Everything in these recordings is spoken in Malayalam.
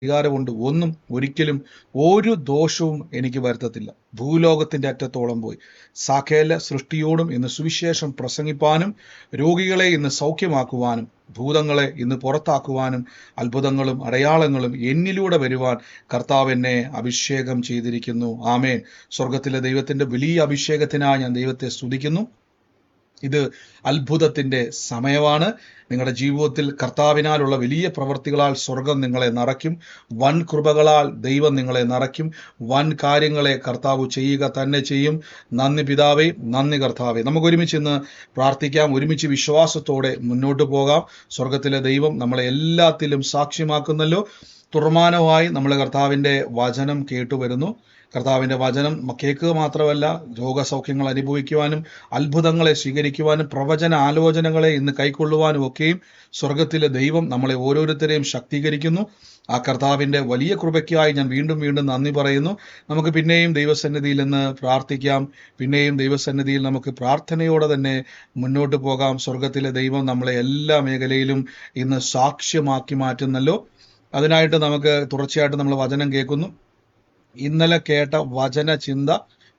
അധികാരമുണ്ട്. ഒന്നും ഒരിക്കലും ഒരു ദോഷവും എനിക്ക് വരുത്തത്തില്ല. ഭൂലോകത്തിന്റെ അറ്റത്തോളം പോയി സകല സൃഷ്ടിയോടും ഇന്ന് സുവിശേഷം പ്രസംഗിപ്പാനും, രോഗികളെ ഇന്ന് സൗഖ്യമാക്കുവാനും, ഭൂതങ്ങളെ ഇന്ന് പുറത്താക്കുവാനും, അത്ഭുതങ്ങളും അടയാളങ്ങളും എന്നിലൂടെ വരുവാൻ കർത്താവ് എന്നെ അഭിഷേകം ചെയ്തിരിക്കുന്നു. ആമേൻ. സ്വർഗത്തിലെ ദൈവത്തിന്റെ വലിയ അഭിഷേകത്തിനായി ഞാൻ ദൈവത്തെ സ്തുതിക്കുന്നു. ഇത് അത്ഭുതത്തിന്റെ സമയമാണ്. നിങ്ങളുടെ ജീവിതത്തിൽ കർത്താവിനാലുള്ള വലിയ പ്രവർത്തികളാൽ സ്വർഗം നിങ്ങളെ നിറയ്ക്കും. വൻ കൃപകളാൽ ദൈവം നിങ്ങളെ നിറയ്ക്കും. വൻ കാര്യങ്ങളെ കർത്താവ് ചെയ്യുക തന്നെ ചെയ്യും. നന്ദി പിതാവേ, നന്ദി കർത്താവേ. നമുക്ക് ഒരുമിച്ച് ഇന്ന് പ്രാർത്ഥിക്കാം. ഒരുമിച്ച് വിശ്വാസത്തോടെ മുന്നോട്ട് പോകാം. സ്വർഗത്തിലെ ദൈവം നമ്മളെ എല്ലാത്തിലും സാക്ഷ്യമാക്കുന്നല്ലോ. തുടർമാനമായി നമ്മൾ കർത്താവിന്റെ വചനം കേട്ടുവരുന്നു. കർത്താവിന്റെ വചനം കേൾക്കുക മാത്രമല്ല, രോഗസൗഖ്യങ്ങൾ അനുഭവിക്കുവാനും, അത്ഭുതങ്ങളെ സ്വീകരിക്കുവാനും, പ്രവചന ആലോചനകളെ ഇന്ന് കൈക്കൊള്ളുവാനും ഒക്കെയും സ്വർഗത്തിലെ ദൈവം നമ്മളെ ഓരോരുത്തരെയും ശക്തീകരിക്കുന്നു. ആ കർത്താവിന്റെ വലിയ കൃപയ്ക്കായി ഞാൻ വീണ്ടും വീണ്ടും നന്ദി പറയുന്നു. നമുക്ക് പിന്നെയും ദൈവസന്നിധിയിൽ നിന്ന് പ്രാർത്ഥിക്കാം. പിന്നെയും ദൈവസന്നിധിയിൽ നമുക്ക് പ്രാർത്ഥനയോടെ തന്നെ മുന്നോട്ട് പോകാം. സ്വർഗത്തിലെ ദൈവം നമ്മളെ എല്ലാ മേഖലയിലും ഇന്ന് സാക്ഷ്യമാക്കി മാറ്റുന്നല്ലോ. അതിനായിട്ട് നമുക്ക് തുടർച്ചയായിട്ട് നമ്മൾ വചനം കേൾക്കുന്നു. ഇന്നലെ കേട്ട വചന ചിന്ത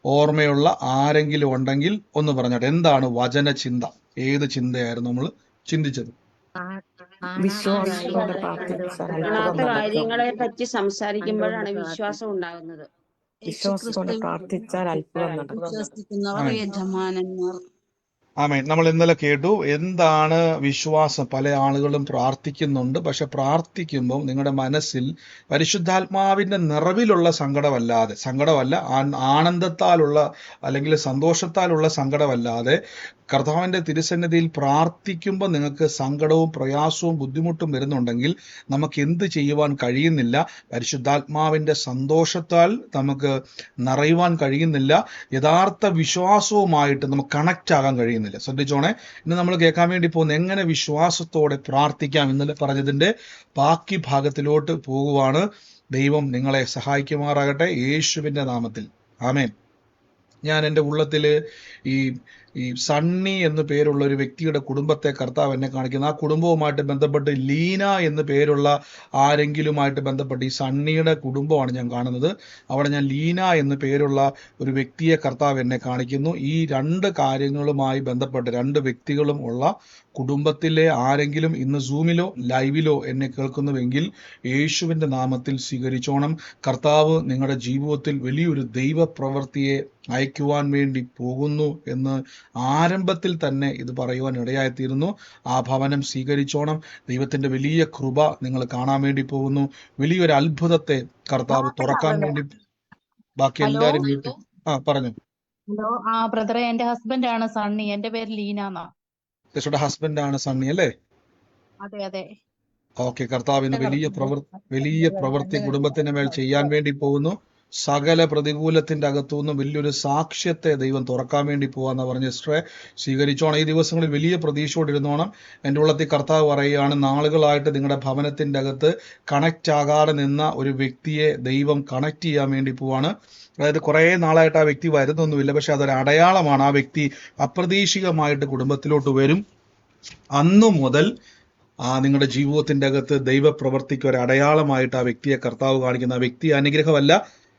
ഓർമ്മയുള്ള ആരെങ്കിലും ഉണ്ടെങ്കിൽ ഒന്ന് പറഞ്ഞോട്ടെ. എന്താണ് വചന ചിന്ത? ഏത് ചിന്തയായിരുന്നു നമ്മൾ ചിന്തിച്ചത്? വിശ്വാസത്തോടെ പ്രാർത്ഥിച്ചാൽ കാണാത്ത അത്ഭുതം കാര്യങ്ങളെ നടക്കും. പറ്റി സംസാരിക്കുമ്പോഴാണ് വിശ്വാസം ഉണ്ടാകുന്നത്. വിശ്വാസത്തോടെ പ്രാർത്ഥിച്ചാൽ അത്ഭുതം നടക്കും. വിശ്വസിക്കുന്നവർ ആമേൻ. യജമാനന്മാർ. ആമേൻ. നമ്മൾ ഇന്നലെ കേട്ടു എന്താണ് വിശ്വാസം. പല ആളുകളും പ്രാർത്ഥിക്കുന്നുണ്ട്. പക്ഷെ പ്രാർത്ഥിക്കുമ്പോൾ നിങ്ങളുടെ മനസ്സിൽ പരിശുദ്ധാത്മാവിന്റെ നിറവിലുള്ള സങ്കടമല്ല, ആനന്ദത്താലുള്ള അല്ലെങ്കിൽ സന്തോഷത്താലുള്ള സങ്കടമല്ലാതെ കർത്താവിന്റെ തിരുസന്നിധിയിൽ പ്രാർത്ഥിക്കുമ്പോൾ നിങ്ങൾക്ക് സങ്കടവും പ്രയാസവും ബുദ്ധിമുട്ടും വരുന്നുണ്ടെങ്കിൽ നമുക്ക് എന്ത് ചെയ്യുവാൻ കഴിയുന്നില്ല. പരിശുദ്ധാത്മാവിന്റെ സന്തോഷത്താൽ നമുക്ക് നിറയുവാൻ കഴിയുന്നില്ല. യഥാർത്ഥ വിശ്വാസവുമായിട്ട് നമുക്ക് കണക്റ്റ് ആകാൻ കഴിയുന്നില്ല. ശ്രദ്ധിച്ചോണേ. ഇന്ന് നമ്മൾ കേൾക്കാൻ വേണ്ടി പോകുന്ന എങ്ങനെ വിശ്വാസത്തോടെ പ്രാർത്ഥിക്കാം ഇന്നലെ പറഞ്ഞതിന്റെ ബാക്കി ഭാഗത്തിലോട്ട് പോകുവാണ്. ദൈവം നിങ്ങളെ സഹായിക്കുമാറാകട്ടെ യേശുവിന്റെ നാമത്തിൽ. ആമേൻ. ഞാൻ എൻ്റെ ഉള്ളത്തില് ഈ സണ്ണി എന്ന് പേരുള്ള ഒരു വ്യക്തിയുടെ കുടുംബത്തെ കർത്താവ് എന്നെ കാണിക്കുന്നു. ആ കുടുംബവുമായിട്ട് ബന്ധപ്പെട്ട് ലീന എന്ന് പേരുള്ള ആരെങ്കിലുമായിട്ട് ബന്ധപ്പെട്ട് ഈ സണ്ണിയുടെ കുടുംബമാണ് ഞാൻ കാണുന്നത്. അവിടെ ഞാൻ ലീന എന്ന് പേരുള്ള ഒരു വ്യക്തിയെ കർത്താവ് എന്നെ കാണിക്കുന്നു. ഈ രണ്ട് കാര്യങ്ങളുമായി ബന്ധപ്പെട്ട് രണ്ട് വ്യക്തികളും ഉള്ള കുടുംബത്തിലെ ആരെങ്കിലും ഇന്ന് സൂമിലോ ലൈവിലോ എന്നെ കേൾക്കുന്നുവെങ്കിൽ യേശുവിന്റെ നാമത്തിൽ സ്വീകരിച്ചോണം. കർത്താവ് നിങ്ങളുടെ ജീവിതത്തിൽ വലിയൊരു ദൈവപ്രവൃത്തിയെ അയക്കുവാൻ വേണ്ടി പോകുന്നു എന്ന് ആരംഭത്തിൽ തന്നെ ഇത് പറയുവാൻ ഇടയായിത്തീരുന്നു. ആ ഭവനം സ്വീകരിച്ചോണം. ദൈവത്തിന്റെ വലിയ കൃപ നിങ്ങൾ കാണാൻ വേണ്ടി പോകുന്നു. വലിയൊരു അത്ഭുതത്തെ കർത്താവ് തുറക്കാൻ വേണ്ടി. ബാക്കി എല്ലാവരും വീട്ടിൽ പറഞ്ഞു. ഹലോ, ബ്രദറെ, എന്റെ ഹസ്ബൻഡ് ആണ് സണ്ണി. എന്റെ പേര് ലീന എന്നാ. യേശുയുടെ ഹസ്ബൻഡ് ആണ് സണ്ണി അല്ലേ? അതെ അതെ. ഓക്കെ. കർത്താവിന് വലിയ പ്രവൃത്തി കുടുംബത്തിന് മേൽ ചെയ്യാൻ വേണ്ടി പോകുന്നു. സകല പ്രതികൂലത്തിന്റെ അകത്തുനിന്ന് വലിയൊരു സാക്ഷ്യത്തെ ദൈവം തുറക്കാൻ വേണ്ടി പോവാന്ന് പറഞ്ഞ് സിസ്റ്ററെ സ്വീകരിച്ചോണം. ഈ ദിവസങ്ങളിൽ വലിയ പ്രതീക്ഷയോടെ ഇരുന്നോണം. എൻ്റെ ഉള്ളത്തിൽ കർത്താവ് പറയുകയാണ്, നാളുകളായിട്ട് നിങ്ങളുടെ ഭവനത്തിന്റെ അകത്ത് കണക്റ്റ് ആകാതെ നിന്ന ഒരു വ്യക്തിയെ ദൈവം കണക്ട് ചെയ്യാൻ വേണ്ടി പോവാണ്. അതായത് കുറേ നാളായിട്ട് ആ വ്യക്തി വരുന്നൊന്നുമില്ല, പക്ഷെ അതൊരു അടയാളമാണ്. ആ വ്യക്തി അപ്രതീക്ഷിതമായിട്ട് കുടുംബത്തിലോട്ട് വരും. അന്നു മുതൽ നിങ്ങളുടെ ജീവിതത്തിന്റെ അകത്ത് ദൈവപ്രവർത്തിക്ക് ഒരു അടയാളമായിട്ട് ആ വ്യക്തിയെ കർത്താവ് കാണിക്കുന്ന. ആ വ്യക്തി അനുഗ്രഹമല്ല,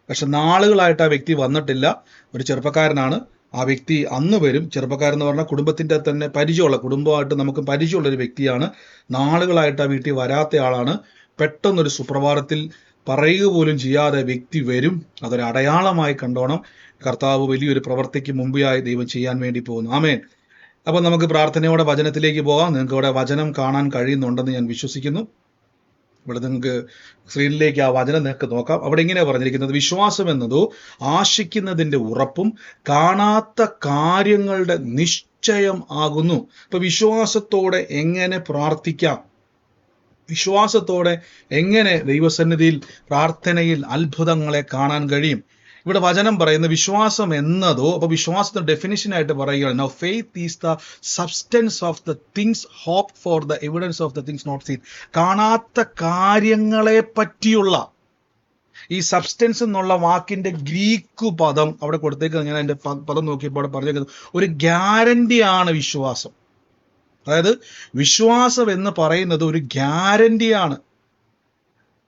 പക്ഷെ നാളുകളായിട്ട് ആ വ്യക്തി വന്നിട്ടില്ല. ഒരു ചെറുപ്പക്കാരനാണ്. ആ വ്യക്തി അന്ന് വരും. ചെറുപ്പക്കാരൻ എന്ന് പറഞ്ഞാൽ കുടുംബത്തിന്റെ തന്നെ കുടുംബമായിട്ട് നമുക്ക് പരിചയമുള്ള ഒരു വ്യക്തിയാണ്. നാളുകളായിട്ട് ആ വീട്ടിൽ വരാത്ത ആളാണ്. പെട്ടെന്നൊരു സുപ്രഭാതത്തിൽ പറയുക പോലും ചെയ്യാതെ വ്യക്തി വരും. അതൊരു അടയാളമായി കണ്ടോണം. കർത്താവ് വലിയൊരു പ്രവൃത്തിക്ക് മുമ്പായി ദൈവം ചെയ്യാൻ വേണ്ടി പോകുന്നു. ആമേൻ. അപ്പൊ നമുക്ക് പ്രാർത്ഥനയോടെ വചനത്തിലേക്ക് പോകാം. നിങ്ങൾക്ക് ഇവിടെ വചനം കാണാൻ കഴിയുന്നുണ്ടെന്ന് ഞാൻ വിശ്വസിക്കുന്നു. ഇവിടെ നിങ്ങൾക്ക് സ്ക്രീനിലേക്ക് ആ വചനം നിങ്ങൾക്ക് നോക്കാം. അവിടെ ഇങ്ങനെ പറഞ്ഞിരിക്കുന്നത്, വിശ്വാസം എന്നതോ ആശിക്കുന്നതിന്റെ ഉറപ്പും കാണാത്ത കാര്യങ്ങളുടെ നിശ്ചയം ആകുന്നു. അപ്പൊ വിശ്വാസത്തോടെ എങ്ങനെ പ്രാർത്ഥിക്കാം? വിശ്വാസത്തോടെ എങ്ങനെ ദൈവസന്നിധിയിൽ പ്രാർത്ഥനയിൽ അത്ഭുതങ്ങളെ കാണാൻ കഴിയും? ഇവിടെ വചനം പറയുന്ന വിശ്വാസം എന്നതോ, അപ്പൊ വിശ്വാസത്തിന്റെ ഡെഫിനിഷൻ ആയിട്ട് പറയുകയാണ്, now faith is the substance of the things hope for the evidence of the things not seen. കാണാത്ത കാര്യങ്ങളെ പറ്റിയുള്ള ഈ സബ്സ്റ്റൻസ് എന്നുള്ള വാക്കിന്റെ ഗ്രീക്ക് പദം അവിടെ കൊടുത്തേക്കുന്നത്. ഞാൻ അതിന്റെ പദം നോക്കിയപ്പോൾ അവിടെ പറഞ്ഞേക്കുന്നത് ഒരു ഗ്യാരണ്ടിയാണ് വിശ്വാസം. അതായത് വിശ്വാസം എന്ന് പറയുന്നത് ഒരു ഗ്യാരണ്ടിയാണ്.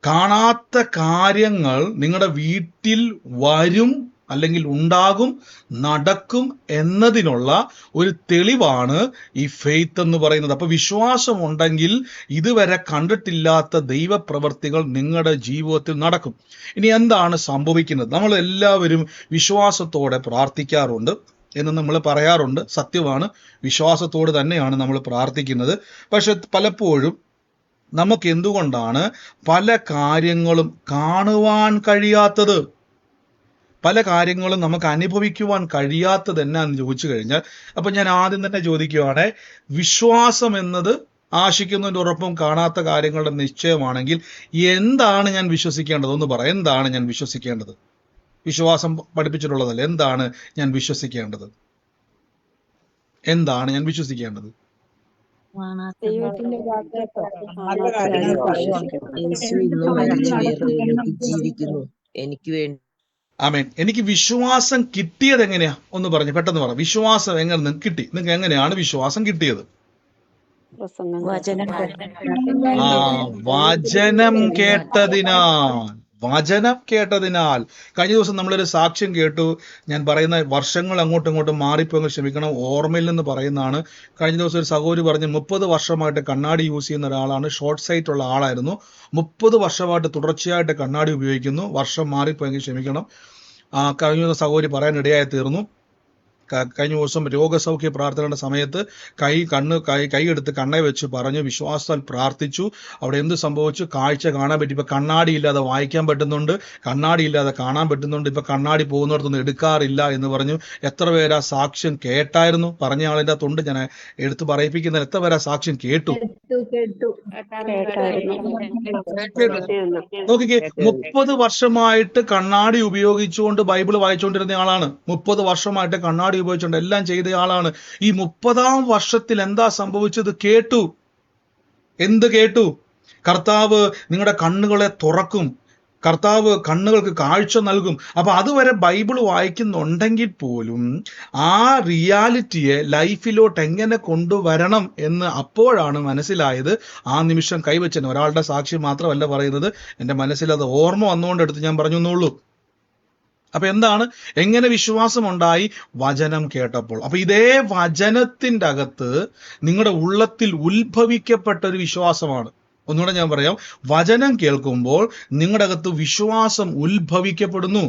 കാണാത്ത കാര്യങ്ങൾ നിങ്ങളുടെ വീട്ടിൽ വരും, അല്ലെങ്കിൽ ഉണ്ടാകും, നടക്കും എന്നതിനുള്ള ഒരു തെളിവാണ് ഈ ഫെയ്ത്ത് എന്ന് പറയുന്നത്. അപ്പൊ വിശ്വാസം ഉണ്ടെങ്കിൽ ഇതുവരെ കണ്ടിട്ടില്ലാത്ത ദൈവപ്രവർത്തികൾ നിങ്ങളുടെ ജീവിതത്തിൽ നടക്കും. ഇനി എന്താണ് സംഭവിക്കുന്നത്? നമ്മൾ എല്ലാവരും വിശ്വാസത്തോടെ പ്രാർത്ഥിക്കാറുണ്ട് എന്ന് നമ്മൾ പറയാറുണ്ട്. സത്യമാണ്, വിശ്വാസത്തോട് തന്നെയാണ് നമ്മൾ പ്രാർത്ഥിക്കുന്നത്. പക്ഷെ പലപ്പോഴും നമുക്ക് എന്തുകൊണ്ടാണ് പല കാര്യങ്ങളും കാണുവാൻ കഴിയാത്തത്, പല കാര്യങ്ങളും നമുക്ക് അനുഭവിക്കുവാൻ കഴിയാത്തത് എന്നാന്ന് ചോദിച്ചു കഴിഞ്ഞാൽ, അപ്പൊ ഞാൻ ആദ്യം തന്നെ ചോദിക്കുവാണ്, വിശ്വാസം എന്നത് ആശിക്കുന്നതിൻ്റെ ഉറപ്പും കാണാത്ത കാര്യങ്ങളുടെ നിശ്ചയമാണെങ്കിൽ എന്താണ് ഞാൻ വിശ്വസിക്കേണ്ടത്? ഒന്ന് പറ, എന്താണ് ഞാൻ വിശ്വസിക്കേണ്ടത്? വിശ്വാസം പഠിപ്പിച്ചിട്ടുള്ളതല്ലേ, എന്താണ് ഞാൻ വിശ്വസിക്കേണ്ടത്? എന്താണ് ഞാൻ വിശ്വസിക്കേണ്ടത്? ദൈവത്തിന്റെ വാഗ്ദത്തം. യേശു ഇന്നും മരിച്ചു ഉയർത്തെഴുന്നേറ്റ് ജീവിക്കുന്നു എനിക്ക് വേണ്ടി. ആമേൻ. എനിക്ക് വിശ്വാസം കിട്ടിയത് എങ്ങനെയാ? ഒന്ന് പറഞ്ഞു, പെട്ടെന്ന് പറ. വിശ്വാസം എങ്ങനെ നിങ്ങൾക്ക് കിട്ടി? നിങ്ങൾക്ക് എങ്ങനെയാണ് വിശ്വാസം കിട്ടിയത്? വചനം വചനം കേട്ടതിനാൽ. വചനം കേട്ടതിനാൽ. കഴിഞ്ഞ ദിവസം നമ്മളൊരു സാക്ഷ്യം കേട്ടു. ഞാൻ പറയുന്ന വർഷങ്ങൾ അങ്ങോട്ടും ഇങ്ങോട്ടും മാറിപ്പോയെങ്കിൽ ക്ഷമിക്കണം, ഓർമ്മയിൽ നിന്ന് പറയുന്നതാണ്. കഴിഞ്ഞ ദിവസം ഒരു സഹോദരി പറഞ്ഞ് 30 വർഷമായിട്ട് കണ്ണാടി യൂസ് ചെയ്യുന്ന ഒരാളാണ്, ഷോർട്ട് സൈറ്റ് ഉള്ള ആളായിരുന്നു. 30 വർഷമായിട്ട് തുടർച്ചയായിട്ട് കണ്ണാടി ഉപയോഗിക്കുന്നു. വർഷം മാറിപ്പോയെങ്കിൽ ക്ഷമിക്കണം. കഴിഞ്ഞ ദിവസം സഹോദരി പറയാൻ ഇടയായി തീർന്നു. കഴിഞ്ഞ ദിവസം രോഗസൗഖ്യ പ്രാർത്ഥനയുടെ സമയത്ത് കൈയെടുത്ത് കണ്ണെ വെച്ച് പറഞ്ഞു, വിശ്വാസത്താൽ പ്രാർത്ഥിച്ചു. അവിടെ എന്ത് സംഭവിച്ചു? കാഴ്ച കാണാൻ പറ്റി. ഇപ്പൊ കണ്ണാടി ഇല്ലാതെ വായിക്കാൻ പറ്റുന്നുണ്ട്, കണ്ണാടി ഇല്ലാതെ കാണാൻ പറ്റുന്നുണ്ട്. ഇപ്പൊ കണ്ണാടി പോകുന്നിടത്തൊന്നും എടുക്കാറില്ല എന്ന് പറഞ്ഞു. എത്ര പേരാ സാക്ഷ്യം കേട്ടായിരുന്നു? പറഞ്ഞ ആളിൻ്റെ തൊണ്ട് ഞാൻ എടുത്ത് പറയിപ്പിക്കുന്ന എത്ര പേരാ സാക്ഷ്യം കേട്ടു? നോക്കിക്കേ, 30 വർഷമായിട്ട് കണ്ണാടി ഉപയോഗിച്ചുകൊണ്ട് ബൈബിൾ വായിച്ചുകൊണ്ടിരുന്ന ആളാണ്. 30 വർഷമായിട്ട് കണ്ണാടി ഉപയോഗിച്ചുകൊണ്ട് എല്ലാം ചെയ്ത ആളാണ്. ഈ 30ാം വർഷത്തിൽ എന്താ സംഭവിച്ചത്? കേട്ടു. എന്ത് കേട്ടു? കർത്താവ് നിങ്ങളുടെ കണ്ണുകളെ തുറക്കും, കർത്താവ് കണ്ണുകൾക്ക് കാഴ്ച നൽകും. അപ്പൊ അതുവരെ ബൈബിൾ വായിക്കുന്നുണ്ടെങ്കിൽ പോലും ആ റിയാലിറ്റിയെ ലൈഫിലോട്ട് എങ്ങനെ കൊണ്ടുവരണം എന്ന് അപ്പോഴാണ് മനസ്സിലായത്. ആ നിമിഷം കൈവച്ചൻ ഒരാളുടെ സാക്ഷ്യം മാത്രമല്ല പറയുന്നത്, എൻ്റെ മനസ്സിൽ അത് ഓർമ്മ വന്നുകൊണ്ട് എടുത്ത് ഞാൻ പറഞ്ഞു എന്നുള്ളൂ. അപ്പൊ എന്താണ്, എങ്ങനെ വിശ്വാസം ഉണ്ടായി? വചനം കേട്ടപ്പോൾ. അപ്പൊ ഇതേ വചനത്തിന്റെ അകത്ത് നിങ്ങളുടെ ഉള്ളത്തിൽ ഉത്ഭവിക്കപ്പെട്ട ഒരു വിശ്വാസമാണ്. ഒന്നുകൂടെ ഞാൻ പറയാം, വചനം കേൾക്കുമ്പോൾ നിങ്ങളുടെ അകത്ത് വിശ്വാസം ഉത്ഭവിക്കപ്പെടുന്നു.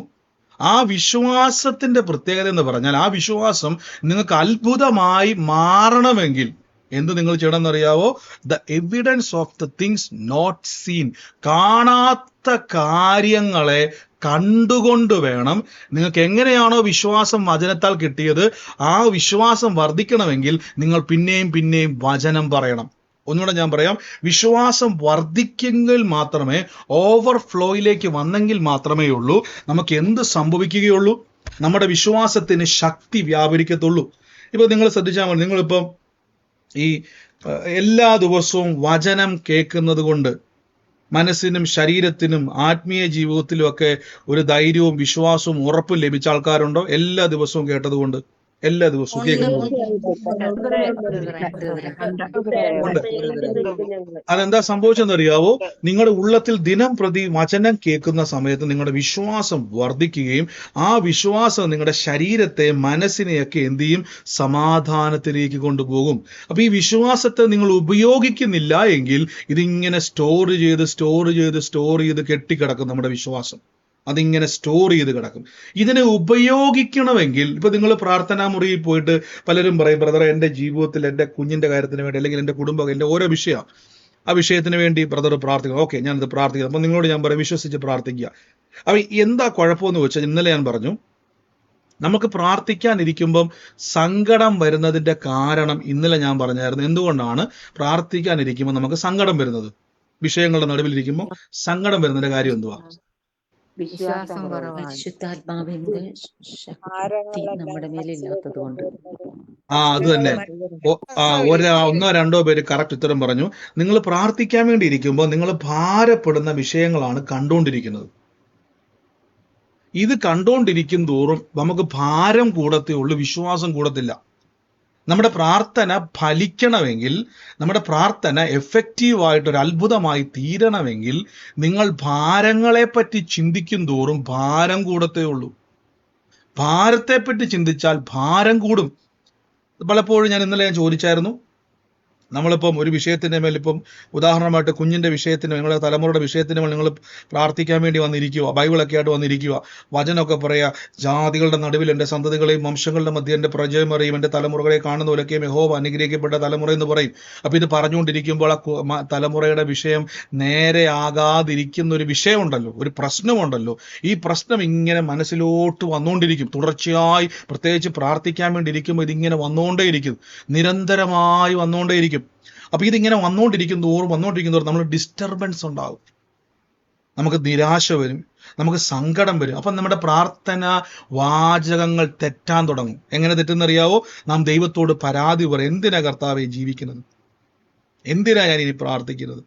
ആ വിശ്വാസത്തിന്റെ പ്രത്യേകത എന്ന് പറഞ്ഞാൽ, ആ വിശ്വാസം നിങ്ങൾക്ക് അത്ഭുതമായി മാറണമെങ്കിൽ എന്ത് നിങ്ങൾ ചെയ്യണമെന്നറിയാവോ? The evidence of the things not seen. കാണാത്ത കാര്യങ്ങളെ കണ്ടുകൊണ്ട് വേണം. നിങ്ങൾക്ക് എങ്ങനെയാണോ വിശ്വാസം വചനത്താൽ കിട്ടിയത്, ആ വിശ്വാസം വർദ്ധിക്കണമെങ്കിൽ നിങ്ങൾ പിന്നെയും പിന്നെയും വചനം പറയണം. ഒന്നുകൂടെ ഞാൻ പറയാം, വിശ്വാസം വർദ്ധിക്കെങ്കിൽ മാത്രമേ, ഓവർഫ്ലോയിലേക്ക് വന്നെങ്കിൽ മാത്രമേ ഉള്ളൂ നമുക്ക് എന്ത് സംഭവിക്കുകയുള്ളൂ? നമ്മുടെ വിശ്വാസത്തിന് ശക്തി വ്യാപരിക്കത്തുള്ളൂ. ഇപ്പൊ നിങ്ങൾ ശ്രദ്ധിച്ചാൽ മതി, നിങ്ങളിപ്പം ഈ എല്ലാ ദിവസവും വചനം കേൾക്കുന്നത് കൊണ്ട് മനസ്സിനും ശരീരത്തിനും ആത്മീയ ജീവിതത്തിലും ഒക്കെ ഒരു ധൈര്യവും വിശ്വാസവും ഉറപ്പും ലഭിച്ച ആൾക്കാരുണ്ടോ? എല്ലാ ദിവസവും കേട്ടതുകൊണ്ട്, എല്ലാ ദിവസവും കേൾക്കുന്നത്. അതെന്താ സംഭവിച്ചെന്ന് അറിയാവോ? നിങ്ങളുടെ ഉള്ളത്തിൽ ദിനം പ്രതി വചനം കേൾക്കുന്ന സമയത്ത് നിങ്ങളുടെ വിശ്വാസം വർദ്ധിക്കുകയും ആ വിശ്വാസം നിങ്ങളുടെ ശരീരത്തെ, മനസ്സിനെയൊക്കെ എന്ത് ചെയ്യും? സമാധാനത്തിലേക്ക് കൊണ്ടുപോകും. അപ്പൊ ഈ വിശ്വാസത്തെ നിങ്ങൾ ഉപയോഗിക്കുന്നില്ല എങ്കിൽ ഇതിങ്ങനെ സ്റ്റോർ ചെയ്ത് കെട്ടിക്കിടക്കും. നമ്മുടെ വിശ്വാസം അതിങ്ങനെ സ്റ്റോർ ചെയ്ത് കിടക്കും. ഇതിനെ ഉപയോഗിക്കണമെങ്കിൽ, ഇപ്പൊ നിങ്ങൾ പ്രാർത്ഥനാ മുറിയിൽ പോയിട്ട് പലരും പറയും, ബ്രദറെ എൻ്റെ ജീവിതത്തിൽ എൻ്റെ കുഞ്ഞിന്റെ കാര്യത്തിന് വേണ്ടി, അല്ലെങ്കിൽ എൻ്റെ കുടുംബം, എൻ്റെ ഓരോ വിഷയം, ആ വിഷയത്തിന് വേണ്ടി ബ്രദർ പ്രാർത്ഥിക്കണം. ഓക്കെ, ഞാനത് പ്രാർത്ഥിക്കാം. അപ്പൊ നിങ്ങളോട് ഞാൻ പറയും, വിശ്വസിച്ച് പ്രാർത്ഥിക്കുക. അപ്പൊ എന്താ കുഴപ്പമെന്ന് വെച്ചാൽ, ഇന്നലെ ഞാൻ പറഞ്ഞു, നമുക്ക് പ്രാർത്ഥിക്കാനിരിക്കുമ്പം സങ്കടം വരുന്നതിന്റെ കാരണം ഇന്നലെ ഞാൻ പറഞ്ഞായിരുന്നു. എന്തുകൊണ്ടാണ് പ്രാർത്ഥിക്കാനിരിക്കുമ്പോൾ നമുക്ക് സങ്കടം വരുന്നത്? വിഷയങ്ങളുടെ നടുവിലിരിക്കുമ്പോൾ സങ്കടം വരുന്നതിന്റെ കാര്യം എന്തുവാ? വിശ്വാസം കുറവാണ്. പരിശുദ്ധാത്മാവിന്റെ ശക്തി നമ്മുടെ മേലില്ലാത്തത് കൊണ്ട്. അത് തന്നെ. ഒന്നോ രണ്ടോ പേര് കറക്റ്റ് ഉത്തരം പറഞ്ഞു. നിങ്ങൾ പ്രാർത്ഥിക്കാൻ വേണ്ടി ഇരിക്കുമ്പോൾ നിങ്ങൾ ഭാരപ്പെടുന്ന വിഷയങ്ങളാണ് കണ്ടുകൊണ്ടിരിക്കുന്നത്. ഇത് കണ്ടുകൊണ്ടിരിക്കും തോറും നമുക്ക് ഭാരം കൂടത്തേ ഉള്ളൂ, വിശ്വാസം കൂടത്തില്ല. നമ്മുടെ പ്രാർത്ഥന ഫലിക്കണമെങ്കിൽ, നമ്മുടെ പ്രാർത്ഥന എഫക്റ്റീവായിട്ടൊരു അത്ഭുതമായി തീരണമെങ്കിൽ നിങ്ങൾ ഭാരങ്ങളെപ്പറ്റി ചിന്തിക്കും തോറും ഭാരം കൂടത്തേ ഉള്ളൂ. ഭാരത്തെപ്പറ്റി ചിന്തിച്ചാൽ ഭാരം കൂടും. പലപ്പോഴും ഞാൻ ചോദിച്ചായിരുന്നു, നമ്മളിപ്പം ഒരു വിഷയത്തിൻ്റെ മേൽ, ഇപ്പം ഉദാഹരണമായിട്ട് കുഞ്ഞിൻ്റെ വിഷയത്തിന്, നിങ്ങളുടെ തലമുറയുടെ വിഷയത്തിന് മേൽ നിങ്ങൾ പ്രാർത്ഥിക്കാൻ വേണ്ടി വന്നിരിക്കുക, ബൈബിളൊക്കെ ആയിട്ട് വന്നിരിക്കുക, വചനമൊക്കെ പറയുക, ജാതികളുടെ നടുവിൽ എൻ്റെ സന്തതികളെയും വംശങ്ങളുടെ മധ്യ എൻ്റെ പ്രജയം അറിയും, എൻ്റെ തലമുറകളെ കാണുന്നവരൊക്കെയും യഹോവ അനുഗ്രഹിക്കപ്പെട്ട തലമുറ എന്ന് പറയും. അപ്പോൾ ഇത് പറഞ്ഞുകൊണ്ടിരിക്കുമ്പോൾ ആ തലമുറയുടെ വിഷയം നേരെ ആകാതിരിക്കുന്ന ഒരു വിഷയമുണ്ടല്ലോ, ഒരു പ്രശ്നമുണ്ടല്ലോ. ഈ പ്രശ്നം ഇങ്ങനെ മനസ്സിലോട്ട് വന്നുകൊണ്ടിരിക്കും തുടർച്ചയായി. പ്രത്യേകിച്ച് പ്രാർത്ഥിക്കാൻ വേണ്ടി ഇരിക്കുമ്പോൾ ഇതിങ്ങനെ വന്നുകൊണ്ടേയിരിക്കും, നിരന്തരമായി വന്നുകൊണ്ടേയിരിക്കും. അപ്പൊ ഇതിങ്ങനെ വന്നുകൊണ്ടിരിക്കും തോറും നമ്മൾ ഡിസ്റ്റർബൻസ് ഉണ്ടാകും, നമുക്ക് നിരാശ വരും, നമുക്ക് സങ്കടം വരും. അപ്പം നമ്മുടെ പ്രാർത്ഥന വാചകങ്ങൾ തെറ്റാൻ തുടങ്ങും. എങ്ങനെ തെറ്റെന്നറിയാവോ? നാം ദൈവത്തോട് പരാതി പറയും, എന്തിനാ കർത്താവേ ജീവിക്കുന്നത്, എന്തിനാ ഞാൻ ഇനി പ്രാർത്ഥിക്കുന്നത്.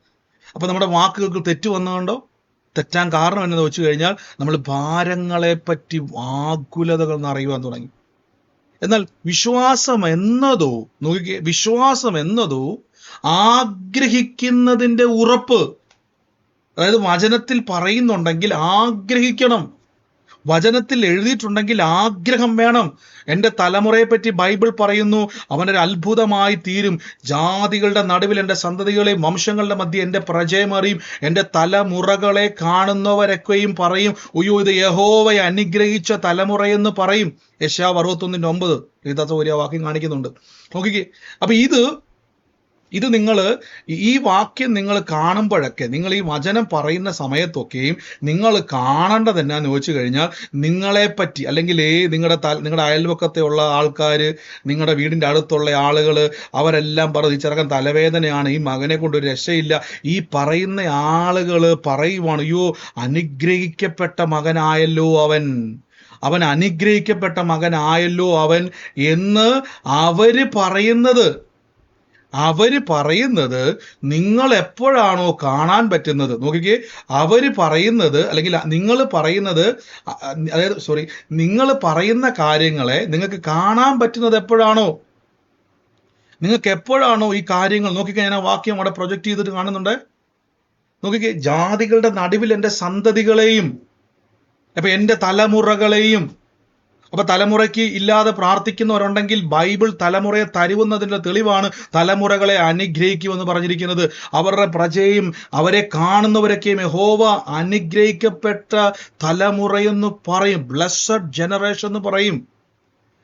അപ്പം നമ്മുടെ വാക്കുകൾക്ക് തെറ്റ് വന്നുകൊണ്ടോ തെറ്റാൻ കാരണം എന്നു വെച്ച് കഴിഞ്ഞാൽ നമ്മൾ ഭാരങ്ങളെപ്പറ്റി ആകുലതകൾ എന്നറിയുവാൻ തുടങ്ങി. എന്നാൽ വിശ്വാസം എന്നതോ, നോക്കിക്കേ, വിശ്വാസം എന്നതോ ആഗ്രഹിക്കുന്നതിൻ്റെ ഉറപ്പ്. അതായത് വചനത്തിൽ പറയുന്നുണ്ടെങ്കിൽ ആഗ്രഹിക്കണം, വചനത്തിൽ എഴുതിയിട്ടുണ്ടെങ്കിൽ ആഗ്രഹം വേണം. എൻ്റെ തലമുറയെ പറ്റി ബൈബിൾ പറയുന്നു, അവനൊരു അത്ഭുതമായി തീരും, ജാതികളുടെ നടുവിൽ എൻ്റെ സന്തതികളെയും വംശങ്ങളുടെ മധ്യ എൻ്റെ പ്രജയം അറിയും, എൻ്റെ തലമുറകളെ കാണുന്നവരൊക്കെയും പറയും, അയ്യോ ഇത് യഹോവയെ അനുഗ്രഹിച്ച തലമുറയെന്ന് പറയും. യെശയ്യാവ് 61:9 എഴുതാത്ത ഒരു വാക്യം കാണിക്കുന്നുണ്ട്. നോക്കിക്കേ, അപ്പൊ ഇത് നിങ്ങൾ ഈ വാക്യം നിങ്ങൾ കാണുമ്പോഴൊക്കെ, നിങ്ങൾ ഈ വചനം പറയുന്ന സമയത്തൊക്കെയും നിങ്ങൾ കാണേണ്ടത് എന്നാന്ന് ചോദിച്ചു കഴിഞ്ഞാൽ, നിങ്ങളെപ്പറ്റി അല്ലെങ്കിൽ നിങ്ങളുടെ അയൽവക്കത്തെ ഉള്ള ആൾക്കാർ, നിങ്ങളുടെ വീടിൻ്റെ അടുത്തുള്ള ആളുകൾ, അവരെല്ലാം പറഞ്ഞു ഈ ചെറുക്കൻ തലവേദനയാണ്, ഈ മകനെ കൊണ്ട് ഒരു രക്ഷയില്ല. ഈ പറയുന്ന ആളുകൾ പറയുവാണ്, അയ്യോ അനുഗ്രഹിക്കപ്പെട്ട മകനായല്ലോ അവൻ അനുഗ്രഹിക്കപ്പെട്ട മകനായല്ലോ അവൻ എന്ന് അവര് പറയുന്നത് നിങ്ങൾ എപ്പോഴാണോ കാണാൻ പറ്റുന്നത്. നോക്കിക്കേ, അവര് പറയുന്നത് അല്ലെങ്കിൽ നിങ്ങൾ പറയുന്ന കാര്യങ്ങളെ നിങ്ങൾക്ക് കാണാൻ പറ്റുന്നത് എപ്പോഴാണോ, നിങ്ങൾക്ക് എപ്പോഴാണോ ഈ കാര്യങ്ങൾ, നോക്കിക്കേ, ഞാൻ ആ വാക്യം അവിടെ പ്രൊജക്റ്റ് ചെയ്തിട്ട് കാണുന്നുണ്ട്. നോക്കിക്കേ, ജാതികളുടെ നടുവിൽ എൻ്റെ സന്തതികളെയും, അപ്പൊ എൻ്റെ തലമുറകളെയും. അപ്പൊ തലമുറയ്ക്ക് ഇല്ലാതെ പ്രാർത്ഥിക്കുന്നവരുണ്ടെങ്കിൽ ബൈബിൾ തലമുറയെ തരുവുന്നതിൻ്റെ തെളിവാണ് തലമുറകളെ അനുഗ്രഹിക്കുമെന്ന് പറഞ്ഞിരിക്കുന്നത്. അവരുടെ പ്രജയും അവരെ കാണുന്നവരൊക്കെയും യഹോവ അനുഗ്രഹിക്കപ്പെട്ട തലമുറയെന്ന് പറയും, ബ്ലെസ്സഡ് ജനറേഷൻ എന്ന് പറയും.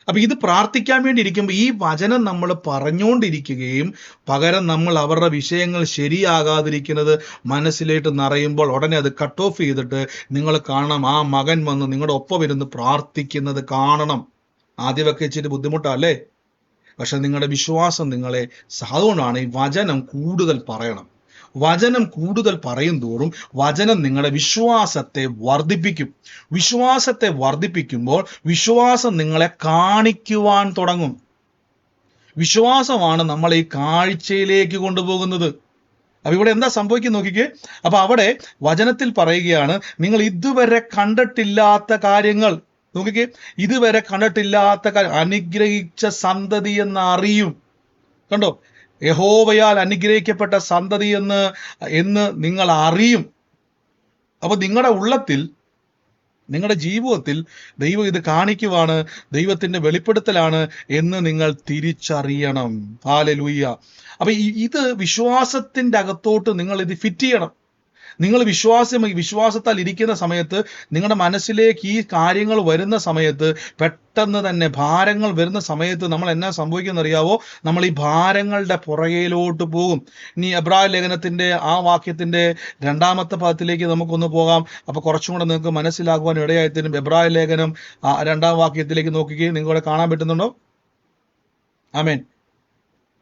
അപ്പൊ ഇത് പ്രാർത്ഥിക്കാൻ വേണ്ടി ഇരിക്കുമ്പോൾ ഈ വചനം നമ്മൾ പറഞ്ഞുകൊണ്ടിരിക്കുകയും പകരം നമ്മൾ അവരുടെ വിഷയങ്ങൾ ശരിയാകാതിരിക്കുന്നത് മനസ്സിലേക്ക് നിറയുമ്പോൾ ഉടനെ അത് കട്ട് ഓഫ് ചെയ്തിട്ട് നിങ്ങൾ കാണണം, ആ മകൻ വന്ന് നിങ്ങളുടെ ഒപ്പം ഇരുന്ന് പ്രാർത്ഥിക്കുന്നത് കാണണം. ആദ്യമൊക്കെ ഇച്ചിരി ബുദ്ധിമുട്ടല്ലേ, പക്ഷെ നിങ്ങളുടെ വിശ്വാസം നിങ്ങളെ അതുകൊണ്ടാണ് ഈ വചനം കൂടുതൽ പറയണം. വചനം കൂടുതൽ പറയും തോറും വചനം നിങ്ങളുടെ വിശ്വാസത്തെ വർദ്ധിപ്പിക്കും. വിശ്വാസത്തെ വർദ്ധിപ്പിക്കുമ്പോൾ വിശ്വാസം നിങ്ങളെ കാണിക്കുവാൻ തുടങ്ങും. വിശ്വാസമാണ് നമ്മളെ ഈ കാഴ്ചയിലേക്ക് കൊണ്ടുപോകുന്നത്. അപ്പൊ ഇവിടെ എന്താ സംഭവിക്കും നോക്കിക്കേ. അപ്പൊ അവിടെ വചനത്തിൽ പറയുകയാണ്, നിങ്ങൾ ഇതുവരെ കണ്ടിട്ടില്ലാത്ത കാര്യങ്ങൾ, നോക്കിക്കേ, ഇതുവരെ കണ്ടിട്ടില്ലാത്ത അനുഗ്രഹിച്ച സന്തതി എന്ന് അറിയും. കണ്ടോ, യഹോവയാൽ അനുഗ്രഹിക്കപ്പെട്ട സന്തതി എന്ന് നിങ്ങൾ അറിയും. അപ്പൊ നിങ്ങളുടെ ഉള്ളത്തിൽ, നിങ്ങളുടെ ജീവിതത്തിൽ ദൈവം ഇത് കാണിക്കുവാണ്, ദൈവത്തിന്റെ വെളിപ്പെടുത്തലാണ് എന്ന് നിങ്ങൾ തിരിച്ചറിയണം. ഹല്ലേലൂയ. അപ്പൊ ഇത് വിശ്വാസത്തിന്റെ അകത്തോട്ട് നിങ്ങൾ ഇത് ഫിറ്റ് ചെയ്യണം. നിങ്ങൾ വിശ്വാസത്താൽ ഇരിക്കുന്ന സമയത്ത്, നിങ്ങളുടെ മനസ്സിലേക്ക് ഈ കാര്യങ്ങൾ വരുന്ന സമയത്ത്, പെട്ടെന്ന് തന്നെ ഭാരങ്ങൾ വരുന്ന സമയത്ത് നമ്മൾ എന്നാ സംഭവിക്കുന്ന അറിയാവോ? നമ്മൾ ഈ ഭാരങ്ങളുടെ പുറകിലോട്ട് പോകും. ഇനി എബ്രായ ലേഖനത്തിന്റെ ആ വാക്യത്തിന്റെ 2-ാമത്തെ പദത്തിലേക്ക് നമുക്കൊന്ന് പോകാം. അപ്പൊ കുറച്ചും കൂടെ നിങ്ങൾക്ക് മനസ്സിലാക്കുവാൻ ഇടയായിത്തീരും. എബ്രായ ലേഖനം 2-ാം വാക്യത്തിലേക്ക് നോക്കിക്കേ. നിങ്ങൾക്കിവിടെ കാണാൻ പറ്റുന്നുണ്ടോ? ആമേൻ.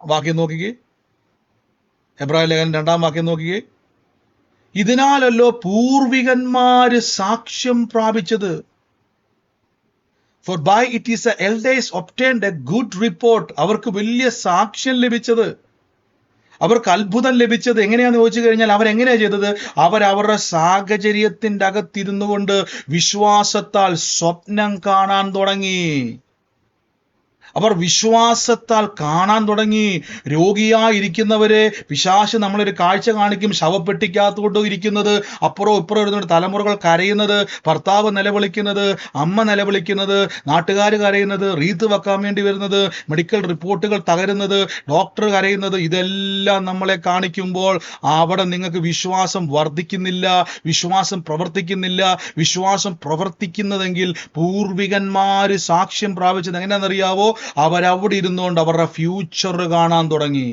വാക്യം നോക്കിക്കേ, എബ്രായ ലേഖനം 2-ാം വാക്യം നോക്കിക്കേ. ഇതിനാലല്ലോ പൂർവികന്മാര് സാക്ഷ്യം പ്രാപിച്ചത്. For by it is the elders obtained a good report. അവർക്ക് വലിയ സാക്ഷ്യം ലഭിച്ചത്, അവർക്ക് അത്ഭുതം ലഭിച്ചത്. എങ്ങനെയാന്ന് ചോദിച്ചു കഴിഞ്ഞാൽ അവരെങ്ങനെയാ ചെയ്തത്? അവരുടെ സാഹചര്യത്തിന്റെ അകത്തിരുന്നു കൊണ്ട് വിശ്വാസത്താൽ സ്വപ്നം കാണാൻ തുടങ്ങി. അവർ വിശ്വാസത്താൽ കാണാൻ തുടങ്ങി. രോഗിയായിരിക്കുന്നവരെ പിശാച് നമ്മളൊരു കാഴ്ച കാണിക്കും, ശവപ്പെട്ടിക്കകത്തോട്ട് ഇരിക്കുന്നത്, അപ്പുറവും ഇപ്പുറം ഇരുന്നിട്ട് തലമുറകൾ കരയുന്നത്, ഭർത്താവ് നിലവിളിക്കുന്നത്, അമ്മ നിലവിളിക്കുന്നത്, നാട്ടുകാർ കരയുന്നത്, റീത്ത് വെക്കാൻ വേണ്ടി വരുന്നത്, മെഡിക്കൽ റിപ്പോർട്ടുകൾ തകരുന്നത്, ഡോക്ടർ കരയുന്നത്, ഇതെല്ലാം നമ്മളെ കാണിക്കുമ്പോൾ അവിടെ നിങ്ങൾക്ക് വിശ്വാസം വർദ്ധിക്കുന്നില്ല, വിശ്വാസം പ്രവർത്തിക്കുന്നില്ല. വിശ്വാസം പ്രവർത്തിക്കുന്നതെങ്കിൽ പൂർവികന്മാര് സാക്ഷ്യം പ്രാപിച്ചത് എങ്ങനെയാണെന്നറിയാവോ? അവരവിടെ ഇരുന്നുകൊണ്ട് അവരുടെ ഫ്യൂച്ചർ കാണാൻ തുടങ്ങി.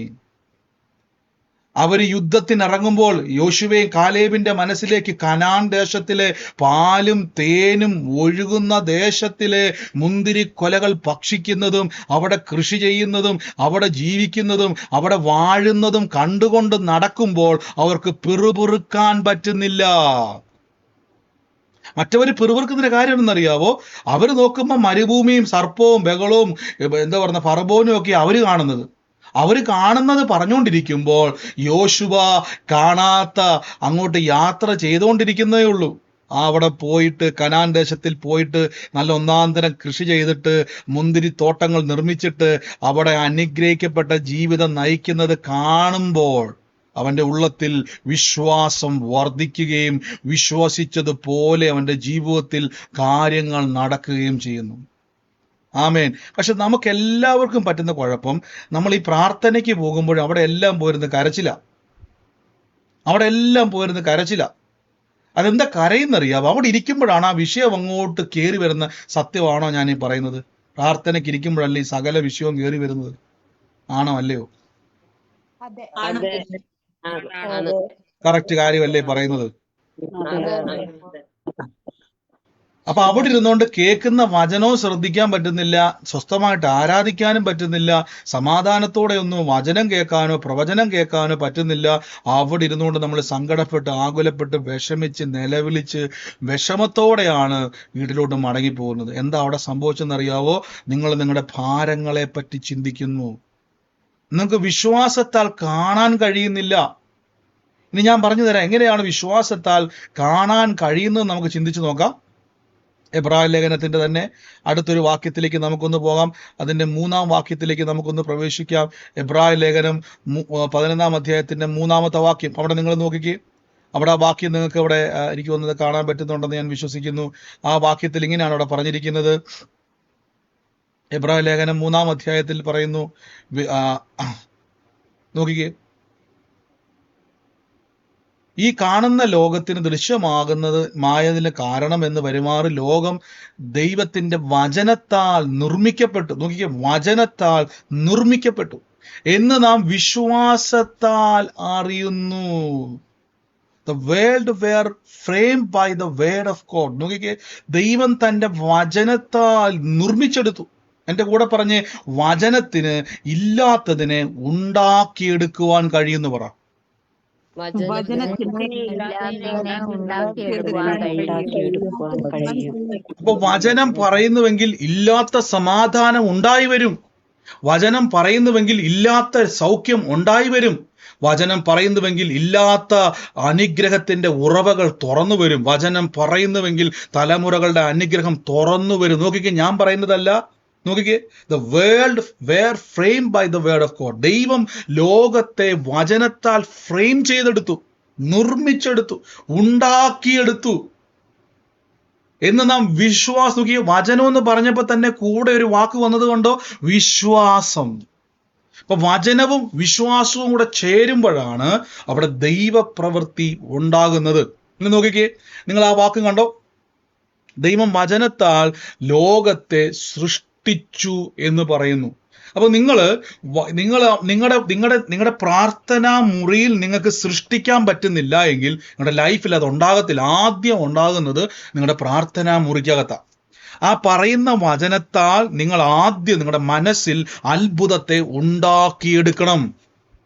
അവർ യുദ്ധത്തിനിറങ്ങുമ്പോൾ യോശുവയും കാലേബിന്റെ മനസ്സിലേക്ക് കനാൻ ദേശത്തിലെ പാലും തേനും ഒഴുകുന്ന ദേശത്തിലെ മുന്തിരിക്കൊലകൾ ഭക്ഷിക്കുന്നതും അവിടെ കൃഷി ചെയ്യുന്നതും അവിടെ ജീവിക്കുന്നതും അവിടെ വാഴുന്നതും കണ്ടുകൊണ്ട് നടക്കുമ്പോൾ അവർക്ക് പിറുപിറുക്കാൻ പറ്റുന്നില്ല. മറ്റവർ പിറുപിറുക്കുന്നതിന്റെ കാര്യം എന്നറിയാവോ? അവർ നോക്കുമ്പോൾ മരുഭൂമിയും സർപ്പവും ബഹളവും എന്താ പറയുക ഫറവോനും ഒക്കെ അവർ കാണുന്നത്. അവർ കാണുന്നത് പറഞ്ഞുകൊണ്ടിരിക്കുമ്പോൾ യോശുവ കാണാത്ത അങ്ങോട്ട് യാത്ര ചെയ്തുകൊണ്ടിരിക്കുന്നതേ ഉള്ളൂ. അവിടെ പോയിട്ട് കനാൻ ദേശത്തിൽ പോയിട്ട് നല്ല ഒന്നാന്തരം കൃഷി ചെയ്തിട്ട് മുന്തിരിത്തോട്ടങ്ങൾ നിർമ്മിച്ചിട്ട് അവിടെ അനുഗ്രഹിക്കപ്പെട്ട ജീവിതം നയിക്കുന്നത് കാണുമ്പോൾ അവൻ്റെ ഉള്ളത്തിൽ വിശ്വാസം വർദ്ധിക്കുകയും വിശ്വസിച്ചതുപോലെ അവൻ്റെ ജീവിതത്തിൽ കാര്യങ്ങൾ നടക്കുകയും ചെയ്യുന്നു. ആമേൻ. പക്ഷെ നമുക്ക് എല്ലാവർക്കും പറ്റുന്ന കുഴപ്പം, നമ്മൾ ഈ പ്രാർത്ഥനയ്ക്ക് പോകുമ്പോൾ അവിടെ എല്ലാം പോയിരുന്ന് കരച്ചില. അവിടെ എല്ലാം പോയിരുന്ന് കരച്ചില. അതെന്താ കരയുന്നറിയാവോ? അവിടെ ഇരിക്കുമ്പോഴാണ് ആ വിഷയം അങ്ങോട്ട് കയറി വരുന്ന. സത്യമാണോ ഞാൻ ഈ പറയുന്നത്? പ്രാർത്ഥനയ്ക്ക് ഇരിക്കുമ്പോഴല്ലേ ഈ സകല വിഷയവും കയറി വരുന്നത്? ആണോ അല്ലയോ? കറക്റ്റ് കാര്യമല്ലേ പറയുന്നത്? അപ്പൊ അവിടെ ഇരുന്നുകൊണ്ട് കേൾക്കുന്ന വചനവും ശ്രദ്ധിക്കാൻ പറ്റുന്നില്ല, സ്വസ്ഥമായിട്ട് ആരാധിക്കാനും പറ്റുന്നില്ല, സമാധാനത്തോടെ ഒന്നും വചനം കേൾക്കാനോ പ്രവചനം കേൾക്കാനോ പറ്റുന്നില്ല. അവിടെ ഇരുന്നുകൊണ്ട് നമ്മൾ സങ്കടപ്പെട്ട് ആകുലപ്പെട്ട് വിഷമിച്ച് നിലവിളിച്ച് വിഷമത്തോടെയാണ് വീട്ടിലോട്ട് മടങ്ങിപ്പോകുന്നത്. എന്താ അവിടെ സംഭവിച്ചെന്നറിയാവോ? നിങ്ങൾ നിങ്ങളുടെ ഭാരങ്ങളെ പറ്റി ചിന്തിക്കുന്നു. നിങ്ങൾക്ക് വിശ്വാസത്താൽ കാണാൻ കഴിയുന്നില്ല. ഇനി ഞാൻ പറഞ്ഞു തരാം എങ്ങനെയാണ് വിശ്വാസത്താൽ കാണാൻ കഴിയുന്നത്. നമുക്ക് ചിന്തിച്ചു നോക്കാം. എബ്രായ ലേഖനത്തിന്റെ തന്നെ അടുത്തൊരു വാക്യത്തിലേക്ക് നമുക്കൊന്ന് പോകാം. അതിന്റെ 3-ാം വാക്യത്തിലേക്ക് നമുക്കൊന്ന് പ്രവേശിക്കാം. എബ്രായ ലേഖനം 11-ാം അധ്യായത്തിന്റെ 3-ാമത്തെ വാക്യം. അവിടെ നിങ്ങൾ നോക്കിക്കേ. അവിടെ ആ വാക്യം നിങ്ങൾക്ക് അവിടെ എനിക്ക് തോന്നുന്നത് കാണാൻ പറ്റുന്നുണ്ടെന്ന് ഞാൻ വിശ്വസിക്കുന്നു. ആ വാക്യത്തിൽ ഇങ്ങനെയാണ് അവിടെ പറഞ്ഞിരിക്കുന്നത്. എബ്രായ ലേഖനം 3-ാം അധ്യായത്തിൽ പറയുന്നു, നോക്കിക്കേ, ഈ കാണുന്ന ലോകത്തിന് ദൃശ്യമാകുന്നത് മായതിന് കാരണം എന്ന് പെരുമാറി ലോകം ദൈവത്തിന്റെ വചനത്താൽ നിർമ്മിക്കപ്പെട്ടു. നോക്കിക്കേ, വചനത്താൽ നിർമ്മിക്കപ്പെട്ടു എന്ന് നാം വിശ്വാസത്താൽ അറിയുന്നു. The world were framed by the word of God. നോക്കിക്കേ, ദൈവം തന്റെ വചനത്താൽ നിർമ്മിച്ചെടുത്തു. എൻ്റെ കൂടെ പറഞ്ഞ്, വചനത്തിന് ഇല്ലാത്തതിനെ ഉണ്ടാക്കിയെടുക്കുവാൻ കഴിയുന്നു പറ. അപ്പൊ വചനം പറയുന്നുവെങ്കിൽ ഇല്ലാത്ത സമാധാനം ഉണ്ടായി വരും. വചനം പറയുന്നുവെങ്കിൽ ഇല്ലാത്ത സൗഖ്യം ഉണ്ടായി വരും. വചനം പറയുന്നുവെങ്കിൽ ഇല്ലാത്ത അനുഗ്രഹത്തിന്റെ ഉറവകൾ തുറന്നു വരും. വചനം പറയുന്നുവെങ്കിൽ തലമുറകളുടെ അനുഗ്രഹം തുറന്നു വരും. നോക്കിക്കേ, ഞാൻ പറയുന്നതല്ല. നോക്കിക്കേ, the world were framed by the word of God. ദൈവം ലോകത്തെ വചനത്താൽ ഫ്രെയിം ചെയ്തെടുത്തു, നിർമ്മിച്ചെടുത്തു, ഉണ്ടാക്കിയെടുത്തു എന്ന് നാം വിശ്വാസം. നോക്കിയേ, വചനം എന്ന് പറഞ്ഞപ്പോൾ തന്നെ കൂടെ ഒരു വാക്ക് വന്നത് കൊണ്ടോ, വിശ്വാസം. അപ്പൊ വചനവും വിശ്വാസവും കൂടെ ചേരുമ്പോഴാണ് അവിടെ ദൈവപ്രവൃത്തി ഉണ്ടാകുന്നത്. ഇനി നോക്കിക്കേ, നിങ്ങൾ ആ വാക്ക് കണ്ടോ? ദൈവം വചനത്താൽ ലോകത്തെ സൃഷ്ടിച്ചു എന്ന് പറയുന്നു. അപ്പൊ നിങ്ങളുടെ പ്രാർത്ഥനാ മുറിയിൽ നിങ്ങൾക്ക് സൃഷ്ടിക്കാൻ പറ്റുന്നില്ല എങ്കിൽ നിങ്ങളുടെ ലൈഫിൽ അത് ഉണ്ടാകത്തില്ല. ആദ്യം ഉണ്ടാകുന്നത് നിങ്ങളുടെ പ്രാർത്ഥനാ മുറിക്കകത്താണ്. ആ പറയുന്ന വചനത്താൽ നിങ്ങൾ ആദ്യം നിങ്ങളുടെ മനസ്സിൽ അത്ഭുതത്തെ ഉണ്ടാക്കിയെടുക്കണം.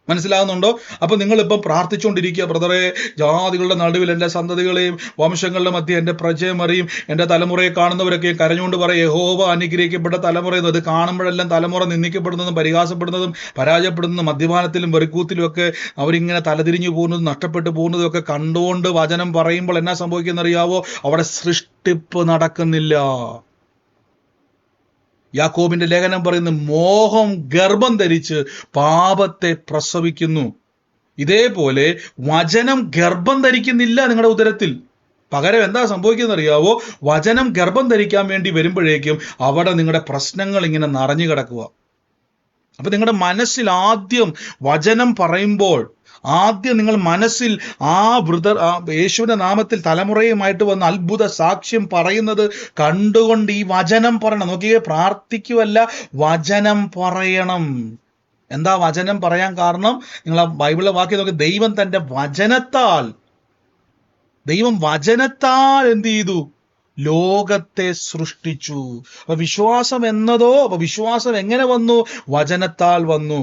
മനസ്സിലാകുന്നുണ്ടോ? അപ്പൊ നിങ്ങളിപ്പം പ്രാർത്ഥിച്ചുകൊണ്ടിരിക്കുക, ബ്രദറെ, ജാതികളുടെ നടുവിൽ എൻ്റെ സന്തതികളെയും വംശങ്ങളുടെ മധ്യ എൻ്റെ പ്രജയം അറിയും, എൻ്റെ തലമുറയെ കാണുന്നവരൊക്കെ കരഞ്ഞുകൊണ്ട് പറയും, യഹോവ അനുഗ്രഹിക്കപ്പെട്ട തലമുറ. അത് കാണുമ്പോഴെല്ലാം തലമുറ നിന്ദിക്കപ്പെടുന്നതും പരിഹാസപ്പെടുന്നതും പരാജയപ്പെടുന്നതും മദ്യപാനത്തിലും വെറുക്കൂത്തിലും ഒക്കെ അവരിങ്ങനെ തലതിരിഞ്ഞു പോകുന്നതും നഷ്ടപ്പെട്ടു പോകുന്നതും ഒക്കെ കണ്ടുകൊണ്ട് വചനം പറയുമ്പോൾ എന്നാ സംഭവിക്കുന്നറിയാവോ? അവിടെ സൃഷ്ടിപ്പ് നടക്കുന്നില്ല. യാക്കോബിന്റെ ലേഖനം പറയുന്നു, മോഹം ഗർഭം ധരിച്ച് പാപത്തെ പ്രസവിക്കുന്നു. ഇതേപോലെ വചനം ഗർഭം ധരിക്കുന്നില്ല നിങ്ങളുടെ ഉദരത്തിൽ. പകരം എന്താ സംഭവിക്കുന്നത് അറിയാവോ? വചനം ഗർഭം ധരിക്കാൻ വേണ്ടി വരുമ്പോഴേക്കും അവിടെ നിങ്ങളുടെ പ്രശ്നങ്ങൾ ഇങ്ങനെ നിറഞ്ഞു കിടക്കുക. അപ്പൊ നിങ്ങളുടെ മനസ്സിൽ ആദ്യം വചനം പറയുമ്പോൾ ആദ്യം നിങ്ങൾ മനസ്സിൽ യേശുവിന്റെ നാമത്തിൽ തലമുറയുമായിട്ട് വന്ന് അത്ഭുത സാക്ഷ്യം പറയുന്നത് കണ്ടുകൊണ്ട് ഈ വചനം പറയണം. നോക്കിയേ, പ്രാർത്ഥിക്കുവല്ല, വചനം പറയണം. എന്താ വചനം പറയാൻ കാരണം? നിങ്ങൾ ആ ബൈബിളിലെ വാക്യം നോക്കി, ദൈവം വചനത്താൽ എന്ത് ചെയ്തു? ലോകത്തെ സൃഷ്ടിച്ചു. അപ്പൊ വിശ്വാസം എന്നതോ, അപ്പൊ വിശ്വാസം എങ്ങനെ വന്നു? വചനത്താൽ വന്നു.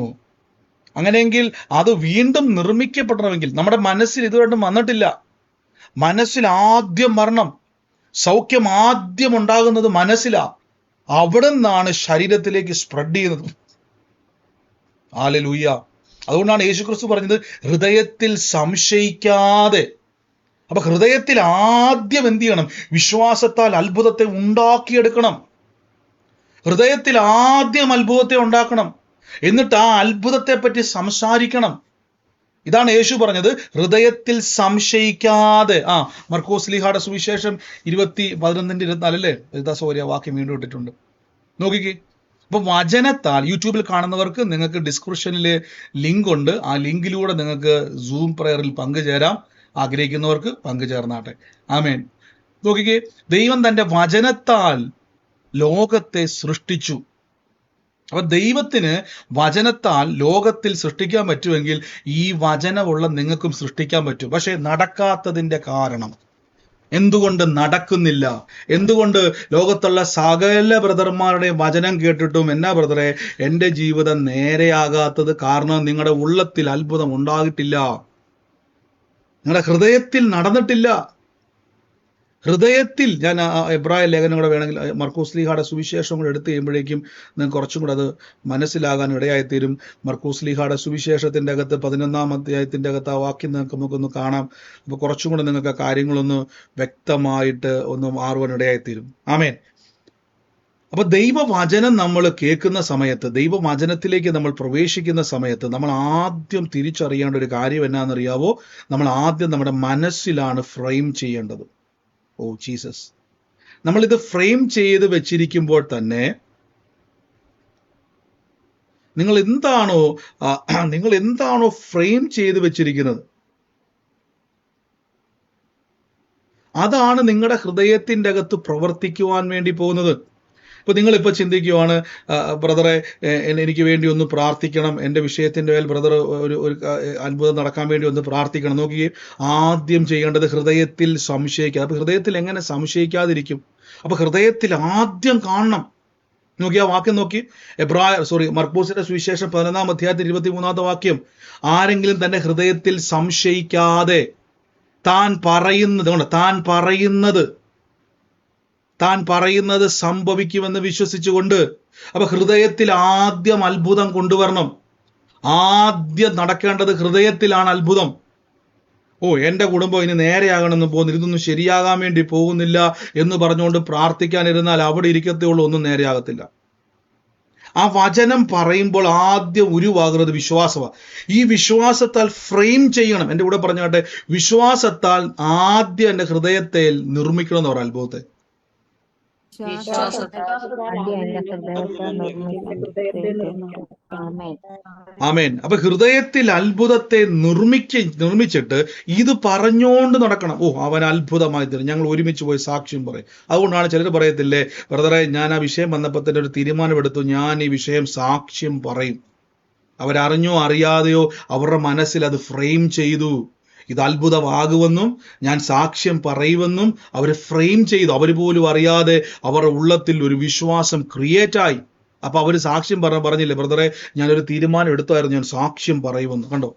അങ്ങനെയെങ്കിൽ അത് വീണ്ടും നിർമ്മിക്കപ്പെടണമെങ്കിൽ നമ്മുടെ മനസ്സിൽ ഇതുവരെയും വന്നിട്ടില്ല. മനസ്സിൽ ആദ്യം വരണം. സൗഖ്യം ആദ്യം ഉണ്ടാകുന്നത് മനസ്സിലാ. അവിടെ നിന്നാണ് ശരീരത്തിലേക്ക് സ്പ്രെഡ് ചെയ്യുന്നത്. ഹല്ലേലൂയ. അതുകൊണ്ടാണ് യേശുക്രിസ്തു പറഞ്ഞത്, ഹൃദയത്തിൽ സംശയിക്കാതെ. അപ്പൊ ഹൃദയത്തിൽ ആദ്യം എന്ത് ചെയ്യണം? വിശ്വാസത്താൽ അത്ഭുതത്തെ ഉണ്ടാക്കിയെടുക്കണം. ഹൃദയത്തിൽ ആദ്യം അത്ഭുതത്തെ ഉണ്ടാക്കണം. എന്നിട്ട് ആ അത്ഭുതത്തെ പറ്റി സംസാരിക്കണം. ഇതാണ് യേശു പറഞ്ഞത്, ഹൃദയത്തിൽ സംശയിക്കാതെ. മർക്കോസ് ലീഹായുടെ സുവിശേഷം 20:11-24 അല്ലേ? സോറി, ആ വാക്യം വീണ്ടും ഇട്ടിട്ടുണ്ട്, നോക്കിക്കേ. അപ്പൊ വചനത്താൽ, യൂട്യൂബിൽ കാണുന്നവർക്ക് നിങ്ങൾക്ക് ഡിസ്ക്രിപ്ഷനിൽ ലിങ്ക് ഉണ്ട്. ആ ലിങ്കിലൂടെ നിങ്ങൾക്ക് സൂം പ്രയറിൽ പങ്കുചേരാം. ആഗ്രഹിക്കുന്നവർക്ക് പങ്കുചേർന്നാട്ടെ. ആമേൻ. നോക്കിക്കേ, ദൈവം തന്റെ വചനത്താൽ ലോകത്തെ സൃഷ്ടിച്ചു. അപ്പൊ ദൈവത്തിന് വചനത്താൽ ലോകത്തിൽ സൃഷ്ടിക്കാൻ പറ്റുമെങ്കിൽ ഈ വചനമുള്ള നിങ്ങൾക്കും സൃഷ്ടിക്കാൻ പറ്റും. പക്ഷെ നടക്കാത്തതിന്റെ കാരണം എന്തുകൊണ്ട് നടക്കുന്നില്ല? എന്തുകൊണ്ട് ലോകത്തുള്ള സകല ബ്രദർമാരുടെ വചനം കേട്ടിട്ടും എന്നാ ബ്രദറെ എൻ്റെ ജീവിതം നേരെയാകാത്തത്? കാരണം നിങ്ങളുടെ ഉള്ളത്തിൽ അത്ഭുതം ഉണ്ടാകിട്ടില്ല, നിങ്ങളുടെ ഹൃദയത്തിൽ നടന്നിട്ടില്ല. ഹൃദയത്തിൽ, ഞാൻ എബ്രായ ലേഖനം കൂടെ വേണമെങ്കിൽ മർക്കോസ് ലീഹായുടെ സുവിശേഷം കൂടെ എടുത്തു കഴിയുമ്പോഴേക്കും നിങ്ങൾക്ക് കുറച്ചും കൂടെ അത് മനസ്സിലാകാൻ ഇടയായിത്തീരും. മർക്കോസ് ലീഹായുടെ സുവിശേഷത്തിൻ്റെ അകത്ത് 11-ാം അധ്യായത്തിൻ്റെ അകത്ത് ആ വാക്യം നമുക്കൊന്ന് കാണാം. അപ്പോൾ കുറച്ചും കൂടെ നിങ്ങൾക്ക് കാര്യങ്ങളൊന്ന് വ്യക്തമായിട്ട് ഒന്ന് മാറുവാൻ ഇടയായിത്തീരും. ആമേൻ. അപ്പൊ ദൈവവചനം നമ്മൾ കേൾക്കുന്ന സമയത്ത്, ദൈവവചനത്തിലേക്ക് നമ്മൾ പ്രവേശിക്കുന്ന സമയത്ത് നമ്മൾ ആദ്യം തിരിച്ചറിയേണ്ട ഒരു കാര്യം എന്നാണെന്നറിയാവോ? നമ്മൾ ആദ്യം നമ്മുടെ മനസ്സിലാണ് ഫ്രെയിം ചെയ്യേണ്ടത്. Oh Jesus. നമ്മളിത് ഫ്രെയിം ചെയ്ത് വെച്ചിരിക്കുമ്പോൾ തന്നെ നിങ്ങൾ എന്താണോ ഫ്രെയിം ചെയ്ത് വെച്ചിരിക്കുന്നത്, അതാണ് നിങ്ങളുടെ ഹൃദയത്തിൻ്റെ അകത്ത് പ്രവർത്തിക്കുവാൻ വേണ്ടി പോകുന്നത്. ഇപ്പൊ നിങ്ങളിപ്പോൾ ചിന്തിക്കുവാണ്, ബ്രദറെ എനിക്ക് വേണ്ടി ഒന്ന് പ്രാർത്ഥിക്കണം, എൻ്റെ വിഷയത്തിൻ്റെ മേൽ ബ്രദർ ഒരു അത്ഭുതം നടക്കാൻ വേണ്ടി ഒന്ന് പ്രാർത്ഥിക്കണം. നോക്കിയേ, ആദ്യം ചെയ്യേണ്ടത് ഹൃദയത്തിൽ സംശയിക്കുക. അപ്പൊ ഹൃദയത്തിൽ എങ്ങനെ സംശയിക്കാതിരിക്കും? അപ്പൊ ഹൃദയത്തിൽ ആദ്യം കാണണം. നോക്കി ആ വാക്യം നോക്കി, മർക്കോസിന്റെ സുവിശേഷം 11-ാം അധ്യായത്തിൽ 23-ാമത്തെ വാക്യം. ആരെങ്കിലും തന്റെ ഹൃദയത്തിൽ സംശയിക്കാതെ താൻ പറയുന്നത് സംഭവിക്കുമെന്ന് വിശ്വസിച്ചുകൊണ്ട്. അപ്പൊ ഹൃദയത്തിൽ ആദ്യം അത്ഭുതം കൊണ്ടുവരണം. ആദ്യം നടക്കേണ്ടത് ഹൃദയത്തിലാണ് അത്ഭുതം. എൻ്റെ കുടുംബം ഇനി നേരെയാകണമെന്ന് പോകുന്നില്ല, ഇതൊന്നും ശരിയാകാൻ വേണ്ടി പോകുന്നില്ല എന്ന് പറഞ്ഞുകൊണ്ട് പ്രാർത്ഥിക്കാനിരുന്നാൽ അവിടെ ഇരിക്കത്തേ ഉള്ളൂ, ഒന്നും നേരെയാകത്തില്ല. ആ വചനം പറയുമ്പോൾ ആദ്യം ഉരുവാകുന്നത് വിശ്വാസമാണ്. ഈ വിശ്വാസത്താൽ ഫ്രെയിം ചെയ്യണം. എൻ്റെ കൂടെ പറഞ്ഞാട്ടെ, വിശ്വാസത്താൽ ആദ്യം എൻ്റെ ഹൃദയത്തെ നിർമ്മിക്കണം എന്ന് പറയാം അത്ഭുതത്തെ. ആമേൻ. അപ്പൊ ഹൃദയത്തിൽ അത്ഭുതത്തെ നിർമ്മിച്ചിട്ട് ഇത് പറഞ്ഞുകൊണ്ട് നടക്കണം. അവൻ അത്ഭുതമായി തരും, ഞങ്ങൾ ഒരുമിച്ച് പോയി സാക്ഷ്യം പറയും. അതുകൊണ്ടാണ് ചിലർ പറയത്തില്ലേ, ബ്രദറെ ഞാൻ ആ വിഷയം വന്നപ്പോൾ തന്നെ ഒരു തീരുമാനമെടുത്തു, ഞാൻ ഈ വിഷയം സാക്ഷ്യം പറയും. അവരറിഞ്ഞോ അറിയാതെയോ അവരുടെ മനസ്സിൽ അത് ഫ്രെയിം ചെയ്തു. ഇത് അത്ഭുതമാകുമെന്നും ഞാൻ സാക്ഷ്യം പറയുമെന്നും അവർ ഫ്രെയിം ചെയ്തു. അവർ പോലും അറിയാതെ അവരുടെ ഉള്ളത്തിൽ ഒരു വിശ്വാസം ക്രിയേറ്റായി. അപ്പൊ അവർ സാക്ഷ്യം പറഞ്ഞില്ലേ, ബ്രദറെ ഞാനൊരു തീരുമാനം എടുത്തായിരുന്നു, ഞാൻ സാക്ഷ്യം പറയുമെന്ന്. കണ്ടോ?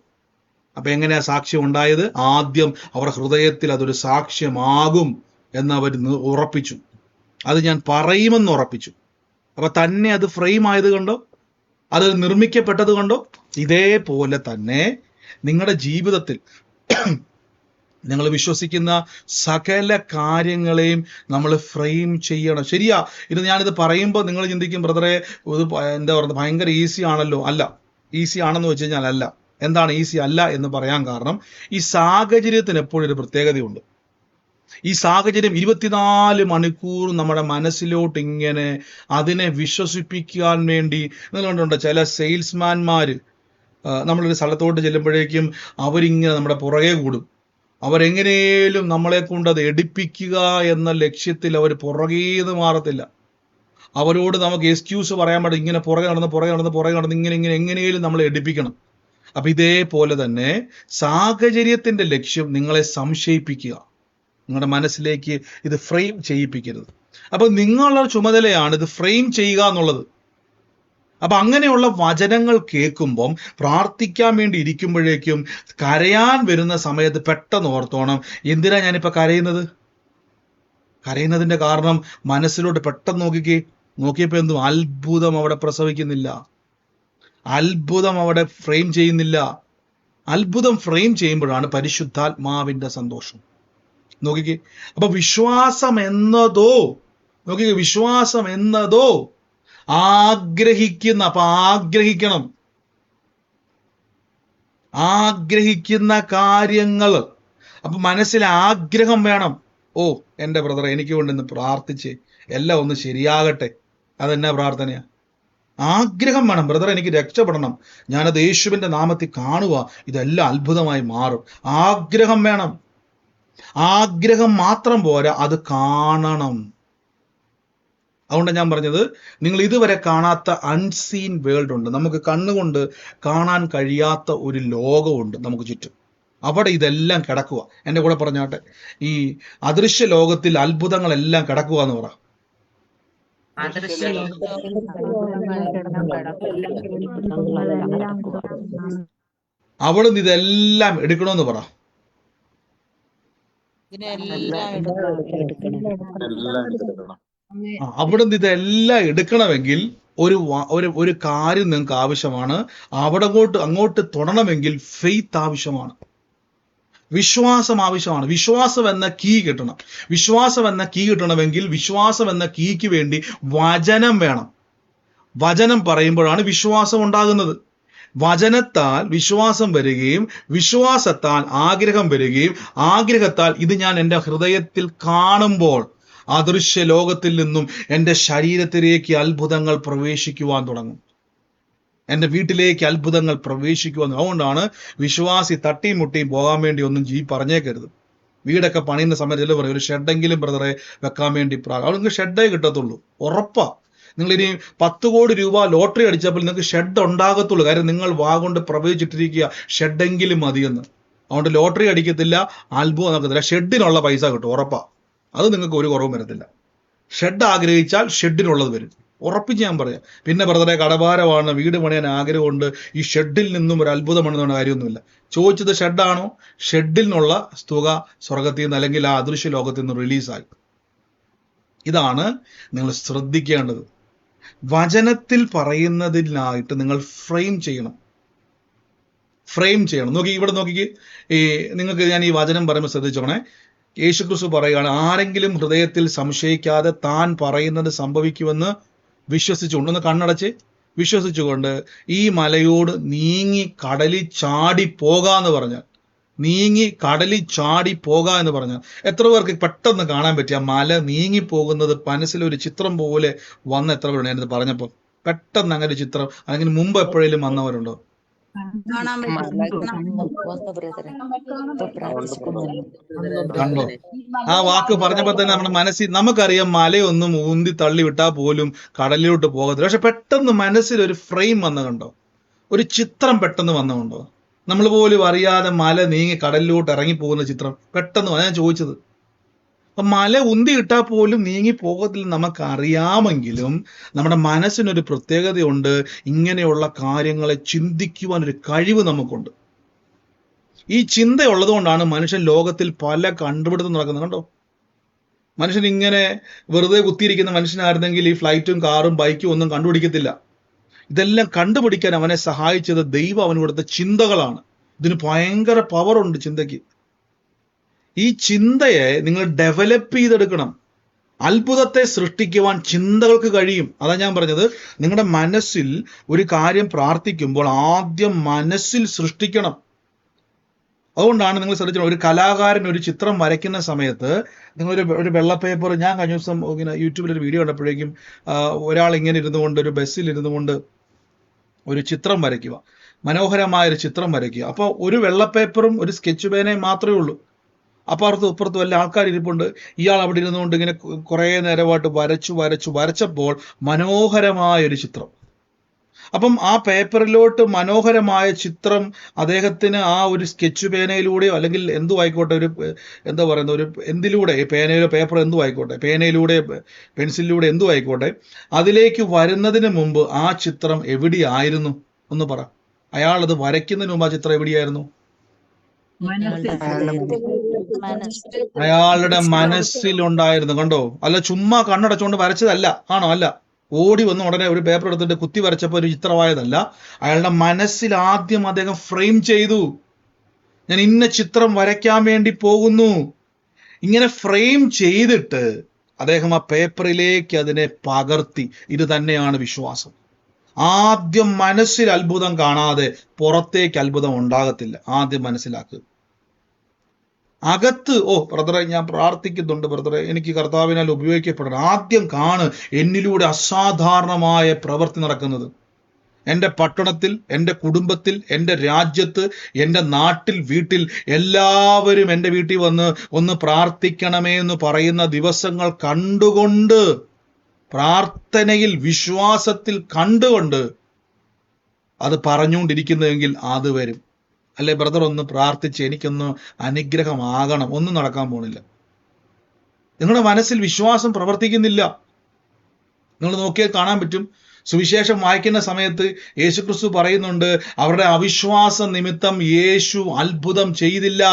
അപ്പൊ എങ്ങനെയാ സാക്ഷ്യം ഉണ്ടായത്? ആദ്യം അവരുടെ ഹൃദയത്തിൽ അതൊരു സാക്ഷ്യമാകും എന്നവർ ഉറപ്പിച്ചു. അത് ഞാൻ പറയുമെന്ന് ഉറപ്പിച്ചു. അപ്പൊ തന്നെ അത് ഫ്രെയിം ആയത് കണ്ടോ, അത് നിർമ്മിക്കപ്പെട്ടത് കണ്ടോ. ഇതേപോലെ തന്നെ നിങ്ങളുടെ ജീവിതത്തിൽ നിങ്ങൾ വിശ്വസിക്കുന്ന സകല കാര്യങ്ങളെയും നമ്മൾ ഫ്രെയിം ചെയ്യണം. ശരിയാ, ഞാനിത് പറയുമ്പോൾ നിങ്ങൾ ചിന്തിക്കും, ബ്രദറെ ഇത് എന്താ പറയുക, ഭയങ്കര ഈസി ആണല്ലോ. അല്ല, ഈസി ആണെന്ന് വെച്ച് കഴിഞ്ഞാൽ അല്ല. എന്താണ് ഈസി അല്ല എന്ന് പറയാൻ കാരണം, ഈ സാഹചര്യത്തിന് എപ്പോഴും ഒരു പ്രത്യേകതയുണ്ട്. ഈ സാഹചര്യം 24 മണിക്കൂർ നമ്മുടെ മനസ്സിലോട്ട് ഇങ്ങനെ അതിനെ വിശ്വസിപ്പിക്കാൻ വേണ്ടി, നിങ്ങൾ കണ്ടുണ്ടോ ചില സെയിൽസ്മാൻമാര് നമ്മളൊരു സ്ഥലത്തോട്ട് ചെല്ലുമ്പോഴേക്കും അവരിങ്ങനെ നമ്മുടെ പുറകെ കൂടും. അവരെങ്ങനെയും നമ്മളെ കൊണ്ട് അത് എടുപ്പിക്കുക എന്ന ലക്ഷ്യത്തിൽ അവർ പുറകേന്ന് മാറത്തില്ല. അവരോട് നമുക്ക് എക്സ്ക്യൂസ് പറയാൻ പാടില്ല. ഇങ്ങനെ പുറകെ നടന്ന് ഇങ്ങനെ എങ്ങനെയും നമ്മളെ എടുപ്പിക്കണം. അപ്പൊ ഇതേപോലെ തന്നെ സാഹചര്യത്തിന്റെ ലക്ഷ്യം നിങ്ങളെ സംശയിപ്പിക്കുക, നിങ്ങളുടെ മനസ്സിലേക്ക് ഇത് ഫ്രെയിം ചെയ്യിപ്പിക്കരുത്. അപ്പൊ നിങ്ങളുടെ ചുമതലയാണ് ഇത് ഫ്രെയിം ചെയ്യുക എന്നുള്ളത്. അപ്പൊ അങ്ങനെയുള്ള വചനങ്ങൾ കേൾക്കുമ്പം, പ്രാർത്ഥിക്കാൻ വേണ്ടി ഇരിക്കുമ്പോഴേക്കും, കരയാൻ വരുന്ന സമയത്ത് പെട്ടെന്ന് ഓർത്തോണം, എന്തിനാ ഞാനിപ്പോ കരയുന്നത്? കരയുന്നതിന്റെ കാരണം മനസ്സിലോട്ട് പെട്ടെന്ന് നോക്കിയപ്പോ എന്തും അത്ഭുതം അവിടെ പ്രസവിക്കുന്നില്ല, അത്ഭുതം അവിടെ ഫ്രെയിം ചെയ്യുന്നില്ല. അത്ഭുതം ഫ്രെയിം ചെയ്യുമ്പോഴാണ് പരിശുദ്ധാത്മാവിന്റെ സന്തോഷം. നോക്കിക്കേ, അപ്പൊ വിശ്വാസം എന്നതോ ആഗ്രഹിക്കുന്ന കാര്യങ്ങൾ. അപ്പൊ മനസ്സിൽ ആഗ്രഹം വേണം. ഓ എൻ്റെ ബ്രദർ, എനിക്ക് വേണ്ടി പ്രാർത്ഥിച്ച് എല്ലാം ഒന്ന് ശരിയാകട്ടെ. അതെന്നാ പ്രാർത്ഥനയാ? ആഗ്രഹം വേണം. ബ്രദർ, എനിക്ക് രക്ഷപ്പെടണം, ഞാനത് യേശുവിന്റെ നാമത്തിൽ കാണുക, ഇതെല്ലാം അത്ഭുതമായി മാറും. ആഗ്രഹം വേണം. ആഗ്രഹം മാത്രം പോരാ, അത് കാണണം. അതുകൊണ്ട് ഞാൻ പറഞ്ഞത്, നിങ്ങൾ ഇതുവരെ കാണാത്ത അൺസീൻ വേൾഡ് ഉണ്ട്. നമുക്ക് കണ്ണുകൊണ്ട് കാണാൻ കഴിയാത്ത ഒരു ലോകമുണ്ട് നമുക്ക് ചുറ്റും. അവിടെ ഇതെല്ലാം കിടക്കുക. എൻ്റെ കൂടെ പറഞ്ഞാട്ടെ, ഈ അദൃശ്യ ലോകത്തിൽ അത്ഭുതങ്ങളെല്ലാം കിടക്കുക എന്ന് പറ. അവിടുന്ന് ഇതെല്ലാം എടുക്കണമെന്ന് പറ. അവിടുന്ന് ഇതെല്ലാം എടുക്കണമെങ്കിൽ ഒരു കാര്യം നിങ്ങൾക്ക് ആവശ്യമാണ്. അങ്ങോട്ട് തൊടണമെങ്കിൽ ഫെയ്ത്ത് ആവശ്യമാണ്, വിശ്വാസം ആവശ്യമാണ്. വിശ്വാസം എന്ന കീ കിട്ടണം. വിശ്വാസം എന്ന കീ കിട്ടണമെങ്കിൽ വിശ്വാസം എന്ന കീക്ക് വേണ്ടി വചനം വേണം. വചനം പറയുമ്പോഴാണ് വിശ്വാസം ഉണ്ടാകുന്നത്. വചനത്താൽ വിശ്വാസം വരികയും വിശ്വാസത്താൽ ആഗ്രഹം വരികയും ആഗ്രഹത്താൽ ഇത് ഞാൻ എൻ്റെ ഹൃദയത്തിൽ കാണുമ്പോൾ അദൃശ്യ ലോകത്തിൽ നിന്നും എൻ്റെ ശരീരത്തിലേക്ക് അത്ഭുതങ്ങൾ പ്രവേശിക്കുവാൻ തുടങ്ങും. എൻ്റെ വീട്ടിലേക്ക് അത്ഭുതങ്ങൾ പ്രവേശിക്കുവാൻ. അതുകൊണ്ടാണ് വിശ്വാസി തട്ടിയും മുട്ടിയും പോകാൻ വേണ്ടി ഒന്നും പറഞ്ഞേക്കരുത്. വീടൊക്കെ പണിയുന്ന സമയത്ത് പറയും, ഒരു ഷെഡെങ്കിലും ബ്രദറെ വെക്കാൻ വേണ്ടി അവർക്ക് ഷെഡേ കിട്ടത്തുള്ളൂ. ഉറപ്പാ. നിങ്ങളിനി 10 കോടി രൂപ ലോട്ടറി അടിച്ചപ്പോൾ നിങ്ങൾക്ക് ഷെഡ് ഉണ്ടാകത്തുള്ളൂ. കാര്യം നിങ്ങൾ കൊണ്ട് പ്രവേശിച്ചിട്ടിരിക്കുക ഷെഡെങ്കിലും മതിയെന്ന്. അതുകൊണ്ട് ലോട്ടറി അടിക്കത്തില്ല, അത്ഭുതം നടക്കത്തില്ല, ഷെഡിനുള്ള പൈസ കിട്ടും, ഉറപ്പാ. അത് നിങ്ങൾക്ക് ഒരു കുറവും വരത്തില്ല. ഷെഡ് ആഗ്രഹിച്ചാൽ ഷെഡിനുള്ളത് വരും, ഉറപ്പിച്ച് ഞാൻ പറയാം. പിന്നെ ബ്രദറെ കടഭാരമാണ്, വീട് പണിയാൻ ആഗ്രഹമുണ്ട്, ഈ ഷെഡിൽ നിന്നും ഒരു അത്ഭുതം പണിതുകൊണ്ട് കാര്യമൊന്നുമില്ല. ചോദിച്ചത് ഷെഡാണോ? ഷെഡിൽ നിന്നുള്ള തുക സ്വർഗത്തിൽ നിന്ന് അല്ലെങ്കിൽ ആ അദൃശ്യ ലോകത്തിൽ നിന്ന് റിലീസായി. ഇതാണ് നിങ്ങൾ ശ്രദ്ധിക്കേണ്ടത്. വചനത്തിൽ പറയുന്നതിനായിട്ട് നിങ്ങൾ ഫ്രെയിം ചെയ്യണം. നോക്കി, ഇവിടെ നോക്കിക്ക്, നിങ്ങൾക്ക് ഞാൻ ഈ വചനം പറയുമ്പോൾ ശ്രദ്ധിച്ചോണേ. യേശുക്രിസ്തു പറയുകയാണ്, ആരെങ്കിലും ഹൃദയത്തിൽ സംശയിക്കാതെ താൻ പറയുന്നത് സംഭവിക്കുമെന്ന് വിശ്വസിച്ചുകൊണ്ട്, ഒന്ന് കണ്ണടച്ച് വിശ്വസിച്ചുകൊണ്ട് ഈ മലയോട് നീങ്ങി കടലിൽ ചാടി പോകാന്ന് പറഞ്ഞാൽ, നീങ്ങി കടലിൽ ചാടി പോകാ എന്ന് പറഞ്ഞാൽ എത്ര പേർക്ക് പെട്ടെന്ന് കാണാൻ പറ്റിയ മല നീങ്ങി പോകുന്നത് മനസ്സിലൊരു ചിത്രം പോലെ വന്ന എത്ര പേരുണ്ട്? ഞാനിത് പറഞ്ഞപ്പോൾ പെട്ടെന്ന് അങ്ങനെ ഒരു ചിത്രം, അല്ലെങ്കിൽ മുമ്പ് എപ്പോഴേലും വന്നവരുണ്ടോ? കണ്ടോ? ആ വാക്ക് പറഞ്ഞപ്പോൾ തന്നെ നമ്മുടെ മനസ്സിൽ, നമുക്കറിയാം മലയൊന്നും ഊന്തി തള്ളി വിട്ടാൽ പോലും കടലിലോട്ട് പോകത്തില്ല. പക്ഷെ പെട്ടെന്ന് മനസ്സിൽ ഒരു ഫ്രെയിം വന്ന കണ്ടോ? ഒരു ചിത്രം പെട്ടെന്ന് വന്നുകൊണ്ടോ? നമ്മൾ പോലും അറിയാതെ മല നീങ്ങി കടലിലോട്ട് ഇറങ്ങി പോകുന്ന ചിത്രം പെട്ടെന്ന് ഞാൻ ചോദിച്ചത്. അപ്പൊ മല ഉന്തി ഇട്ടാൽ പോലും നീങ്ങി പോകത്തില്ല നമുക്കറിയാമെങ്കിലും നമ്മുടെ മനസ്സിനൊരു പ്രത്യേകതയുണ്ട്. ഇങ്ങനെയുള്ള കാര്യങ്ങളെ ചിന്തിക്കുവാൻ ഒരു കഴിവ് നമുക്കുണ്ട്. ഈ ചിന്തയുള്ളത് കൊണ്ടാണ് മനുഷ്യൻ ലോകത്തിൽ പല കണ്ടുപിടുത്തം നടക്കുന്നത്. കണ്ടോ? മനുഷ്യൻ ഇങ്ങനെ വെറുതെ കുത്തിയിരിക്കുന്ന മനുഷ്യനായിരുന്നെങ്കിൽ ഈ ഫ്ലൈറ്റും കാറും ബൈക്കും ഒന്നും കണ്ടുപിടിക്കത്തില്ല. ഇതെല്ലാം കണ്ടുപിടിക്കാൻ അവനെ സഹായിച്ചത് ദൈവം അവന് കൊടുത്ത ചിന്തകളാണ്. ഇതിന് ഭയങ്കര പവറുണ്ട് ചിന്തയ്ക്ക്. ഈ ചിന്തയെ നിങ്ങൾ ഡെവലപ്പ് ചെയ്തെടുക്കണം. അത്ഭുതത്തെ സൃഷ്ടിക്കുവാൻ ചിന്തകൾക്ക് കഴിയും. അതാ ഞാൻ പറഞ്ഞത്, നിങ്ങളുടെ മനസ്സിൽ ഒരു കാര്യം പ്രാർത്ഥിക്കുമ്പോൾ ആദ്യം മനസ്സിൽ സൃഷ്ടിക്കണം. അതുകൊണ്ടാണ് നിങ്ങൾ ശ്രദ്ധിച്ചത്, ഒരു കലാകാരൻ ഒരു ചിത്രം വരയ്ക്കുന്ന സമയത്ത് ഒരു വെള്ള പേപ്പർ, ഞാൻ കഴിഞ്ഞ ദിവസം ഇങ്ങനെ യൂട്യൂബിൽ ഒരു വീഡിയോ കണ്ടപ്പോഴേക്കും ഒരാൾ ഇങ്ങനെ ഇരുന്നുകൊണ്ട് ഒരു ബസ്സിൽ ഇരുന്നുകൊണ്ട് ഒരു ചിത്രം വരയ്ക്കുക, മനോഹരമായൊരു ചിത്രം വരയ്ക്കുക. അപ്പോൾ ഒരു വെള്ള പേപ്പറും ഒരു സ്കെച്ച് പേനയും മാത്രമേ ഉള്ളൂ. അപ്പുറത്തും ഇപ്പുറത്തും എല്ലാ ആൾക്കാർ ഇരിപ്പുണ്ട്. ഇയാൾ അവിടെ ഇരുന്നുകൊണ്ട് ഇങ്ങനെ കുറേ നേരമായിട്ട് വരച്ചപ്പോൾ മനോഹരമായൊരു ചിത്രം. അപ്പം ആ പേപ്പറിലോട്ട് മനോഹരമായ ചിത്രം അദ്ദേഹത്തിന് ആ ഒരു സ്കെച്ച് പേനയിലൂടെയോ അല്ലെങ്കിൽ എന്തു ആയിക്കോട്ടെ, എന്താ പറയുന്നത്, ഒരു എന്തിലൂടെ, പേനയിലോ പേപ്പർ എന്തു ആയിക്കോട്ടെ, പേനയിലൂടെ പെൻസിലിലൂടെ എന്തു ആയിക്കോട്ടെ, അതിലേക്ക് വരുന്നതിന് മുമ്പ് ആ ചിത്രം എവിടെയായിരുന്നു ഒന്ന് പറ. അയാൾ അത് വരയ്ക്കുന്നതിന് മുമ്പ് ആ ചിത്രം എവിടെയായിരുന്നു? അയാളുടെ മനസ്സിലുണ്ടായിരുന്നു. കണ്ടോ? അല്ല ചുമ്മാ കണ്ണടച്ചുകൊണ്ട് വരച്ചതല്ല. ആണോ? അല്ല. ഓടി വന്ന് ഉടനെ ഒരു പേപ്പർ എടുത്തിട്ട് കുത്തി വരച്ചപ്പോൾ ഒരു ചിത്രമായതല്ല. അയാളുടെ മനസ്സിൽ ആദ്യം അദ്ദേഹം ഫ്രെയിം ചെയ്തു, ഞാൻ ഇന്ന ചിത്രം വരയ്ക്കാൻ വേണ്ടി പോകുന്നു. ഇങ്ങനെ ഫ്രെയിം ചെയ്തിട്ട് അദ്ദേഹം ആ പേപ്പറിലേക്ക് അതിനെ പകർത്തി. ഇത് തന്നെയാണ് വിശ്വാസം. ആദ്യം മനസ്സിൽ അത്ഭുതം കാണാതെ പുറത്തേക്ക് അത്ഭുതം ഉണ്ടാകത്തില്ല. ആദ്യം മനസ്സിലാക്കുക. അകത്ത്, ഓ ബ്രദറെ ഞാൻ പ്രാർത്ഥിക്കുന്നുണ്ട്, ബ്രദറെ എനിക്ക് കർത്താവിനാൽ ഉപയോഗിക്കപ്പെടണം. ആദ്യം കാണ് എന്നിലൂടെ അസാധാരണമായ പ്രവൃത്തി നടക്കുന്നത്. എൻ്റെ പട്ടണത്തിൽ, എൻ്റെ കുടുംബത്തിൽ, എൻ്റെ രാജ്യത്ത്, എൻ്റെ നാട്ടിൽ, വീട്ടിൽ എല്ലാവരും എൻ്റെ വീട്ടിൽ വന്ന് ഒന്ന് പ്രാർത്ഥിക്കണമേ എന്ന് പറയുന്ന ദിവസങ്ങൾ കണ്ടുകൊണ്ട്, പ്രാർത്ഥനയിൽ വിശ്വാസത്തിൽ കണ്ടുകൊണ്ട് അത് പറഞ്ഞുകൊണ്ടിരിക്കുന്നതെങ്കിൽ അത് വരും. അല്ലെ ബ്രദർ ഒന്ന് പ്രാർത്ഥിച്ച് എനിക്കൊന്ന് അനുഗ്രഹമാകണം, ഒന്നും നടക്കാൻ പോണില്ല. നിങ്ങളുടെ മനസ്സിൽ വിശ്വാസം പ്രവർത്തിക്കുന്നില്ല. നിങ്ങൾ നോക്കിയാൽ കാണാൻ പറ്റും. സുവിശേഷം വായിക്കുന്ന സമയത്ത് യേശുക്രിസ്തു പറയുന്നുണ്ട്, അവരുടെ അവിശ്വാസ നിമിത്തം യേശു അത്ഭുതം ചെയ്തില്ല.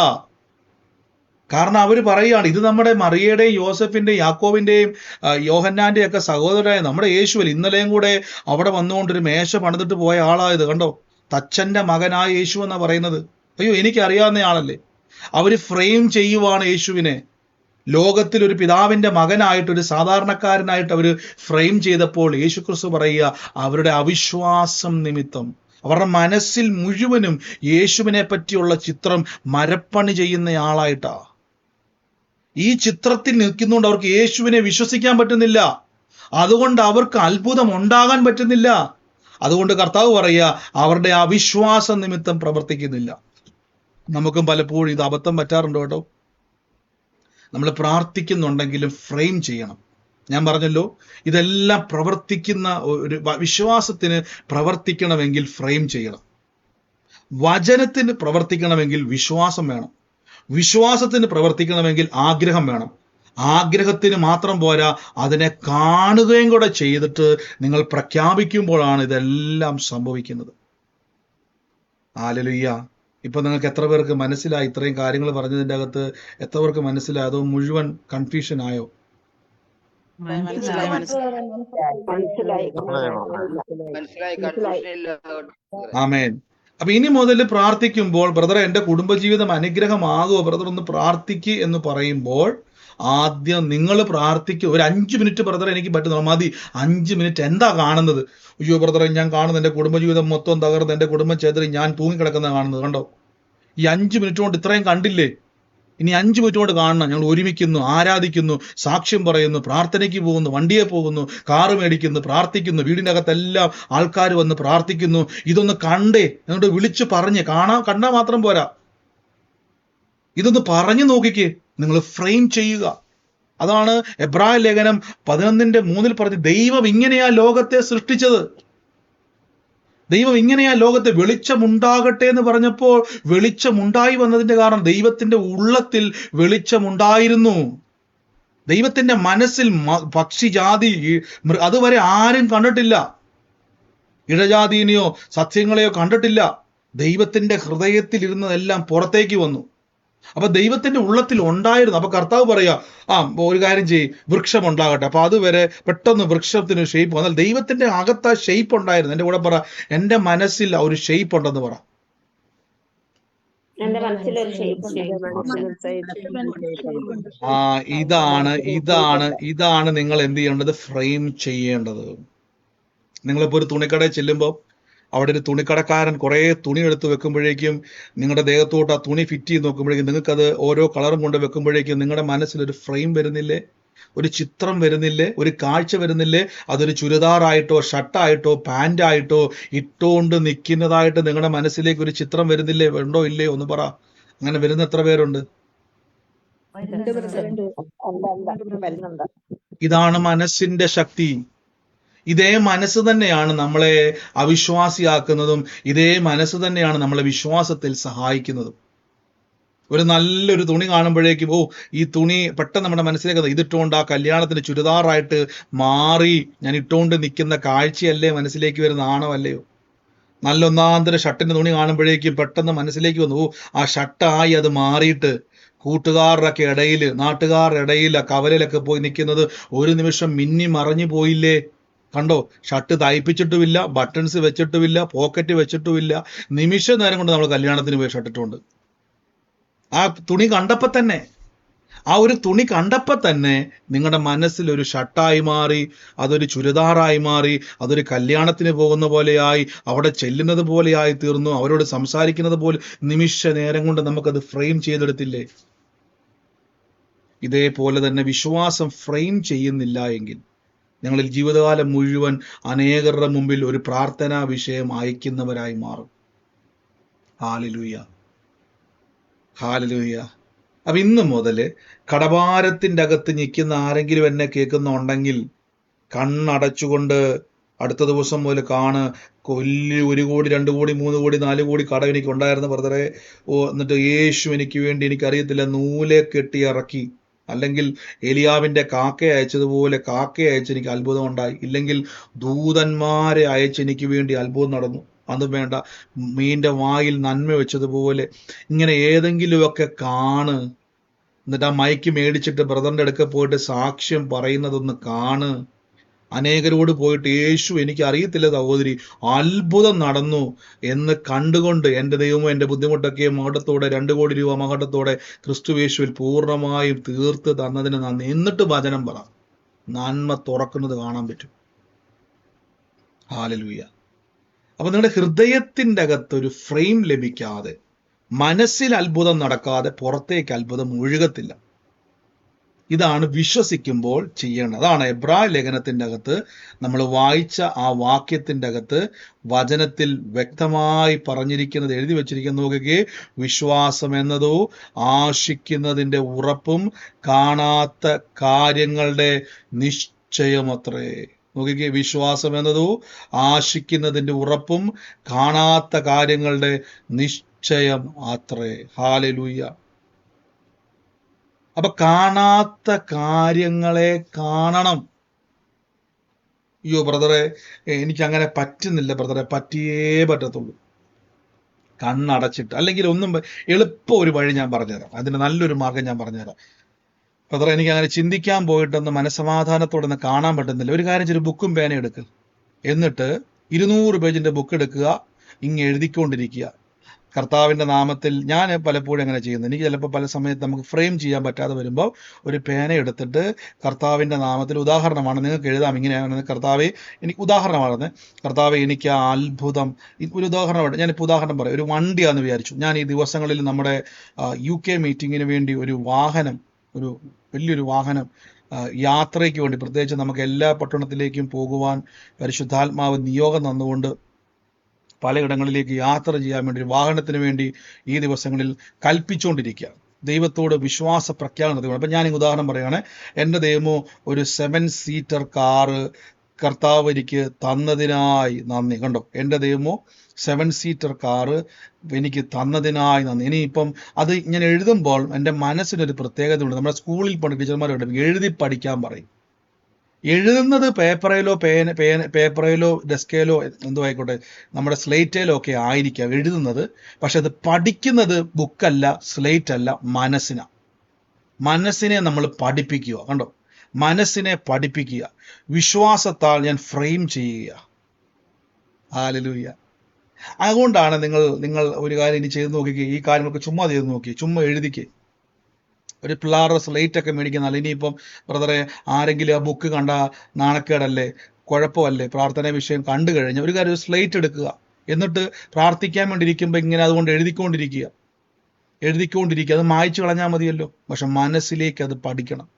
കാരണം അവർ പറയുകയാണ്, ഇത് നമ്മുടെ മറിയയുടെയും യോസഫിന്റെയും യാക്കോബിന്റെയും യോഹന്നാന്റെയും ഒക്കെ സഹോദരനായ നമ്മുടെ യേശുവൽ ഇന്നലെയും കൂടെ അവിടെ വന്നുകൊണ്ടൊരു മേശ പണിതിട്ട് പോയ ആളായത്. കണ്ടോ? തച്ചന്റെ മകനായ യേശു എന്നാ പറയുന്നത്. അയ്യോ, എനിക്കറിയാവുന്ന ആളല്ലേ. അവര് ഫ്രെയിം ചെയ്യുവാണ് യേശുവിനെ. ലോകത്തിൽ ഒരു പിതാവിന്റെ മകനായിട്ട്, ഒരു സാധാരണക്കാരനായിട്ട് അവർ ഫ്രെയിം ചെയ്തപ്പോൾ യേശുക്രിസ്തു പറയുക, അവരുടെ അവിശ്വാസം നിമിത്തം. അവരുടെ മനസ്സിൽ മുഴുവനും യേശുവിനെ പറ്റിയുള്ള ചിത്രം മരപ്പണി ചെയ്യുന്നയാളായിട്ടാ. ഈ ചിത്രത്തിൽ നിൽക്കുന്നുകൊണ്ട് അവർക്ക് യേശുവിനെ വിശ്വസിക്കാൻ പറ്റുന്നില്ല. അതുകൊണ്ട് അവർക്ക് അത്ഭുതം ഉണ്ടാകാൻ പറ്റുന്നില്ല. അതുകൊണ്ട് കർത്താവ് പറയുക, അവരുടെ അവിശ്വാസ നിമിത്തം പ്രവർത്തിക്കുന്നില്ല. നമുക്കും പലപ്പോഴും ഇത് അബദ്ധം പറ്റാറുണ്ട് കേട്ടോ. നമ്മൾ പ്രാർത്ഥിക്കുന്നുണ്ടെങ്കിലും ഫ്രെയിം ചെയ്യണം. ഞാൻ പറഞ്ഞല്ലോ, ഇതെല്ലാം പ്രവർത്തിക്കുന്ന ഒരു വിശ്വാസത്തിന് പ്രവർത്തിക്കണമെങ്കിൽ ഫ്രെയിം ചെയ്യണം. വചനത്തിന് പ്രവർത്തിക്കണമെങ്കിൽ വിശ്വാസം വേണം. വിശ്വാസത്തിന് പ്രവർത്തിക്കണമെങ്കിൽ ആഗ്രഹം വേണം. ആഗ്രഹത്തിന് മാത്രം പോരാ, അതിനെ കാണുകയും കൂടെ ചെയ്തിട്ട് നിങ്ങൾ പ്രഖ്യാപിക്കുമ്പോഴാണ് ഇതെല്ലാം സംഭവിക്കുന്നത്. ഹല്ലേലൂയ. ഇപ്പൊ നിങ്ങൾക്ക് എത്ര പേർക്ക് മനസ്സിലായി? ഇത്രയും കാര്യങ്ങൾ പറഞ്ഞതിൻ്റെ അകത്ത് എത്ര പേർക്ക് മനസ്സിലായി? അതോ മുഴുവൻ കൺഫ്യൂഷൻ ആയോ? ആമേൻ. അപ്പൊ ഇനി മുതൽ പ്രാർത്ഥിക്കുമ്പോൾ, ബ്രദറെ എൻ്റെ കുടുംബജീവിതം അനുഗ്രഹമാകുമോ ബ്രദർ ഒന്ന് പ്രാർത്ഥിക്ക് എന്ന് പറയുമ്പോൾ, ആദ്യം നിങ്ങൾ പ്രാർത്ഥിക്കുക. ഒരു 5 മിനിറ്റ് ബ്രദർ എനിക്ക് പറ്റുന്ന മതി. 5 മിനിറ്റ് എന്താ കാണുന്നത്? അയ്യോ ബ്രദറെ ഞാൻ കാണുന്നത് എൻ്റെ കുടുംബജീവിതം മൊത്തം തകർന്ന് എൻ്റെ കുടുംബം ചേതറി ഞാൻ തൂങ്ങിക്കിടക്കുന്ന കാണുന്നത്. കണ്ടോ? ഈ 5 മിനിറ്റ് കൊണ്ട് ഇത്രയും കണ്ടില്ലേ? ഇനി 5 മിനിറ്റ് കൊണ്ട് കാണണം. ഞങ്ങൾ ഒരുമിക്കുന്നു, ആരാധിക്കുന്നു, സാക്ഷ്യം പറയുന്നു, പ്രാർത്ഥനയ്ക്ക് പോകുന്നു, വണ്ടിയെ പോകുന്നു, കാറ് മേടിക്കുന്നു, പ്രാർത്ഥിക്കുന്നു, വീടിൻ്റെ അകത്തെല്ലാം ആൾക്കാർ വന്ന് പ്രാർത്ഥിക്കുന്നു. ഇതൊന്ന് കണ്ടേ, എന്നിട്ട് വിളിച്ചു പറഞ്ഞ് കണ്ടാൽ മാത്രം പോരാ, ഇതൊന്ന് പറഞ്ഞു നോക്കിക്കേ. നിങ്ങൾ ഫ്രെയിം ചെയ്യുക. അതാണ് എബ്രായ ലേഖനം 11:3 പറഞ്ഞ്, ദൈവം ഇങ്ങനെയാ ലോകത്തെ സൃഷ്ടിച്ചത്. ദൈവം ഇങ്ങനെയാ ലോകത്തെ, വെളിച്ചമുണ്ടാകട്ടെ എന്ന് പറഞ്ഞപ്പോൾ വെളിച്ചമുണ്ടായി വന്നതിന്റെ കാരണം ദൈവത്തിന്റെ ഉള്ളത്തിൽ വെളിച്ചമുണ്ടായിരുന്നു. ദൈവത്തിന്റെ മനസ്സിൽ പക്ഷിജാതി അതുവരെ ആരും കണ്ടിട്ടില്ല. ഇഴജാതിനെയോ സസ്യങ്ങളെയോ കണ്ടിട്ടില്ല. ദൈവത്തിന്റെ ഹൃദയത്തിൽ ഇരുന്നതെല്ലാം പുറത്തേക്ക് വന്നു. അപ്പൊ ദൈവത്തിന്റെ ഉള്ളത്തിൽ ഉണ്ടായിരുന്നു. അപ്പൊ കർത്താവ് പറയാ, ഒരു കാര്യം ചെയ്യ്, വൃക്ഷം ഉണ്ടാകട്ടെ. അപ്പൊ അതുവരെ പെട്ടെന്ന് വൃക്ഷത്തിന് ഷേപ്പ് വന്നാൽ ദൈവത്തിന്റെ അകത്ത് ആ ഷേപ്പ് ഉണ്ടായിരുന്നു. എൻ്റെ കൂടെ പറ, എൻ്റെ മനസ്സിൽ ഒരു ഷേപ്പ് ഉണ്ടെന്ന് പറ. എന്റെ മനസ്സിലൊരു ഷേപ്പ് ആ ഇതാണ് നിങ്ങൾ എന്ത് ചെയ്യേണ്ടത്? ഫ്രെയിം ചെയ്യേണ്ടത്. നിങ്ങളിപ്പോ ഒരു തുണിക്കടയിൽ ചെല്ലുമ്പോൾ അവിടെ ഒരു തുണിക്കടക്കാരൻ കുറെ തുണി എടുത്ത് വെക്കുമ്പോഴേക്കും നിങ്ങളുടെ ദേഹത്തോട്ട് ആ തുണി ഫിറ്റ് ചെയ്ത് നോക്കുമ്പോഴേക്കും നിങ്ങൾക്കത് ഓരോ കളറും കൊണ്ട് വെക്കുമ്പോഴേക്കും നിങ്ങളുടെ മനസ്സിലൊരു ഫ്രെയിം വരുന്നില്ലേ? ഒരു ചിത്രം വരുന്നില്ലേ? ഒരു കാഴ്ച വരുന്നില്ലേ? അതൊരു ചുരിദാറായിട്ടോ ഷർട്ടായിട്ടോ പാൻ്റായിട്ടോ ഇട്ടുകൊണ്ട് നിൽക്കുന്നതായിട്ട് നിങ്ങളുടെ മനസ്സിലേക്ക് ഒരു ചിത്രം വരുന്നില്ലേ? ഉണ്ടോ ഇല്ലയോ ഒന്ന് പറ. അങ്ങനെ വരുന്ന എത്ര പേരുണ്ട്? ഇതാണ് മനസ്സിന്റെ ശക്തി. ഇതേ മനസ്സ് തന്നെയാണ് നമ്മളെ അവിശ്വാസിയാക്കുന്നതും ഇതേ മനസ്സ് തന്നെയാണ് നമ്മളെ വിശ്വാസത്തിൽ സഹായിക്കുന്നതും. ഒരു നല്ലൊരു തുണി കാണുമ്പോഴേക്കും ഈ തുണി പെട്ടെന്ന് നമ്മുടെ മനസ്സിലേക്ക് ഇതിട്ടുകൊണ്ട് ആ കല്യാണത്തിന് ചുരിദാറായിട്ട് മാറി ഞാൻ ഇട്ടുകൊണ്ട് നിൽക്കുന്ന കാഴ്ചയല്ലേ മനസ്സിലേക്ക് വരുന്ന? ആണോ? നല്ല ഒന്നാന്തര ഷർട്ടിന്റെ തുണി കാണുമ്പോഴേക്കും പെട്ടെന്ന് മനസ്സിലേക്ക് വന്നു ആ ഷർട്ടായി അത് മാറിയിട്ട് കൂട്ടുകാരുടെ ഇടയിൽ നാട്ടുകാരുടെ ഇടയിൽ ആ കവലയിലൊക്കെ പോയി നിൽക്കുന്നത് ഒരു നിമിഷം മിന്നി മറഞ്ഞു പോയില്ലേ? കണ്ടോ? ഷർട്ട് തയ്പ്പിച്ചിട്ടുമില്ല, ബട്ടൺസ് വെച്ചിട്ടുമില്ല, പോക്കറ്റ് വെച്ചിട്ടുമില്ല. നിമിഷ നേരം കൊണ്ട് നമ്മൾ കല്യാണത്തിന് പോയി ഷർട്ടിട്ടുണ്ട്. ആ തുണി കണ്ടപ്പോൾ തന്നെ നിങ്ങളുടെ മനസ്സിൽ ഒരു ഷർട്ടായി മാറി, അതൊരു ചുരിദാറായി മാറി, അതൊരു കല്യാണത്തിന് പോകുന്ന പോലെയായി, അവിടെ ചെല്ലുന്നത് പോലെയായി തീർന്നു, അവരോട് സംസാരിക്കുന്നത് പോലെ നിമിഷ നേരം കൊണ്ട് നമുക്കത് ഫ്രെയിം ചെയ്തെടുത്തില്ലേ? ഇതേപോലെ തന്നെ വിശ്വാസം ഫ്രെയിം ചെയ്യുന്നില്ല എങ്കിൽ ഞങ്ങളിൽ ജീവിതകാലം മുഴുവൻ അനേകരുടെ മുമ്പിൽ ഒരു പ്രാർത്ഥനാ വിഷയം അയക്കുന്നവരായി മാറും. Hallelujah, hallelujah. അപ്പൊ ഇന്ന് മുതൽ കടഭാരത്തിന്റെ അകത്ത് നിൽക്കുന്ന ആരെങ്കിലും എന്നെ കേൾക്കുന്നുണ്ടെങ്കിൽ കണ്ണടച്ചുകൊണ്ട് അടുത്ത ദിവസം മുതൽ കൊല്ലി 1 കോടി 2 കോടി 3 കോടി 4 കോടി കടം എനിക്ക് ഉണ്ടായിരുന്ന ബ്രദറെ, എന്നിട്ട് യേശു എനിക്ക് വേണ്ടി എനിക്കറിയത്തില്ല നൂലെ കെട്ടി ഇറക്കി. അല്ലെങ്കിൽ എലിയാവിന്റെ കാക്കയെ അയച്ചതുപോലെ കാക്കയെ അയച്ച് എനിക്ക് അത്ഭുതം ഉണ്ടായി. ഇല്ലെങ്കിൽ ദൂതന്മാരെ അയച്ച് എനിക്ക് വേണ്ടി അത്ഭുതം നടന്നു. അതും വേണ്ട, മീൻ്റെ വായിൽ നന്മ വെച്ചതുപോലെ ഇങ്ങനെ ഏതെങ്കിലുമൊക്കെ എന്നിട്ട് ആ മൈക്ക് മേടിച്ചിട്ട് ബ്രദറിന്റെ അടുക്ക പോയിട്ട് സാക്ഷ്യം പറയുന്നതൊന്ന് അനേകരോട് പോയിട്ട് യേശു എനിക്ക് അറിയത്തില്ല സഹോദരി അത്ഭുതം നടന്നു എന്ന് കണ്ടുകൊണ്ട് എൻ്റെ ദൈവമോ എൻ്റെ ബുദ്ധിമുട്ടൊക്കെ മഹത്വത്തോടെ 2 കോടി രൂപ മഹത്വത്തോടെ ക്രിസ്തുയേശുവിൽ പൂർണ്ണമായും തീർത്ത് തന്നതിന് നന്ദി. എന്നിട്ട് വചനം പറ, നന്മ തുറക്കുന്നത് കാണാൻ പറ്റും. ഹല്ലേലൂയ. അപ്പൊ നിങ്ങളുടെ ഹൃദയത്തിൻ്റെ അകത്തൊരു ഫ്രെയിം ലഭിക്കാതെ, മനസ്സിൽ അത്ഭുതം നടക്കാതെ പുറത്തേക്ക് അത്ഭുതം ഒഴുകത്തില്ല. ഇതാണ് വിശ്വസിക്കുമ്പോൾ ചെയ്യേണ്ടത്. അതാണ് എബ്രായ ലേഖനത്തിൻ്റെ അകത്ത് നമ്മൾ വായിച്ച ആ വാക്യത്തിൻ്റെ അകത്ത് വചനത്തിൽ വ്യക്തമായി പറഞ്ഞിരിക്കുന്നത്, എഴുതി വെച്ചിരിക്കുന്നത് നോക്കുകയെ, വിശ്വാസം എന്നതോ ആശിക്കുന്നതിൻ്റെ ഉറപ്പും കാണാത്ത കാര്യങ്ങളുടെ നിശ്ചയമത്രേ. നോക്കുകയെ, വിശ്വാസം എന്നതോ ആശിക്കുന്നതിൻ്റെ ഉറപ്പും കാണാത്ത കാര്യങ്ങളുടെ നിശ്ചയം അത്രേ. ഹല്ലേലൂയ. അപ്പൊ കാണാത്ത കാര്യങ്ങളെ കാണണം. അയ്യോ ബ്രദറെ എനിക്ക് അങ്ങനെ പറ്റുന്നില്ല ബ്രദറെ, പറ്റിയേ പറ്റത്തുള്ളൂ. കണ്ണടച്ചിട്ട്, അല്ലെങ്കിൽ എളുപ്പം ഒരു വഴി ഞാൻ പറഞ്ഞുതരാം, അതിന് നല്ലൊരു മാർഗം ഞാൻ പറഞ്ഞുതരാം. ബ്രദറെ എനിക്ക് അങ്ങനെ ചിന്തിക്കാൻ പോയിട്ടൊന്ന് മനസ്സമാധാനത്തോടെ കാണാൻ പറ്റുന്നില്ല. ഒരു കാര്യം ചെയ്ത് ബുക്കും പേനയും എടുക്കുക, എന്നിട്ട് 200 പേജിന്റെ ബുക്ക് എടുക്കുക, എഴുതിക്കൊണ്ടിരിക്കുക. കർത്താവിൻ്റെ നാമത്തിൽ ഞാൻ പലപ്പോഴും അങ്ങനെ ചെയ്യുന്നത്. എനിക്ക് ചിലപ്പോൾ പല സമയത്ത് നമുക്ക് ഫ്രെയിം ചെയ്യാൻ പറ്റാതെ വരുമ്പോൾ ഒരു പേന എടുത്തിട്ട് കർത്താവിൻ്റെ നാമത്തിൽ, ഉദാഹരണമാണ് നിങ്ങൾക്ക് എഴുതാം ഇങ്ങനെയാണ്, കർത്താവെ എനിക്ക് ഉദാഹരണമാണെന്ന്, കർത്താവെ എനിക്ക് ആ അത്ഭുതം, ഒരു ഉദാഹരണമായിട്ട് ഞാനിപ്പോൾ ഉദാഹരണം പറയാം. ഒരു വണ്ടിയാണെന്ന് വിചാരിച്ചു. ഞാൻ ഈ ദിവസങ്ങളിൽ നമ്മുടെ UK മീറ്റിങ്ങിന് വേണ്ടി ഒരു വലിയൊരു വാഹനം യാത്രയ്ക്ക് വേണ്ടി, പ്രത്യേകിച്ച് നമുക്ക് എല്ലാ പട്ടണത്തിലേക്കും പോകുവാൻ പരിശുദ്ധാത്മാവ് നിയോഗം തന്നുകൊണ്ട് പലയിടങ്ങളിലേക്ക് യാത്ര ചെയ്യാൻ വേണ്ടി ഒരു വാഹനത്തിന് വേണ്ടി ഈ ദിവസങ്ങളിൽ കൽപ്പിച്ചുകൊണ്ടിരിക്കുക. ദൈവത്തോട് വിശ്വാസ പ്രഖ്യാപനം. അപ്പം ഞാൻ ഉദാഹരണം പറയുകയാണ്, എൻ്റെ ദൈവമോ ഒരു 7 സീറ്റർ കാറ് കർത്താവ് എനിക്ക് തന്നതിനായി നന്ദി. കണ്ടോ, എൻ്റെ ദൈവമോ 7 സീറ്റർ കാറ് എനിക്ക് തന്നതിനായി നന്ദി. ഇനിയിപ്പം അത് ഞാൻ എഴുതുമ്പോൾ എൻ്റെ മനസ്സിനൊരു പ്രത്യേകത ഉണ്ട്. നമ്മുടെ സ്കൂളിൽ പണ്ട് ടീച്ചർമാരുണ്ട്, എഴുതി പഠിക്കാൻ പറയും. എഴുതുന്നത് പേപ്പറിലോ ഡെസ്കയിലോ എന്തോ ആയിക്കോട്ടെ, നമ്മുടെ സ്ലേറ്റിലോ ഒക്കെ ആയിരിക്കാം എഴുതുന്നത്. പക്ഷെ അത് പഠിക്കുന്നത് ബുക്കല്ല, സ്ലേറ്റ് അല്ല, മനസ്സിനെ നമ്മൾ പഠിപ്പിക്കുക. കണ്ടോ, മനസ്സിനെ പഠിപ്പിക്കുക. വിശ്വാസത്താൽ ഞാൻ ഫ്രെയിം ചെയ്യുക. ഹല്ലേലൂയ. അതുകൊണ്ടാണ് നിങ്ങൾ ഒരു കാര്യം ഇനി ചെയ്ത് നോക്കിക്കേ, ഈ കാര്യങ്ങളൊക്കെ ചുമ്മാ ചെയ്ത് നോക്കി, ചുമ്മാ എഴുതിക്കേ. ഒരു പിള്ളേരുടെ സ്ലേറ്റ് ഒക്കെ മേടിക്കുന്നതല്ല. ഇനിയിപ്പം ബ്രദറെ ആരെങ്കിലും ആ ബുക്ക് കണ്ട നാണക്കേടല്ലേ, കുഴപ്പമല്ലേ, പ്രാർത്ഥനാ വിഷയം കണ്ടു കഴിഞ്ഞാൽ ഒരു കാര്യം, ഒരു സ്ലേറ്റ് എടുക്കുക, എന്നിട്ട് പ്രാർത്ഥിക്കാൻ വേണ്ടി ഇരിക്കുമ്പോൾ ഇങ്ങനെ അതുകൊണ്ട് എഴുതിക്കൊണ്ടിരിക്കുക. അത് മായ്ച്ചു കളഞ്ഞാൽ മതിയല്ലോ. പക്ഷെ മനസ്സിലേക്ക് അത് പഠിക്കണം.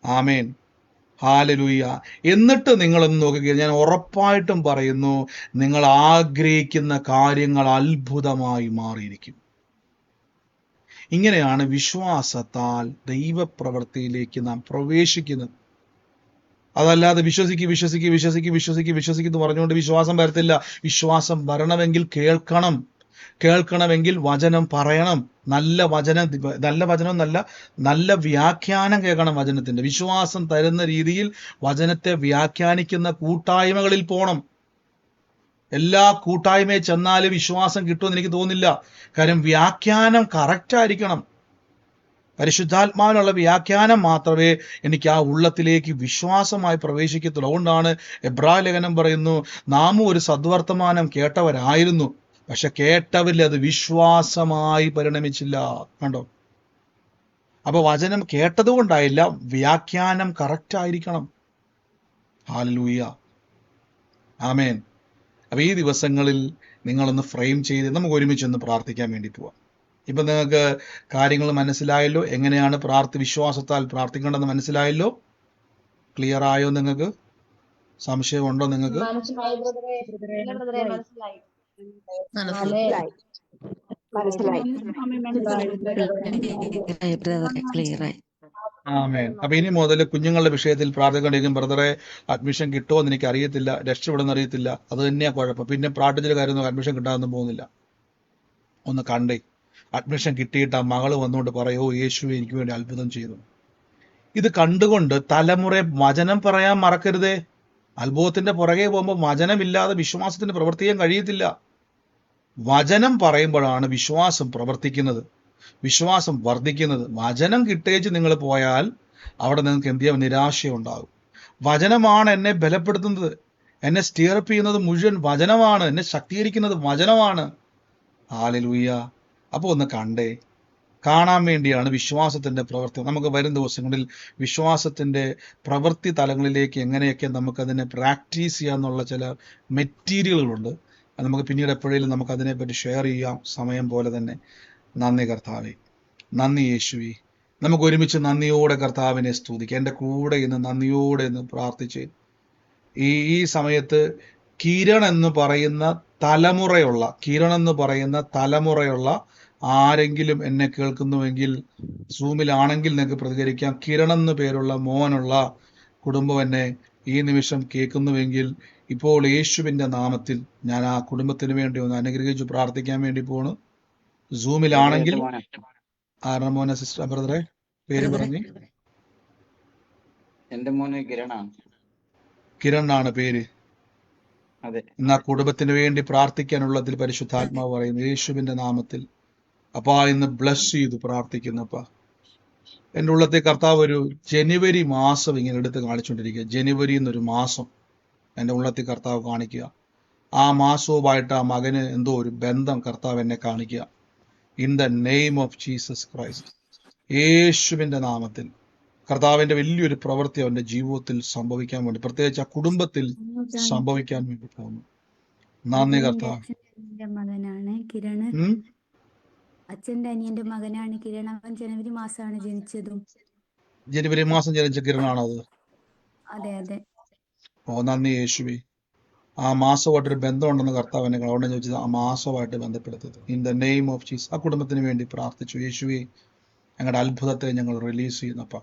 ആമേൻ, ഹല്ലേലൂയ. എന്നിട്ട് നിങ്ങളൊന്ന് നോക്കുക, ഞാൻ ഉറപ്പായിട്ടും പറയുന്നു, നിങ്ങൾ ആഗ്രഹിക്കുന്ന കാര്യങ്ങൾ അത്ഭുതമായി മാറിയിരിക്കും. ഇങ്ങനെയാണ് വിശ്വാസത്താൽ ദൈവപ്രവൃത്തിയിലേക്ക് നാം പ്രവേശിക്കുന്നത്. അതല്ലാതെ വിശ്വസിക്കുന്നു പറഞ്ഞുകൊണ്ട് വിശ്വാസം വരത്തില്ല. വിശ്വാസം വരണമെങ്കിൽ കേൾക്കണമെങ്കിൽ വചനം പറയണം. നല്ല വ്യാഖ്യാനം കേൾക്കണം വചനത്തിന്റെ. വിശ്വാസം തരുന്ന രീതിയിൽ വചനത്തെ വ്യാഖ്യാനിക്കുന്ന കൂട്ടായ്മകളിൽ പോകണം. എല്ലാ കൂട്ടായ്മയിൽ ചെന്നാലും വിശ്വാസം കിട്ടുമെന്ന് എനിക്ക് തോന്നുന്നില്ല. കാര്യം വ്യാഖ്യാനം കറക്റ്റ് ആയിരിക്കണം. പരിശുദ്ധാത്മാവിനുള്ള വ്യാഖ്യാനം മാത്രമേ എനിക്ക് ആ ഉള്ളത്തിലേക്ക് വിശ്വാസമായി പ്രവേശിക്കത്തുള്ളൂ. അതുകൊണ്ടാണ് എബ്രായ ലേഖനം പറയുന്നു, നാമും ഒരു സദ്വർത്തമാനം കേട്ടവരായിരുന്നു, പക്ഷെ കേട്ടവരിൽ അത് വിശ്വാസമായി പരിണമിച്ചില്ല. കണ്ടോ? അപ്പൊ വചനം കേട്ടത് കൊണ്ടായില്ല, വ്യാഖ്യാനം കറക്റ്റ് ആയിരിക്കണം. ഹല്ലേലൂയ, ആമേൻ. അപ്പൊ ഈ ദിവസങ്ങളിൽ നിങ്ങളൊന്ന് ഫ്രെയിം ചെയ്ത് നമുക്ക് ഒരുമിച്ചൊന്ന് പ്രാർത്ഥിക്കാൻ വേണ്ടി പോവാം. ഇപ്പൊ നിങ്ങൾക്ക് കാര്യങ്ങൾ മനസ്സിലായല്ലോ, എങ്ങനെയാണ് വിശ്വാസത്താൽ പ്രാർത്ഥിക്കേണ്ടതെന്ന് മനസ്സിലായല്ലോ. ക്ലിയർ ആയോ? നിങ്ങൾക്ക് സംശയമുണ്ടോ? നിങ്ങൾക്ക് ആമേൻ. അപ്പൊ ഇനി മുതൽ കുഞ്ഞുങ്ങളുടെ വിഷയത്തിൽ പ്രാർത്ഥിക്കേണ്ടിരിക്കും. ബ്രദറെ അഡ്മിഷൻ കിട്ടുമോ എന്ന് എനിക്ക് അറിയത്തില്ല, രക്ഷപ്പെടുന്ന അറിയത്തില്ല, അത് തന്നെയാ കുഴപ്പം. പിന്നെ പ്രാർത്ഥിച്ച കാര്യമൊന്നും അഡ്മിഷൻ കിട്ടാനൊന്നും പോകുന്നില്ല. ഒന്ന് കണ്ടേ, അഡ്മിഷൻ കിട്ടിയിട്ട് ആ മകള് വന്നുകൊണ്ട് പറയോ, യേശുവേ എനിക്ക് വേണ്ടി അത്ഭുതം ചെയ്തു. ഇത് കണ്ടുകൊണ്ട് തലമുറ വചനം പറയാൻ മറക്കരുതേ. അത്ഭുതത്തിന്റെ പുറകെ പോകുമ്പോൾ വചനമില്ലാതെ വിശ്വാസത്തിന് പ്രവർത്തിക്കാൻ കഴിയത്തില്ല. വചനം പറയുമ്പോഴാണ് വിശ്വാസം പ്രവർത്തിക്കുന്നത്, വിശ്വാസം വർദ്ധിക്കുന്നത്. വചനം കിട്ടേച്ച് നിങ്ങൾ പോയാൽ അവിടെ നിങ്ങൾക്ക് എന്ത് ചെയ്യാൻ നിരാശയുണ്ടാകും. വചനമാണ് എന്നെ ബലപ്പെടുത്തുന്നത്, എന്നെ സ്റ്റിയറപ്പ് ചെയ്യുന്നത് മുഴുവൻ വചനമാണ്, എന്നെ ശക്തീകരിക്കുന്നത് വചനമാണ്. ഹല്ലേലൂയ. അപ്പോൾ ഒന്ന് കണ്ടേ, കാണാൻ വേണ്ടിയാണ് വിശ്വാസത്തിന്റെ പ്രവൃത്തി. നമുക്ക് വരും ദിവസങ്ങളിൽ വിശ്വാസത്തിന്റെ പ്രവൃത്തി തലങ്ങളിലേക്ക് എങ്ങനെയൊക്കെ നമുക്കതിനെ പ്രാക്ടീസ് ചെയ്യാന്നുള്ള ചില മെറ്റീരിയലുകളുണ്ട്. അത് നമുക്ക് പിന്നീട് എപ്പോഴേലും നമുക്ക് അതിനെപ്പറ്റി ഷെയർ ചെയ്യാം, സമയം പോലെ തന്നെ. നന്ദി കർത്താവേ, നന്ദി യേശുവേ. നമുക്ക് ഒരുമിച്ച് നന്ദിയോടെ കർത്താവിനെ സ്തുതിക്കാം. എൻ്റെ കൂടെ ഇന്ന് നന്ദിയോടെ എന്ന് പ്രാർത്ഥിച്ച് ഈ സമയത്ത് കിരൺ എന്ന് പറയുന്ന തലമുറയുള്ള ആരെങ്കിലും എന്നെ കേൾക്കുന്നുവെങ്കിൽ, സൂമിലാണെങ്കിൽ നിങ്ങൾക്ക് പ്രതികരിക്കാം. കിരൺ എന്ന് പേരുള്ള മോനുള്ള കുടുംബം എന്നെ ഈ നിമിഷം കേൾക്കുന്നുവെങ്കിൽ, ഇപ്പോൾ യേശുവിൻ്റെ നാമത്തിൽ ഞാൻ ആ കുടുംബത്തിന് വേണ്ടി ഒന്ന് അനുഗ്രഹിച്ച് പ്രാർത്ഥിക്കാൻ വേണ്ടി പോണു. സൂമിലാണെങ്കിൽ ആരുടെ മോനെ സിസ്റ്റർ ബ്രദറെ പേര് പറഞ്ഞ്? എന്റെ മോന് കിരണാണ് പേര്. അതെ. ഇന്ന് ആ കുടുംബത്തിന് വേണ്ടി പ്രാർത്ഥിക്കാനുള്ളതിൽ പരിശുദ്ധാത്മാവ് പറയുന്നു യേശുവിന്റെ നാമത്തിൽ. അപ്പാ ഇന്ന് ബ്ലസ് ചെയ്തു പ്രാർത്ഥിക്കുന്നപ്പാ. എൻ്റെ ഉള്ളത്തെ കർത്താവ് ഒരു ജനുവരി മാസം ഇങ്ങനെ എടുത്ത് കാണിച്ചുകൊണ്ടിരിക്കുക. ജനുവരി എന്നൊരു മാസം എൻ്റെ ഉള്ളത്തിൽ കർത്താവ് കാണിക്കുക. ആ മാസവുമായിട്ട് ആ മകന് എന്തോ ഒരു ബന്ധം കർത്താവ് എന്നെ കാണിക്കുക. In the name of Jesus Christ, യേശുവിൻ്റെ നാമത്തിൽ കർത്താവിൻ്റെ വലിയൊരു പ്രവൃത്തി അവൻ്റെ ജീവിതത്തിൽ സംഭവിക്കാൻ വേണ്ടി, പ്രത്യേകിച്ച് ആ കുടുംബത്തിൽ സംഭവിക്കാൻ വേണ്ടി പോകുന്നു. നന്ദി കർത്താവ്. മകനാണ് കിരണ്, അച്ഛന്റെ അനിയന്റെ മകനാണ് കിരൺ. അവൻ ജനുവരി മാസമാണ് ജനിച്ചതും. ജനുവരി മാസം ജനിച്ച കിരണാണോ അത്? അതെ അതെ. ഓ നന്ദി യേശുവേ. ആ മാസമായിട്ടൊരു ബന്ധമുണ്ടെന്ന് കർത്താവ് എന്നെ അവിടെ ചോദിച്ചത്, ആ മാസമായിട്ട് ബന്ധപ്പെടുത്തത്. In the name of Jesus ആ കുടുംബത്തിന് വേണ്ടി പ്രാർത്ഥിച്ചു. യേശുവേ, ഞങ്ങളുടെ അത്ഭുതത്തെ ഞങ്ങൾ റിലീസ് ചെയ്യുന്നപ്പ.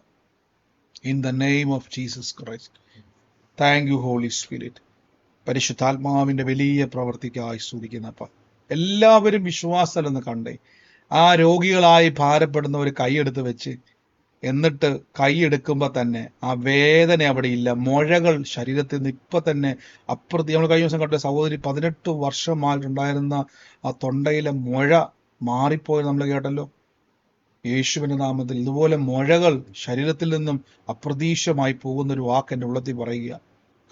In the name of Jesus Christ. Thank you Holy Spirit. പരിശുദ്ധാത്മാവിന്റെ വലിയ പ്രവൃത്തിക്കായി സ്തുതിക്കുന്നപ്പ. എല്ലാവരും വിശ്വാസത്തിലെന്ന് കണ്ടേ. ആ രോഗികളായി ഭാരപ്പെടുന്നവർ കൈയെടുത്ത് വെച്ച്, എന്നിട്ട് കൈയെടുക്കുമ്പോൾ തന്നെ ആ വേദന അവിടെ ഇല്ല. മുഴകൾ ശരീരത്തിൽ നിന്ന് ഇപ്പൊ തന്നെ അപ്പുറത്ത്, നമ്മൾ കഴിഞ്ഞ ദിവസം കണ്ട സഹോദരി 18 വർഷമായിട്ടുണ്ടായിരുന്ന ആ തൊണ്ടയിലെ മുഴ മാറിപ്പോയത് നമ്മൾ കേട്ടല്ലോ. യേശുവിന്റെ നാമത്തിൽ ഇതുപോലെ മുഴകൾ ശരീരത്തിൽ നിന്നും അപ്രതീക്ഷിതമായി പോകുന്നൊരു വാക്ക് എൻ്റെ ഉള്ളത്തിൽ പറയുക.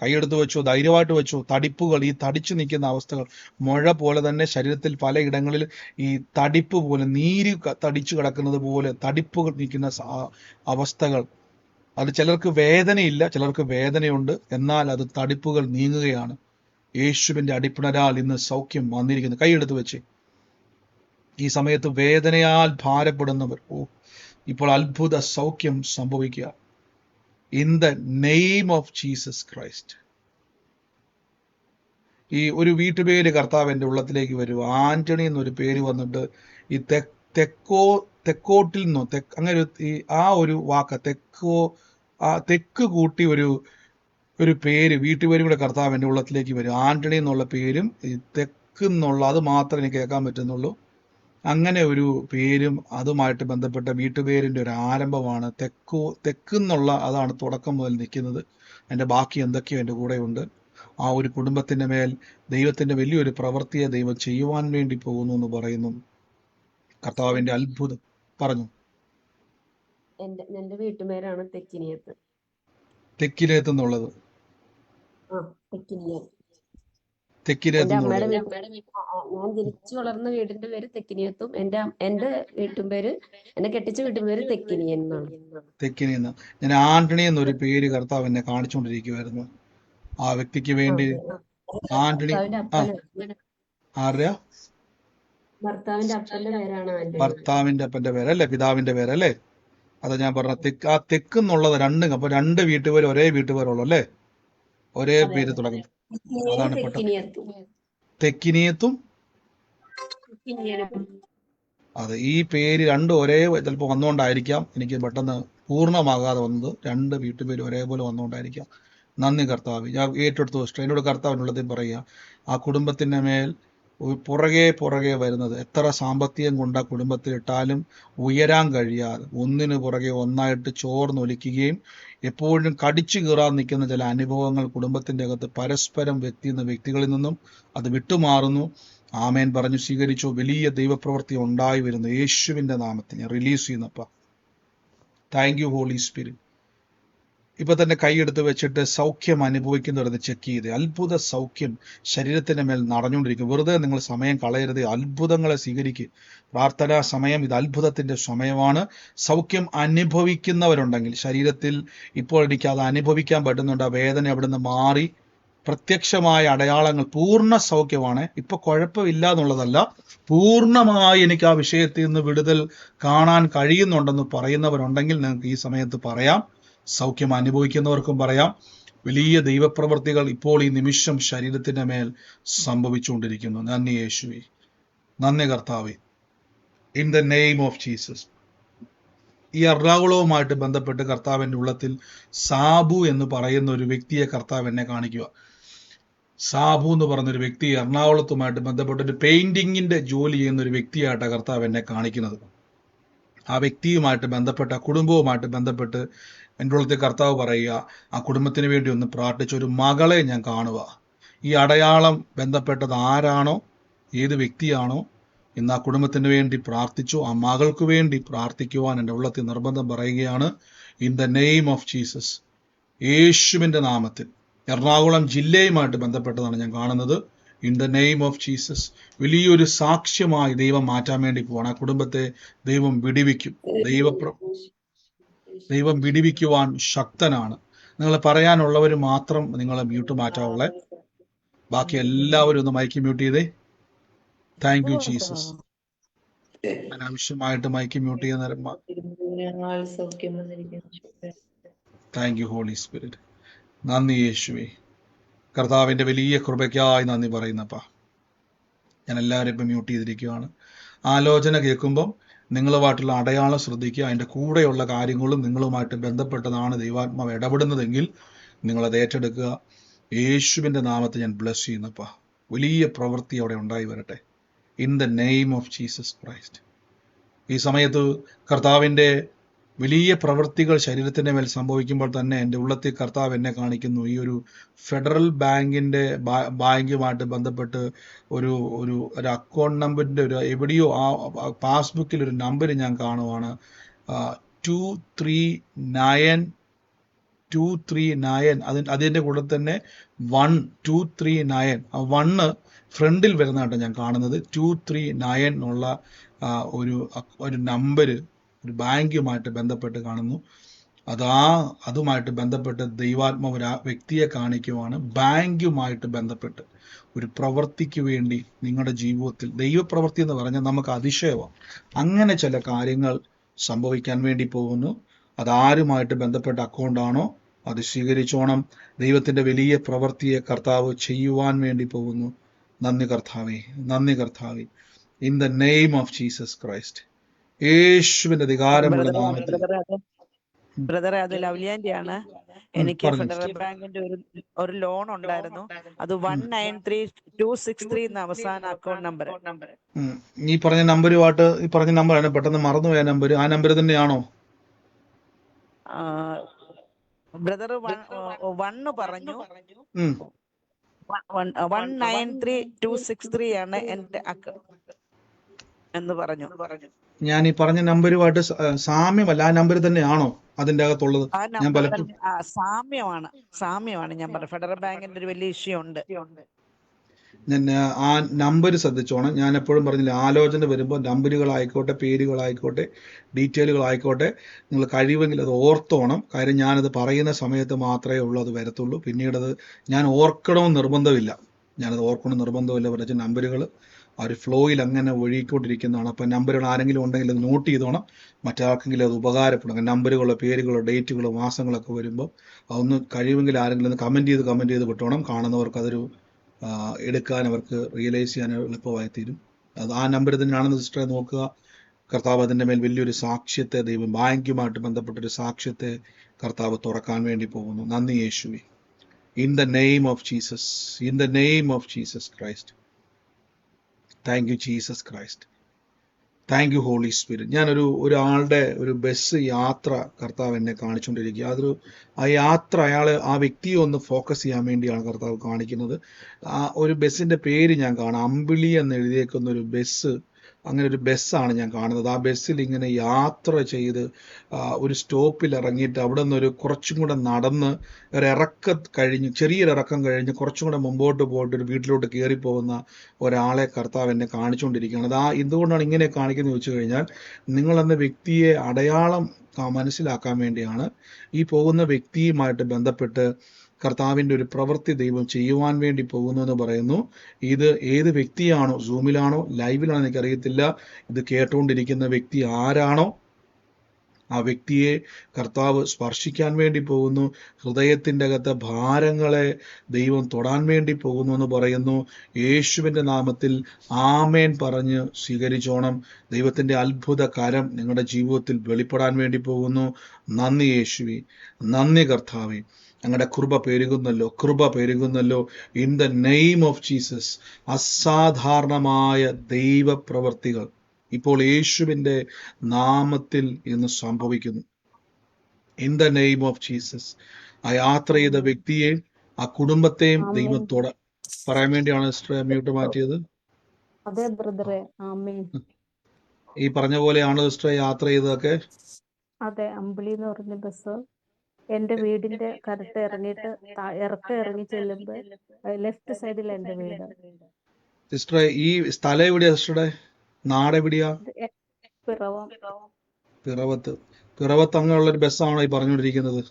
കൈയെടുത്ത് വെച്ചു, ധൈര്യമായിട്ട് വെച്ചു. തടിപ്പുകൾ, ഈ തടിച്ചു നിൽക്കുന്ന അവസ്ഥകൾ, മുഴ പോലെ തന്നെ ശരീരത്തിൽ പലയിടങ്ങളിൽ ഈ തടിപ്പ് പോലെ, നീര് തടിച്ചു കിടക്കുന്നത് പോലെ തടിപ്പുകൾ നിൽക്കുന്ന അവസ്ഥകൾ. അത് ചിലർക്ക് വേദനയില്ല, ചിലർക്ക് വേദനയുണ്ട്, എന്നാൽ അത് തടിപ്പുകൾ നീങ്ങുകയാണ്. യേശുവിന്റെ അടിപ്പിണരാൽ ഇന്ന് സൗഖ്യം വന്നിരിക്കുന്നു. കൈയെടുത്ത് വെച്ച് ഈ സമയത്ത് വേദനയാൽ ഭാരപ്പെടുന്നവർ, ഇപ്പോൾ അത്ഭുത സൗഖ്യം സംഭവിക്കുക. In the name of Jesus Christ. ഈ ഒരു വീട്ടുപേര് കർത്താവ് എൻ്റെ ഉള്ളത്തിലേക്ക് വരും. ആന്റണി എന്നൊരു പേര് വന്നിട്ട് ഈ തെക്കോട്ടിൽ നിന്നോ അങ്ങനെ ആ ഒരു വാക്ക് തെക്ക് കൂട്ടി ഒരു പേര്, വീട്ടുപേരും കൂടെ കർത്താവ് എൻ്റെ ഉള്ളത്തിലേക്ക് വരും. ആന്റണി എന്നുള്ള പേരും ഈ തെക്ക് എന്നുള്ള, അത് മാത്രമേ എനിക്ക് കേൾക്കാൻ പറ്റുന്നുള്ളൂ. അങ്ങനെ ഒരു പേരും അതുമായിട്ട് ബന്ധപ്പെട്ട വീട്ടുപേരിൻ്റെ ഒരു ആരംഭമാണ്. തെക്കെന്നുള്ള, അതാണ് തുടക്കം മുതൽ നിൽക്കുന്നത്. എൻ്റെ ബാക്കി എന്തൊക്കെയോ എൻ്റെ കൂടെ ഉണ്ട്. ആ ഒരു കുടുംബത്തിൻ്റെ മേൽ ദൈവത്തിൻ്റെ വലിയൊരു പ്രവൃത്തിയെ ദൈവം ചെയ്യുവാൻ വേണ്ടി പോകുന്നു എന്ന് പറയുന്നു. കർത്താവിൻ്റെ അത്ഭുതം പറഞ്ഞു. എന്റെ വീട്ടുപേരാണ് തെക്കിനിയത്ത്. തെക്കിലേത്ത് എന്നുള്ളത്, തെക്കിലേത്ത് എന്നുള്ളത്. ഞാൻ ജനിച്ചു വളർന്ന വീടിന്റെ പേര് തെക്കിനിയത്തും എന്റെ വീട്ടുപേര്, എന്നെ കെട്ടിച്ച വീട്ടുപേര് തെക്കിനിയൻ എന്നാണ്. തെക്കിനിയെന്ന്. ഞാൻ ആന്റണി എന്നൊരു പേര് കർത്താവ് എന്നെ കാണിച്ചുകൊണ്ടിരിക്കുവായിരുന്നു. ആ വ്യക്തിക്ക് വേണ്ടി ആന്റണി, ആരുടെയാ? ഭർത്താവിന്റെ അപ്പന്റെ പേരാണ് ആന്റണി. ഭർത്താവിന്റെ അപ്പന്റെ പേരല്ലേ, പിതാവിന്റെ പേരല്ലേ? അത് ഞാൻ പറഞ്ഞ ആ തെക്ക് എന്നുള്ളത് രണ്ടും, അപ്പൊ രണ്ട് വീട്ടുപേര് ഒരേ വീട്ടുപേരുള്ളൂ അല്ലേ? ഒരേ പേര് തുടങ്ങും. അതാണ് തെക്കിനിയത്തും. അതെ, ഈ പേര് രണ്ടും ഒരേ ചിലപ്പോൾ വന്നുകൊണ്ടായിരിക്കാം എനിക്ക് പെട്ടെന്ന് പൂർണ്ണമാകാതെ വന്നത്. രണ്ട് വീട്ടുപേര് ഒരേപോലെ വന്നുകൊണ്ടായിരിക്കാം. നന്ദി കർത്താവ്. ഞാൻ ഏറ്റെടുത്തു വെച്ചിട്ട് എന്നോട് കർത്താവിനുള്ളതിൽ പറയുക, ആ കുടുംബത്തിൻ്റെ മേൽ പുറകെ വരുന്നത്, എത്ര സാമ്പത്തികം കൊണ്ട് ആ കുടുംബത്തിലിട്ടാലും ഉയരാൻ കഴിയാതെ ഒന്നിനു പുറകെ ഒന്നായിട്ട് ചോർന്നൊലിക്കുകയും എപ്പോഴും കടിച്ചു കീറാൻ നിൽക്കുന്ന ചില അനുഭവങ്ങൾ കുടുംബത്തിൻ്റെ അകത്ത് പരസ്പരം വ്യക്തികളിൽ നിന്നും അത് വിട്ടുമാറുന്നു. ആമേൻ പറഞ്ഞു സ്വീകരിച്ചു. വലിയ ദൈവപ്രവൃത്തി ഉണ്ടായി വരുന്നു യേശുവിൻ്റെ നാമത്തിൽ റിലീസ് ചെയ്യുന്നപ്പ. Thank you Holy Spirit. ഇപ്പൊ തന്നെ കൈയെടുത്ത് വെച്ചിട്ട് സൗഖ്യം അനുഭവിക്കുന്നവരത് ചെക്ക് ചെയ്ത്. അത്ഭുത സൗഖ്യം ശരീരത്തിന്റെ മേൽ നടന്നുകൊണ്ടിരിക്കും. വെറുതെ നിങ്ങൾ സമയം കളയരുത്, അത്ഭുതങ്ങളെ സ്വീകരിക്കുക. പ്രാർത്ഥനാ സമയം ഇത് അത്ഭുതത്തിന്റെ സമയമാണ്. സൗഖ്യം അനുഭവിക്കുന്നവരുണ്ടെങ്കിൽ ശരീരത്തിൽ ഇപ്പോൾ എനിക്ക് അത് അനുഭവിക്കാൻ പറ്റുന്നുണ്ട്, ആ വേദന അവിടുന്ന് മാറി പ്രത്യക്ഷമായ അടയാളങ്ങൾ, പൂർണ്ണ സൗഖ്യമാണ്. ഇപ്പൊ കുഴപ്പമില്ല എന്നുള്ളതല്ല, പൂർണ്ണമായി എനിക്ക് ആ വിഷയത്തിൽ നിന്ന് വിടുതൽ കാണാൻ കഴിയുന്നുണ്ടെന്ന് പറയുന്നവരുണ്ടെങ്കിൽ നിങ്ങൾക്ക് ഈ സമയത്ത് പറയാം. സൗഖ്യം അനുഭവിക്കുന്നവർക്കും പറയാം. വലിയ ദൈവപ്രവൃത്തികൾ ഇപ്പോൾ ഈ നിമിഷം ശരീരത്തിന്റെ മേൽ സംഭവിച്ചുകൊണ്ടിരിക്കുന്നു. നന്ദി യേശുവേ, നന്ദി കർത്താവേ, in the name of Jesus. ഈ എറണാകുളവുമായിട്ട് ബന്ധപ്പെട്ട് കർത്താവിൻ്റെ ഉള്ളത്തിൽ സാബു എന്ന് പറയുന്ന ഒരു വ്യക്തിയെ കർത്താവ് എന്നെ കാണിക്കുക. സാബു എന്ന് പറഞ്ഞൊരു വ്യക്തി എറണാകുളത്തുമായിട്ട് ബന്ധപ്പെട്ട് ഒരു പെയിന്റിങ്ങിന്റെ ജോലി ചെയ്യുന്ന ഒരു വ്യക്തിയായിട്ടാണ് കർത്താവ് എന്നെ കാണിക്കുന്നത്. ആ വ്യക്തിയുമായിട്ട് ബന്ധപ്പെട്ട, കുടുംബവുമായിട്ട് ബന്ധപ്പെട്ട് എൻ്റെ ഉള്ളത്തിൽ കർത്താവ് പറയുക, ആ കുടുംബത്തിന് വേണ്ടി ഒന്ന് പ്രാർത്ഥിച്ച ഒരു മകളെ ഞാൻ കാണുക. ഈ അടയാളം ബന്ധപ്പെട്ടത് ആരാണോ, ഏത് വ്യക്തിയാണോ, ഇന്ന് ആ കുടുംബത്തിന് വേണ്ടി പ്രാർത്ഥിച്ചു. ആ മകൾക്ക് വേണ്ടി പ്രാർത്ഥിക്കുവാൻ എൻ്റെ ഉള്ളത്തിൽ നിർബന്ധം പറയുകയാണ്. In the name of Jesus, യേശുവിൻ്റെ നാമത്തിൽ. എറണാകുളം ജില്ലയുമായിട്ട് ബന്ധപ്പെട്ടതാണ് ഞാൻ കാണുന്നത്. In the name of Jesus വലിയൊരു സാക്ഷ്യമായി ദൈവം മാറ്റാൻ വേണ്ടി പോവാണ്. ആ കുടുംബത്തെ ദൈവം വിടിവിക്കും. ദൈവം വിടിവിക്കുവാൻ ശക്തനാണ്. നിങ്ങൾ പറയാനുള്ളവർ മാത്രം നിങ്ങൾ മ്യൂട്ട് മാറ്റാവുള്ളേ. ബാക്കി എല്ലാവരും ഒന്ന് മൈക്ക് മ്യൂട്ട് ചെയ്തേ. Thank you Jesus. അനാവശ്യമായിട്ട് മൈക്ക് മ്യൂട്ട് ചെയ്യുന്ന താങ്ക് യു ഹോളി സ്പിരിറ്റ്. നന്ദി യേശുവേ, കർത്താവിൻ്റെ വലിയ കൃപയ്ക്കായി നന്ദി പറയുന്നപ്പാ. ഞാൻ എല്ലാവരും ഇപ്പം മ്യൂട്ട് ചെയ്തിരിക്കുകയാണ്. ആലോചന കേൾക്കുമ്പം നിങ്ങളുമായിട്ടുള്ള അടയാളം ശ്രദ്ധിക്കുക. അതിൻ്റെ കൂടെയുള്ള കാര്യങ്ങളും നിങ്ങളുമായിട്ട് ബന്ധപ്പെട്ടതാണ് ദൈവാത്മാവ് ഇടപെടുന്നതെങ്കിൽ നിങ്ങളത് ഏറ്റെടുക്കുക. യേശുവിൻ്റെ നാമത്തെ ഞാൻ ബ്ലസ് ചെയ്യുന്നപ്പാ. വലിയ പ്രവൃത്തി അവിടെ ഉണ്ടായി വരട്ടെ. In the name of Jesus Christ. ഈ സമയത്ത് കർത്താവിൻ്റെ വലിയ പ്രവൃത്തികൾ ശരീരത്തിൻ്റെ മേൽ സംഭവിക്കുമ്പോൾ തന്നെ എൻ്റെ ഉള്ളത്തിൽ കർത്താവ് എന്നെ കാണിക്കുന്നു. ഈ ഒരു ഫെഡറൽ ബാങ്കുമായിട്ട് ബന്ധപ്പെട്ട് ഒരു അക്കൗണ്ട് നമ്പറിൻ്റെ ഒരു എവിടെയോ ആ പാസ്ബുക്കിൽ ഒരു നമ്പർ ഞാൻ കാണുവാണ്. 239 239. അതിന്റെ കൂടെ തന്നെ 1239. ആ 1 ഫ്രണ്ടിൽ വരുന്നതായിട്ട് ഞാൻ കാണുന്നത്. 239 എന്നുള്ള ഒരു നമ്പർ ഒരു ബാങ്കുമായിട്ട് ബന്ധപ്പെട്ട് കാണുന്നു. അതുമായിട്ട് ബന്ധപ്പെട്ട് ദൈവാത്മാവ് ഒരു വ്യക്തിയെ കാണിക്കുവാണ്. ബാങ്കുമായിട്ട് ബന്ധപ്പെട്ട് ഒരു പ്രവൃത്തിക്ക് വേണ്ടി നിങ്ങളുടെ ജീവിതത്തിൽ, ദൈവപ്രവൃത്തി എന്ന് പറഞ്ഞാൽ നമുക്ക് അതിശയമാണ്. അങ്ങനെ ചില കാര്യങ്ങൾ സംഭവിക്കാൻ വേണ്ടി പോകുന്നു. അതാരുമായിട്ട് ബന്ധപ്പെട്ട അക്കൗണ്ടാണോ അത് സ്വീകരിച്ചോണം. ദൈവത്തിന്റെ വലിയ പ്രവൃത്തിയെ കർത്താവ് ചെയ്യുവാൻ വേണ്ടി പോകുന്നു. നന്ദി കർത്താവേ, നന്ദി കർത്താവേ. In the name of Jesus Christ, യേശുവിന്റെ അധികാരമുള്ള നാമത്തിൽ. ബ്രദറെ, അത് ലവ്ലിയാന്റെ ആണ്. എനിക്ക് പറഞ്ഞു ഫെഡറൽ ബാങ്കിന്റെ ഒരു ലോൺ ഉണ്ടായിരുന്നു. അത് 193263 എന്ന അവസാന അക്കൗണ്ട് നമ്പർ. ഈ പറഞ്ഞ നമ്പറുമായിട്ട്, ഈ പറഞ്ഞ നമ്പറാണ് പെട്ടെന്ന് മറന്നുപോയ നമ്പർ. ആ നമ്പർ തന്നെയാണോ ബ്രദർ? 1 പറഞ്ഞു. 193263 ആണ് എന്റെ എന്ന് പറഞ്ഞു. ഞാൻ ഈ പറഞ്ഞ നമ്പറുമായിട്ട് സാമ്യമല്ല, ആ നമ്പർ തന്നെയാണോ അതിന്റെ അകത്തുള്ളത്? ഞാൻ പലപ്പോഴും സാമ്യമാണ് ഞാൻ പറഞ്ഞത്. ഫെഡറൽ ബാങ്കിന്റെ ഒരു വലിയ ഇഷ്യൂ ഉണ്ട്. ഞാൻ ആ നമ്പർ ശ്രദ്ധിച്ചോണം. ഞാൻ എപ്പോഴും പറഞ്ഞില്ല, ആലോചന വരുമ്പോൾ നമ്പറുകളായിക്കോട്ടെ, പേരുകളായിക്കോട്ടെ, ഡീറ്റെയിലുകളായിക്കോട്ടെ, നിങ്ങൾ കഴിവെങ്കിൽ അത് ഓർത്തോണം. കാര്യം ഞാനത് പറയുന്ന സമയത്ത് മാത്രമേ ഉള്ളൂ അത് വരത്തുള്ളൂ. പിന്നീട് അത് ഞാൻ ഓർക്കണമെന്ന് നിർബന്ധമില്ല. ഞാനത് ഓർക്കണം നിർബന്ധമില്ല. പറഞ്ഞ നമ്പറുകൾ ആ ഒരു ഫ്ലോയിൽ അങ്ങനെ ഒഴുകിക്കൊണ്ടിരിക്കുന്നതാണ്. അപ്പം നമ്പറുകൾ ആരെങ്കിലും ഉണ്ടെങ്കിൽ അത് നോട്ട് ചെയ്തോണം. മറ്റാർക്കെങ്കിലും അത് ഉപകാരപ്പെടും. നമ്പറുകളോ പേരുകളോ ഡേറ്റുകളോ മാസങ്ങളൊക്കെ വരുമ്പോൾ അതൊന്ന് കഴിവെങ്കിൽ ആരെങ്കിലും ഒന്ന് കമൻറ്റ് ചെയ്ത് വിട്ടോണം. കാണുന്നവർക്ക് അതൊരു എടുക്കാൻ, അവർക്ക് റിയലൈസ് ചെയ്യാൻ എളുപ്പമായി തീരും. അത് ആ നമ്പർ തന്നെയാണെന്ന് സിസ്റ്ററെ നോക്കുക. കർത്താവ് അതിൻ്റെ മേൽ വലിയൊരു സാക്ഷ്യത്തെ, ദൈവം ബാങ്കുമായിട്ട് ബന്ധപ്പെട്ടൊരു സാക്ഷ്യത്തെ കർത്താവ് തുറക്കാൻ വേണ്ടി പോകുന്നു. നന്ദി യേശുവേ. In the name of Jesus, in the name of Jesus Christ. Thank you Jesus Christ. Thank you Holy Spirit. ഞാനൊരു ഒരാളുടെ ഒരു ബസ് യാത്ര കർത്താവ് എന്നെ കാണിച്ചുകൊണ്ടിരിക്കുക. ആ യാത്ര ആ വ്യക്തിയെ ഒന്ന് ഫോക്കസ് ചെയ്യാൻ വേണ്ടിയാണ് കർത്താവ് കാണിക്കുന്നത്. ആ ഒരു ബസ്സിന്റെ പേര് ഞാൻ കാണാം, അമ്പിളി എന്ന് എഴുതിയേക്കുന്ന ഒരു ബസ്. അങ്ങനെ ഒരു ബസ്സാണ് ഞാൻ കാണുന്നത്. ആ ബസ്സിൽ ഇങ്ങനെ യാത്ര ചെയ്ത് ഒരു സ്റ്റോപ്പിൽ ഇറങ്ങിയിട്ട് അവിടെ നിന്ന് കുറച്ചും കൂടെ നടന്ന് ചെറിയൊരു ഇറക്കം കഴിഞ്ഞ് കുറച്ചും കൂടെ മുമ്പോട്ട് പോയിട്ട് ഒരു വീട്ടിലോട്ട് കയറി പോകുന്ന ഒരാളെ കർത്താവ് എന്നെ കാണിച്ചുകൊണ്ടിരിക്കുകയാണ്. എന്തുകൊണ്ടാണ് ഇങ്ങനെ കാണിക്കുന്നത് ചോദിച്ചു കഴിഞ്ഞാൽ, നിങ്ങളെന്ന വ്യക്തിയെ അടയാളം മനസ്സിലാക്കാൻ വേണ്ടിയാണ്. ഈ പോകുന്ന വ്യക്തിയുമായിട്ട് ബന്ധപ്പെട്ട് കർത്താവിൻ്റെ ഒരു പ്രവൃത്തി ദൈവം ചെയ്യുവാൻ വേണ്ടി പോകുന്നു എന്ന് പറയുന്നു. ഇത് ഏത് വ്യക്തിയാണോ, സൂമിലാണോ ലൈവിലാണോ എനിക്കറിയത്തില്ല, ഇത് കേട്ടുകൊണ്ടിരിക്കുന്ന വ്യക്തി ആരാണോ ആ വ്യക്തിയെ കർത്താവ് സ്പർശിക്കാൻ വേണ്ടി പോകുന്നു. ഹൃദയത്തിൻ്റെ അകത്തെ ഭാരങ്ങളെ ദൈവം തൊടാൻ വേണ്ടി പോകുന്നു എന്ന് പറയുന്നു. യേശുവിൻ്റെ നാമത്തിൽ ആമേൻ പറഞ്ഞ് സ്വീകരിച്ചോണം. ദൈവത്തിൻ്റെ അത്ഭുത കരം നിങ്ങളുടെ ജീവിതത്തിൽ വെളിപ്പെടാൻ വേണ്ടി പോകുന്നു. നന്ദി യേശുവേ, നന്ദി കർത്താവേ. ഞങ്ങളുടെ കൃപ പെരുകുന്നല്ലോ. In the name of Jesus അസാധാരണമായ ദൈവപ്രവർത്തികൾ ഇപ്പോൾ യേശുവിൻ്റെ നാമത്തിൽ ഇന്ന് സംഭവിക്കുന്നു. In the name of Jesus. ആ യാത്ര ചെയ്ത വ്യക്തിയെ, ആ കുടുംബത്തെയും ദൈവത്തോടെ പറയാൻ വേണ്ടിയാണ് സിസ്റ്റർ മ്യൂട്ട് മാറ്റിയത്. അതെ ബ്രദറെ, ആമേൻ. ഈ പറഞ്ഞ പോലെയാണ് സിസ്റ്റർ യാത്ര ചെയ്തതൊക്കെ. അതെ, അമ്പിളി എന്ന് പറഞ്ഞ ബസ് എന്റെ വീടിന്റെ കരട്ട് ഇറങ്ങിയിട്ട് ഇറങ്ങി ചെല്ലുമ്പോ ലെഫ്റ്റ് സൈഡിൽ എന്റെ വീട്. സിസ്റ്ററെ, ഈ സ്ഥലം എവിടെയാ സിസ്റ്ററുടെ? നാടെവിടെയാ? പിറവത്ത് അങ്ങനെയുള്ള ഒരു ബസ്സാണോ ഈ പറഞ്ഞുകൊണ്ടിരിക്കുന്നത്?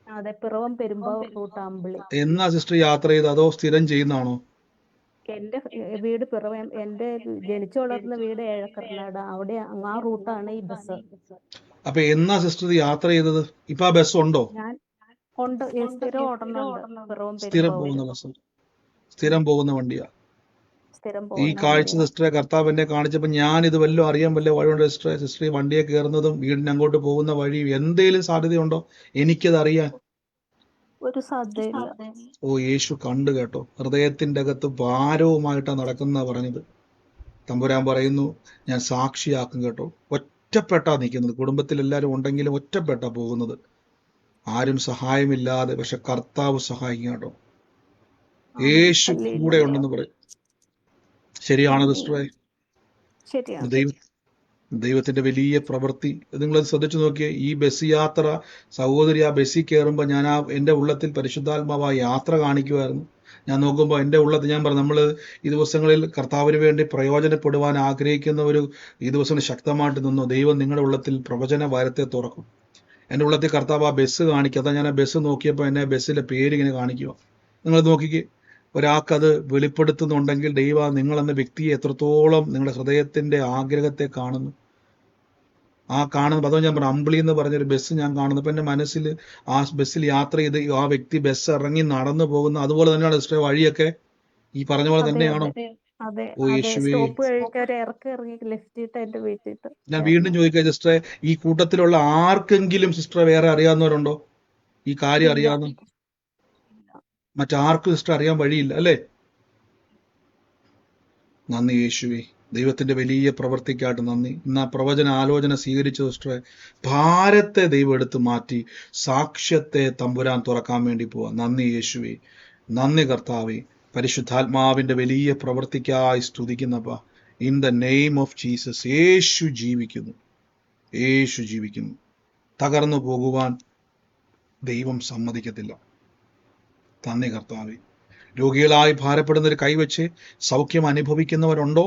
അതെ, പിറവം പെരുമ്പാവൂർ റൂട്ട് അമ്പിളി. എന്നാ സിസ്റ്റർ യാത്ര ചെയ്ത്, അതോ സ്ഥിരം ചെയ്യുന്നതാണോ? എന്റെ വീട് പിറവം, എന്റെ ജനിച്ചു വളർന്ന വീട് ഏഴക്കർനാട്, അവിടെ ആ റൂട്ടാണ് ഈ ബസ്. അപ്പൊ എന്നാ സിസ്റ്റർ യാത്ര ചെയ്തത്? ഇപ്പൊ ആ ബസ് ഉണ്ടോ? ഉണ്ട്, സ്ഥിരം ഓടുന്നുണ്ട്. സ്ഥിരം പോകുന്ന ബസ്, സ്ഥിരം പോകുന്ന വണ്ടിയാ ഈ കാഴ്ച സിസ്റ്ററെ കർത്താവ് എന്നെ കാണിച്ചപ്പോ ഞാൻ ഇത് വല്ലതും അറിയാൻ വല്ല വഴിയുണ്ട് സിസ്റ്ററെ? സിസ്റ്റർ ഈ വണ്ടിയെ കയറുന്നതും വീടിന് അങ്ങോട്ട് പോകുന്ന വഴി എന്തേലും സാധ്യതയുണ്ടോ എനിക്കത് അറിയാൻ? ഒരു സാധ്യതയില്ല. ഓ, യേശു കണ്ടു കേട്ടോ. ഹൃദയത്തിന്റെ അകത്ത് ഭാരവുമായിട്ടാണ് നടക്കുന്ന പറഞ്ഞത്. തമ്പുരാൻ പറയുന്നു, ഞാൻ സാക്ഷിയാക്കും കേട്ടോ. ഒറ്റപ്പെട്ടാ നിൽക്കുന്നത്. കുടുംബത്തിൽ എല്ലാവരും ഉണ്ടെങ്കിലും ഒറ്റപ്പെട്ടാ പോകുന്നത്. ആരും സഹായമില്ലാതെ. പക്ഷെ കർത്താവ് സഹായിക്കും കേട്ടോ. യേശു കൂടെ ഉണ്ടെന്ന് പറയും. ശരിയാണോ സിസ്റ്ററെ? ശരിയാണ്. ദൈവത്തിന്റെ വലിയ പ്രവൃത്തി നിങ്ങൾ ശ്രദ്ധിച്ചു നോക്കിയേ. ഈ ബസ് യാത്ര, സഹോദരി ആ ബസ്സിൽ കയറുമ്പോൾ ഞാൻ എൻ്റെ ഉള്ളത്തിൽ പരിശുദ്ധാത്മാവായ യാത്ര കാണിക്കുമായിരുന്നു. ഞാൻ നോക്കുമ്പോൾ എൻ്റെ ഉള്ളത്തിൽ ഞാൻ പറഞ്ഞു, നമ്മൾ ഈ ദിവസങ്ങളിൽ കർത്താവിന് വേണ്ടി പ്രയോജനപ്പെടുവാൻ ആഗ്രഹിക്കുന്നവർ ഈ ദിവസം ശക്തമായിട്ട് നിന്നു. ദൈവം നിങ്ങളുടെ ഉള്ളത്തിൽ പ്രവചന വാരത്തെ തുറക്കും. എൻ്റെ ഉള്ളത്തിൽ കർത്താവ് ആ ബസ് കാണിക്കുക. അതാ ഞാൻ ആ ബസ് നോക്കിയപ്പോൾ എന്നെ ബസ്സിലെ പേര് ഇങ്ങനെ കാണിക്കുക. നിങ്ങൾ നോക്കിക്കേ, ഒരാൾക്കത് വെളിപ്പെടുത്തുന്നുണ്ടെങ്കിൽ ദൈവം നിങ്ങളെന്ന വ്യക്തിയെ എത്രത്തോളം നിങ്ങളുടെ ഹൃദയത്തിന്റെ ആഗ്രഹത്തെ കാണുന്നു. ആ കാണുന്നത് അതോ ഞാൻ പറഞ്ഞു, അമ്പിളി എന്ന് പറഞ്ഞൊരു ബസ് ഞാൻ കാണുന്നു. അപ്പൊ എൻ്റെ മനസ്സിൽ ആ ബസ്സിൽ യാത്ര ചെയ്ത് ആ വ്യക്തി ബസ് ഇറങ്ങി നടന്നു പോകുന്നു. അതുപോലെ തന്നെയാണ് സിസ്റ്റർ വഴിയൊക്കെ ഈ പറഞ്ഞ പോലെ അതെ തന്നെയാണോ? അതെ അതെ ഓ അതെ. യേശുവേ, സ്റ്റോപ്പ് കഴിഞ്ഞിട്ട് ഒരു ഇറക്കി ഇറങ്ങി ലെഫ്റ്റ് ഇട്ട് എന്റെ വീട്ടിട്ട് ഞാൻ വീണ്ടും ചോദിക്കുക സിസ്റ്ററെ, ഈ കൂട്ടത്തിലുള്ള ആർക്കെങ്കിലും സിസ്റ്ററെ വേറെ അറിയാവുന്നവരുണ്ടോ? ഈ കാര്യം ഇല്ല. അറിയാവുന്ന മറ്റാർക്കും സിസ്റ്റർ അറിയാൻ വഴിയില്ല അല്ലേ? നന്ദി യേശുവേ, ദൈവത്തിന്റെ വലിയ പ്രവർത്തിക്കായിട്ട് നന്ദി. ഇന്ന് ആ പ്രവചന ആലോചന സ്വീകരിച്ച സിസ്റ്ററെ, ഭാരത്തെ ദൈവം എടുത്ത് മാറ്റി സാക്ഷ്യത്തെ തമ്പുരാൻ തുറക്കാൻ വേണ്ടി പോവാ. നന്ദി യേശുവേ, നന്ദി കർത്താവേ. പരിശുദ്ധാത്മാവിന്റെ വലിയ പ്രവർത്തിക്കായി സ്തുതിക്കുന്നപ്പ. In the name of Jesus. യേശു ജീവിക്കുന്നു, യേശു ജീവിക്കുന്നു. തകർന്നു പോകുവാൻ ദൈവം സമ്മതിക്കത്തില്ല. നന്ദി കർത്താവേ. രോഗികളായി ഭാരപ്പെടുന്നവർ കൈവച്ച് സൗഖ്യം അനുഭവിക്കുന്നവരുണ്ടോ?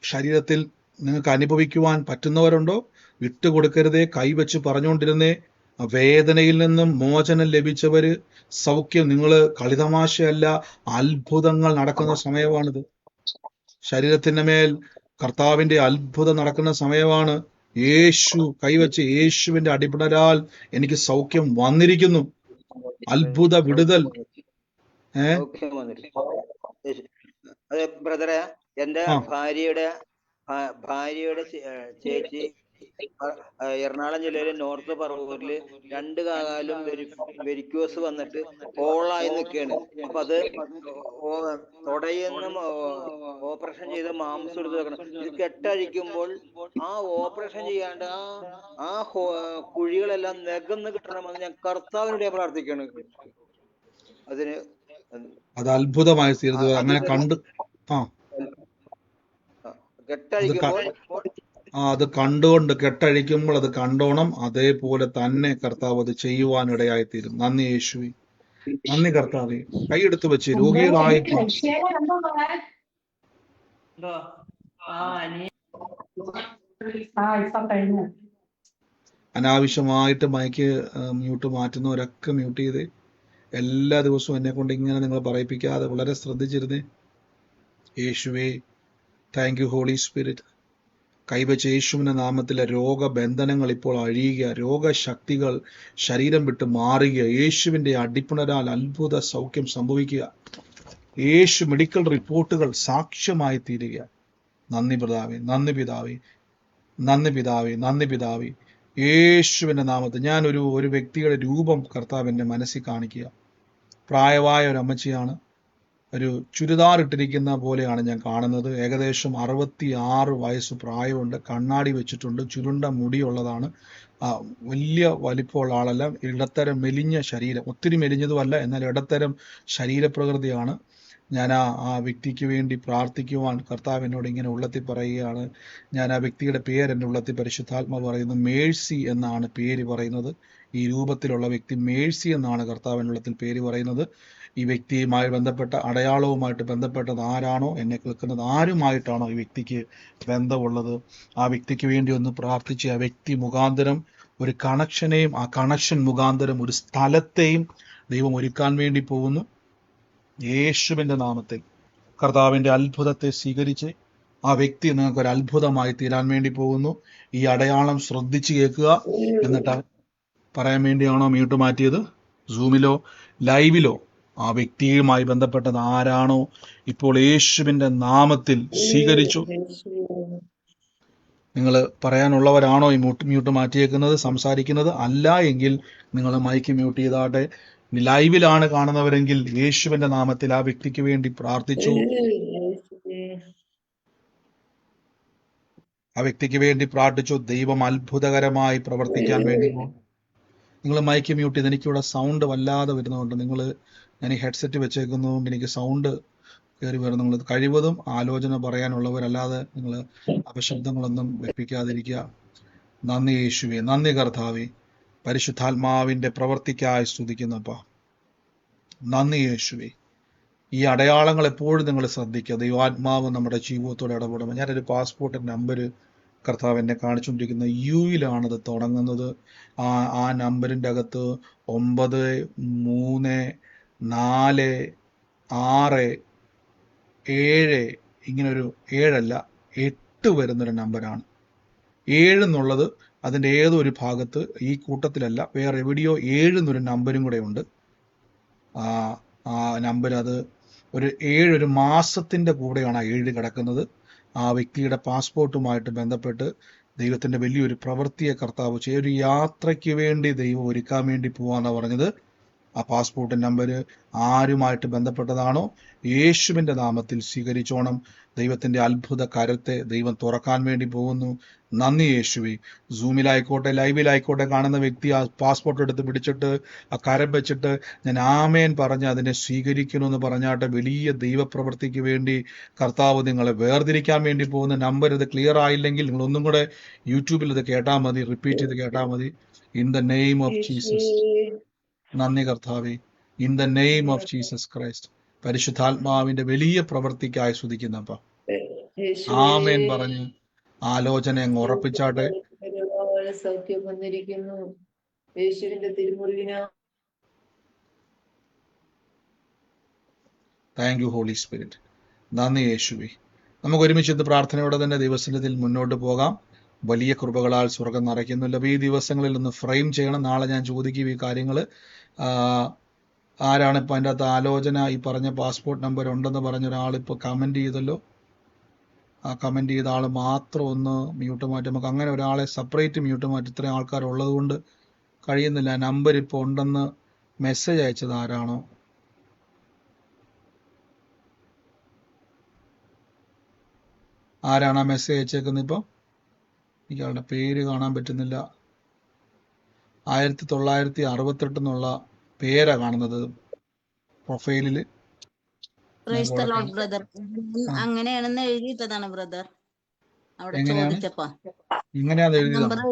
ശരീരത്തിൽ നിങ്ങൾക്ക് അനുഭവിക്കുവാൻ പറ്റുന്നവരുണ്ടോ? വിട്ടുകൊടുക്കരുതേ. കൈവച്ച് പറഞ്ഞുകൊണ്ടിരുന്നേ. വേദനയിൽ നിന്നും മോചനം ലഭിച്ചവര് സൗഖ്യം. നിങ്ങൾ കളിതമാശയല്ല, അത്ഭുതങ്ങൾ നടക്കുന്ന സമയമാണിത്. ശരീരത്തിന്റെ മേൽ കർത്താവിന്റെ അത്ഭുതം നടക്കുന്ന സമയമാണ്. യേശു കൈവച്ച് യേശുവിന്റെ അടിപിണരാൽ എനിക്ക് സൗഖ്യം വന്നിരിക്കുന്നു. അത്ഭുത വിടുതൽ. അതെ ബ്രദറെ, എന്റെ ആ ഭാര്യയുടെ ചേച്ചി എറണാകുളം ജില്ലയിലെ നോർത്ത് പറവൂരില് 2 കാലും വെരിക്കോസ് വന്നിട്ട് ഹോളായി നിൽക്കുകയാണ്. അപ്പൊ അത് തൊടയെന്നും ഓപ്പറേഷൻ ചെയ്ത് മാംസം എടുത്ത് വെക്കണം. ഇത് കെട്ടഴിക്കുമ്പോൾ ആ ഓപ്പറേഷൻ ചെയ്യാണ്ട് ആ കുഴികളെല്ലാം നികന്ന് കിട്ടണമെന്ന് ഞാൻ കർത്താവിനോട് പ്രാർത്ഥിക്കുകയാണ്. അതിന് അത് അത്ഭുതമായി തീർന്നു. അങ്ങനെ കണ്ട് കെട്ടഴിക്കുമ്പോൾ അത് കണ്ടുകൊണ്ട് കെട്ടഴിക്കുമ്പോൾ അത് കണ്ടോണം. അതേപോലെ തന്നെ കർത്താവ് അത് ചെയ്യുവാനിടയായി തീരും. നന്ദി യേശുവേ, നന്ദി കർത്താവേ. കൈയെടുത്ത് വെച്ച് രോഗികളായി അനാവശ്യമായിട്ട് മൈക്ക് മ്യൂട്ട് മാറ്റുന്നവരൊക്കെ മ്യൂട്ട് ചെയ്തേ. എല്ലാ ദിവസവും എന്നെ കൊണ്ട് ഇങ്ങനെ നിങ്ങൾ പറയിപ്പിക്കാതെ വളരെ ശ്രദ്ധിച്ചിരുന്നേ. യേശുവേ, താങ്ക് യു ഹോളി സ്പിരിറ്റ്. കൈവച്ച യേശുവിന്റെ നാമത്തിലെ രോഗബന്ധനങ്ങൾ ഇപ്പോൾ അഴിയുക, രോഗശക്തികൾ ശരീരം വിട്ട് മാറുക. യേശുവിന്റെ അടിപ്പിണരാൽ അത്ഭുത സൗഖ്യം സംഭവിക്കുക. യേശു മെഡിക്കൽ റിപ്പോർട്ടുകൾ സാക്ഷ്യമായി തീരുക. നന്ദി പിതാവേ, നന്ദി പിതാവേ, നന്ദി പിതാവേ, നന്ദി പിതാവേ. യേശുവിന്റെ നാമത്തിൽ ഞാൻ ഒരു വ്യക്തിയുടെ രൂപം കർത്താവിന്റെ മനസ്സിൽ കാണിക്കുക. പ്രായമായ ഒരു അമ്മച്ചിയാണ്. ഒരു ചുരിദാർ ഇട്ടിരിക്കുന്ന പോലെയാണ് ഞാൻ കാണുന്നത്. ഏകദേശം 66 വയസ്സ് പ്രായമുണ്ട്. കണ്ണാടി വെച്ചിട്ടുണ്ട്. ചുരുണ്ട മുടിയുള്ളതാണ്. വലിയ വലിപ്പമുള്ള ആളല്ല. ഇടത്തരം മെലിഞ്ഞ ശരീരം, ഒത്തിരി മെലിഞ്ഞതുമല്ല, എന്നാൽ ഇടത്തരം ശരീരപ്രകൃതിയാണ്. ഞാൻ ആ വ്യക്തിക്ക് വേണ്ടി പ്രാർത്ഥിക്കുവാൻ കർത്താവ് എന്നോട് ഇങ്ങനെ ഉള്ളത്തിൽ പറയുകയാണ്. ഞാൻ ആ വ്യക്തിയുടെ പേര് എൻ്റെ ഉള്ളത്തിൽ പരിശുദ്ധാത്മാവ് പറയുന്നു. മേഴ്സി എന്നാണ് പേര് പറയുന്നത്. ഈ രൂപത്തിലുള്ള വ്യക്തി മേഴ്സി എന്നാണ് കർത്താവിൻ്റെ ഉള്ളത്തിൽ പേര് പറയുന്നത്. ഈ വ്യക്തിയുമായി ബന്ധപ്പെട്ട അടയാളവുമായിട്ട് ബന്ധപ്പെട്ടത് ആരാണോ, എന്നെ കേൾക്കുന്നത് ആരുമായിട്ടാണോ ഈ വ്യക്തിക്ക് ബന്ധമുള്ളത്, ആ വ്യക്തിക്ക് വേണ്ടി ഒന്ന് പ്രാർത്ഥിച്ച് ആ വ്യക്തി മുഖാന്തരം ഒരു കണക്ഷനെയും ആ കണക്ഷൻ മുഖാന്തരം ഒരു സ്ഥലത്തെയും ദൈവം ഒരുക്കാൻ വേണ്ടി പോകുന്നു. യേശുവിന്റെ നാമത്തിൽ കർത്താവിന്റെ അത്ഭുതത്തെ സ്വീകരിച്ച് ആ വ്യക്തി നിങ്ങൾക്ക് ഒരു അത്ഭുതമായി തീരാൻ വേണ്ടി പോകുന്നു. ഈ അടയാളം ശ്രദ്ധിച്ച് കേൾക്കുക. എന്നിട്ട് പറയാൻ വേണ്ടിയാണോ മ്യൂട്ട് മാറ്റിയത്? സൂമിലോ ലൈവിലോ ആ വ്യക്തിയുമായി ബന്ധപ്പെട്ടത് ആരാണോ ഇപ്പോൾ യേശുവിന്റെ നാമത്തിൽ സ്വീകരിച്ചു. നിങ്ങൾ പറയാനുള്ളവരാണോ ഈ മ്യൂട്ട് മാറ്റിയേക്കുന്നത്, സംസാരിക്കുന്നത്? അല്ല എങ്കിൽ നിങ്ങൾ മൈക്ക് മ്യൂട്ട് ചെയ്താട്ടെ. ലൈവിലാണ് കാണുന്നവരെങ്കിൽ യേശുവിന്റെ നാമത്തിൽ ആ വ്യക്തിക്ക് വേണ്ടി പ്രാർത്ഥിച്ചു. ആ വ്യക്തിക്ക് വേണ്ടി പ്രാർത്ഥിച്ചു. ദൈവം അത്ഭുതകരമായി പ്രവർത്തിക്കാൻ വേണ്ടി. നിങ്ങൾ മൈക്ക് മ്യൂട്ട് ചെയ്ത് എനിക്കിവിടെ സൗണ്ട് വല്ലാതെ വരുന്നതുകൊണ്ട് ഞാൻ ഈ ഹെഡ്സെറ്റ് വെച്ചേക്കുന്നതുകൊണ്ട് എനിക്ക് സൗണ്ട് കയറി വരുന്ന നിങ്ങൾ കഴിവതും ആലോചന പറയാനുള്ളവരല്ലാതെ നിങ്ങൾ അപശബ്ദങ്ങളൊന്നും വെപ്പിക്കാതിരിക്കുക. നന്ദി യേശുവേ, നന്ദി കർത്താവേ, പരിശുദ്ധാത്മാവിന്റെ പ്രവർത്തിക്കായി സ്തുതിക്കുന്നപ്പാ. നന്ദി യേശുവേ. ഈ അടയാളങ്ങൾ എപ്പോഴും നിങ്ങൾ ശ്രദ്ധിക്കുക. ദൈവാത്മാവ് നമ്മുടെ ജീവിതത്തോട് ഇടപെടുമ്പോൾ ഞാനൊരു പാസ്പോർട്ടിൻ്റെ നമ്പർ കർത്താവ് എന്നെ കാണിച്ചുകൊണ്ടിരിക്കുന്ന യുയിലാണത് തുടങ്ങുന്നത്. ആ നമ്പറിൻ്റെ അകത്ത് 93467 ഇങ്ങനൊരു 7 8 വരുന്നൊരു നമ്പറാണ്. 7 എന്നുള്ളത് അതിൻ്റെ ഏതോ ഒരു ഭാഗത്ത്, ഈ കൂട്ടത്തിലല്ല, വേറെ എവിടെയോ 7 എന്നൊരു നമ്പരും കൂടെ ഉണ്ട്. ആ നമ്പർ അത് ഒരു 7 ഒരു മാസത്തിൻ്റെ കൂടെയാണ് ആ 7 കിടക്കുന്നത്. ആ വ്യക്തിയുടെ പാസ്പോർട്ടുമായിട്ട് ബന്ധപ്പെട്ട് ദൈവത്തിൻ്റെ വലിയൊരു പ്രവൃത്തിയെ കർത്താവ് ചെയ്യും. ഒരു യാത്രയ്ക്ക് വേണ്ടി ദൈവം ഒരുക്കാൻ വേണ്ടി പോവാന്നാണ് പറഞ്ഞത്. ആ പാസ്പോർട്ട് നമ്പർ ആരുമായിട്ട് ബന്ധപ്പെട്ടതാണോ യേശുവിൻ്റെ നാമത്തിൽ സ്വീകരിച്ചോണം. ദൈവത്തിൻ്റെ അത്ഭുത കരത്തെ ദൈവം തുറക്കാൻ വേണ്ടി പോകുന്നു. നന്ദി യേശുവേ. സൂമിലായിക്കോട്ടെ ലൈവിലായിക്കോട്ടെ കാണുന്ന വ്യക്തി ആ പാസ്പോർട്ട് എടുത്ത് പിടിച്ചിട്ട് ആ കരം വെച്ചിട്ട് ഞാൻ ആമേൻ പറഞ്ഞ് അതിനെ സ്വീകരിക്കണമെന്ന് പറഞ്ഞാട്ടെ. വലിയ ദൈവപ്രവൃത്തിക്ക് വേണ്ടി കർത്താവ് നിങ്ങളെ വേർതിരിക്കാൻ വേണ്ടി പോകുന്ന നമ്പർ. ഇത് ക്ലിയർ ആയില്ലെങ്കിൽ നിങ്ങൾ ഒന്നും കൂടെ യൂട്യൂബിൽ ഇത് കേട്ടാൽ മതി, റിപ്പീറ്റ് ചെയ്ത് കേട്ടാൽ മതി. In the name of Jesus. നന്ദി കർത്താവേ. In the name of Jesus Christ. പരിശുദ്ധാത്മാവിന്റെ വലിയ പ്രവൃത്തിക്കായി സ്തുതിക്കുന്നപ്പ ആമേൻ പറഞ്ഞ് ആലോചന അങ്ങ് ഉറപ്പിച്ചാട്ടെ. സൗഖ്യം വന്നിരിക്കുന്നു യേശുവിന്റെ തിരുമുറിവിനാ. Thank you Holy Spirit. നന്ദി യേശുവേ. നമുക്ക് ഒരുമിച്ച് ഇത് പ്രാർത്ഥനയോടെ തന്നെ ദിവസത്തിൽ മുന്നോട്ട് പോകാം. വലിയ കൃപകളാൽ സ്വർഗം നിറയ്ക്കുന്നില്ല. ഈ ദിവസങ്ങളിൽ ഒന്ന് ഫ്രെയിം ചെയ്യണം. നാളെ ഞാൻ ചോദിക്കും ഈ കാര്യങ്ങൾ. ആരാണ് ഇപ്പം അതിൻ്റെ അകത്ത് ആലോചന ഈ പറഞ്ഞ പാസ്പോർട്ട് നമ്പർ ഉണ്ടെന്ന് പറഞ്ഞ ഒരാളിപ്പോൾ കമൻറ്റ് ചെയ്തല്ലോ. ആ കമൻറ്റ് ചെയ്ത ആൾ മാത്രം ഒന്ന് മ്യൂട്ട് മാറ്റി. നമുക്ക് അങ്ങനെ ഒരാളെ സെപ്പറേറ്റ് മ്യൂട്ട് മാറ്റി. ഇത്രയും ആൾക്കാരുള്ളത് കൊണ്ട് കഴിയുന്നില്ല. നമ്പർ ഇപ്പോൾ ഉണ്ടെന്ന് മെസ്സേജ് അയച്ചത് ആരാണോ? ആരാണ് ആ മെസ്സേജ് അയച്ചേക്കുന്നത്? ഇപ്പം എനിക്ക് ആളുടെ പേര് കാണാൻ പറ്റുന്നില്ല. 1968 എന്നുള്ള പേരാ കാണുന്നത് പ്രൊഫൈലില്. ബ്രദർ അങ്ങനെയാണെന്ന് എഴുതിയിട്ടതാണ് ബ്രദർ. അവിടെ എങ്ങനെയാണ് ചോദിച്ചപ്പോ ഇങ്ങനെയാന്ന് എഴുതിയതാണ്?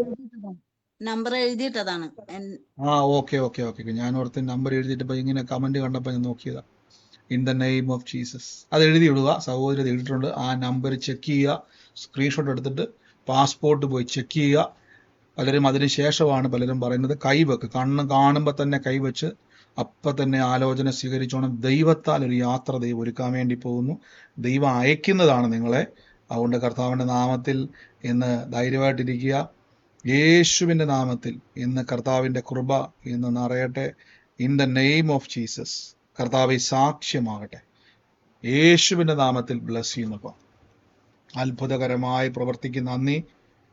നമ്പർ എഴുതിയിട്ടതാണ്. ഓക്കെ. ഞാൻ ഓർത്ത് നമ്പർ എഴുതിയിട്ട് ഇപ്പൊ ഇങ്ങനെ കമന്റ് കണ്ടപ്പോ ഞാൻ നോക്കിയതാ. In the name of Jesus അത് എഴുതി ഇടുക. സഹോദരി എഴുതിയിട്ടുണ്ട്. ആ നമ്പർ ചെക്ക് ചെയ്യുക. സ്ക്രീൻഷോട്ട് എടുത്തിട്ട് പാസ്പോർട്ട് പോയി ചെക്ക് ചെയ്യുക. പലരും അതിന് ശേഷമാണ് പലരും പറയുന്നത് കൈവെക്ക്. കണ്ണ് കാണുമ്പോൾ തന്നെ കൈവച്ച് അപ്പം തന്നെ ആലോചന സ്വീകരിച്ചോണം. ദൈവത്താൽ ഒരു യാത്ര ദൈവം ഒരുക്കാൻ വേണ്ടി പോകുന്നു. ദൈവം അയക്കുന്നതാണ് നിങ്ങളെ. അതുകൊണ്ട് കർത്താവിൻ്റെ നാമത്തിൽ ഇന്ന് ധൈര്യമായിട്ടിരിക്കുക. യേശുവിൻ്റെ നാമത്തിൽ ഇന്ന് കർത്താവിൻ്റെ കൃപ ഇന്ന് നിറയട്ടെ. In the name of Jesus. കർത്താവ് സാക്ഷ്യമാകട്ടെ. യേശുവിൻ്റെ നാമത്തിൽ ബ്ലസ് ചെയ്യുന്നപ്പോൾ അത്ഭുതകരമായി പ്രവർത്തിക്കുന്ന നന്ദി.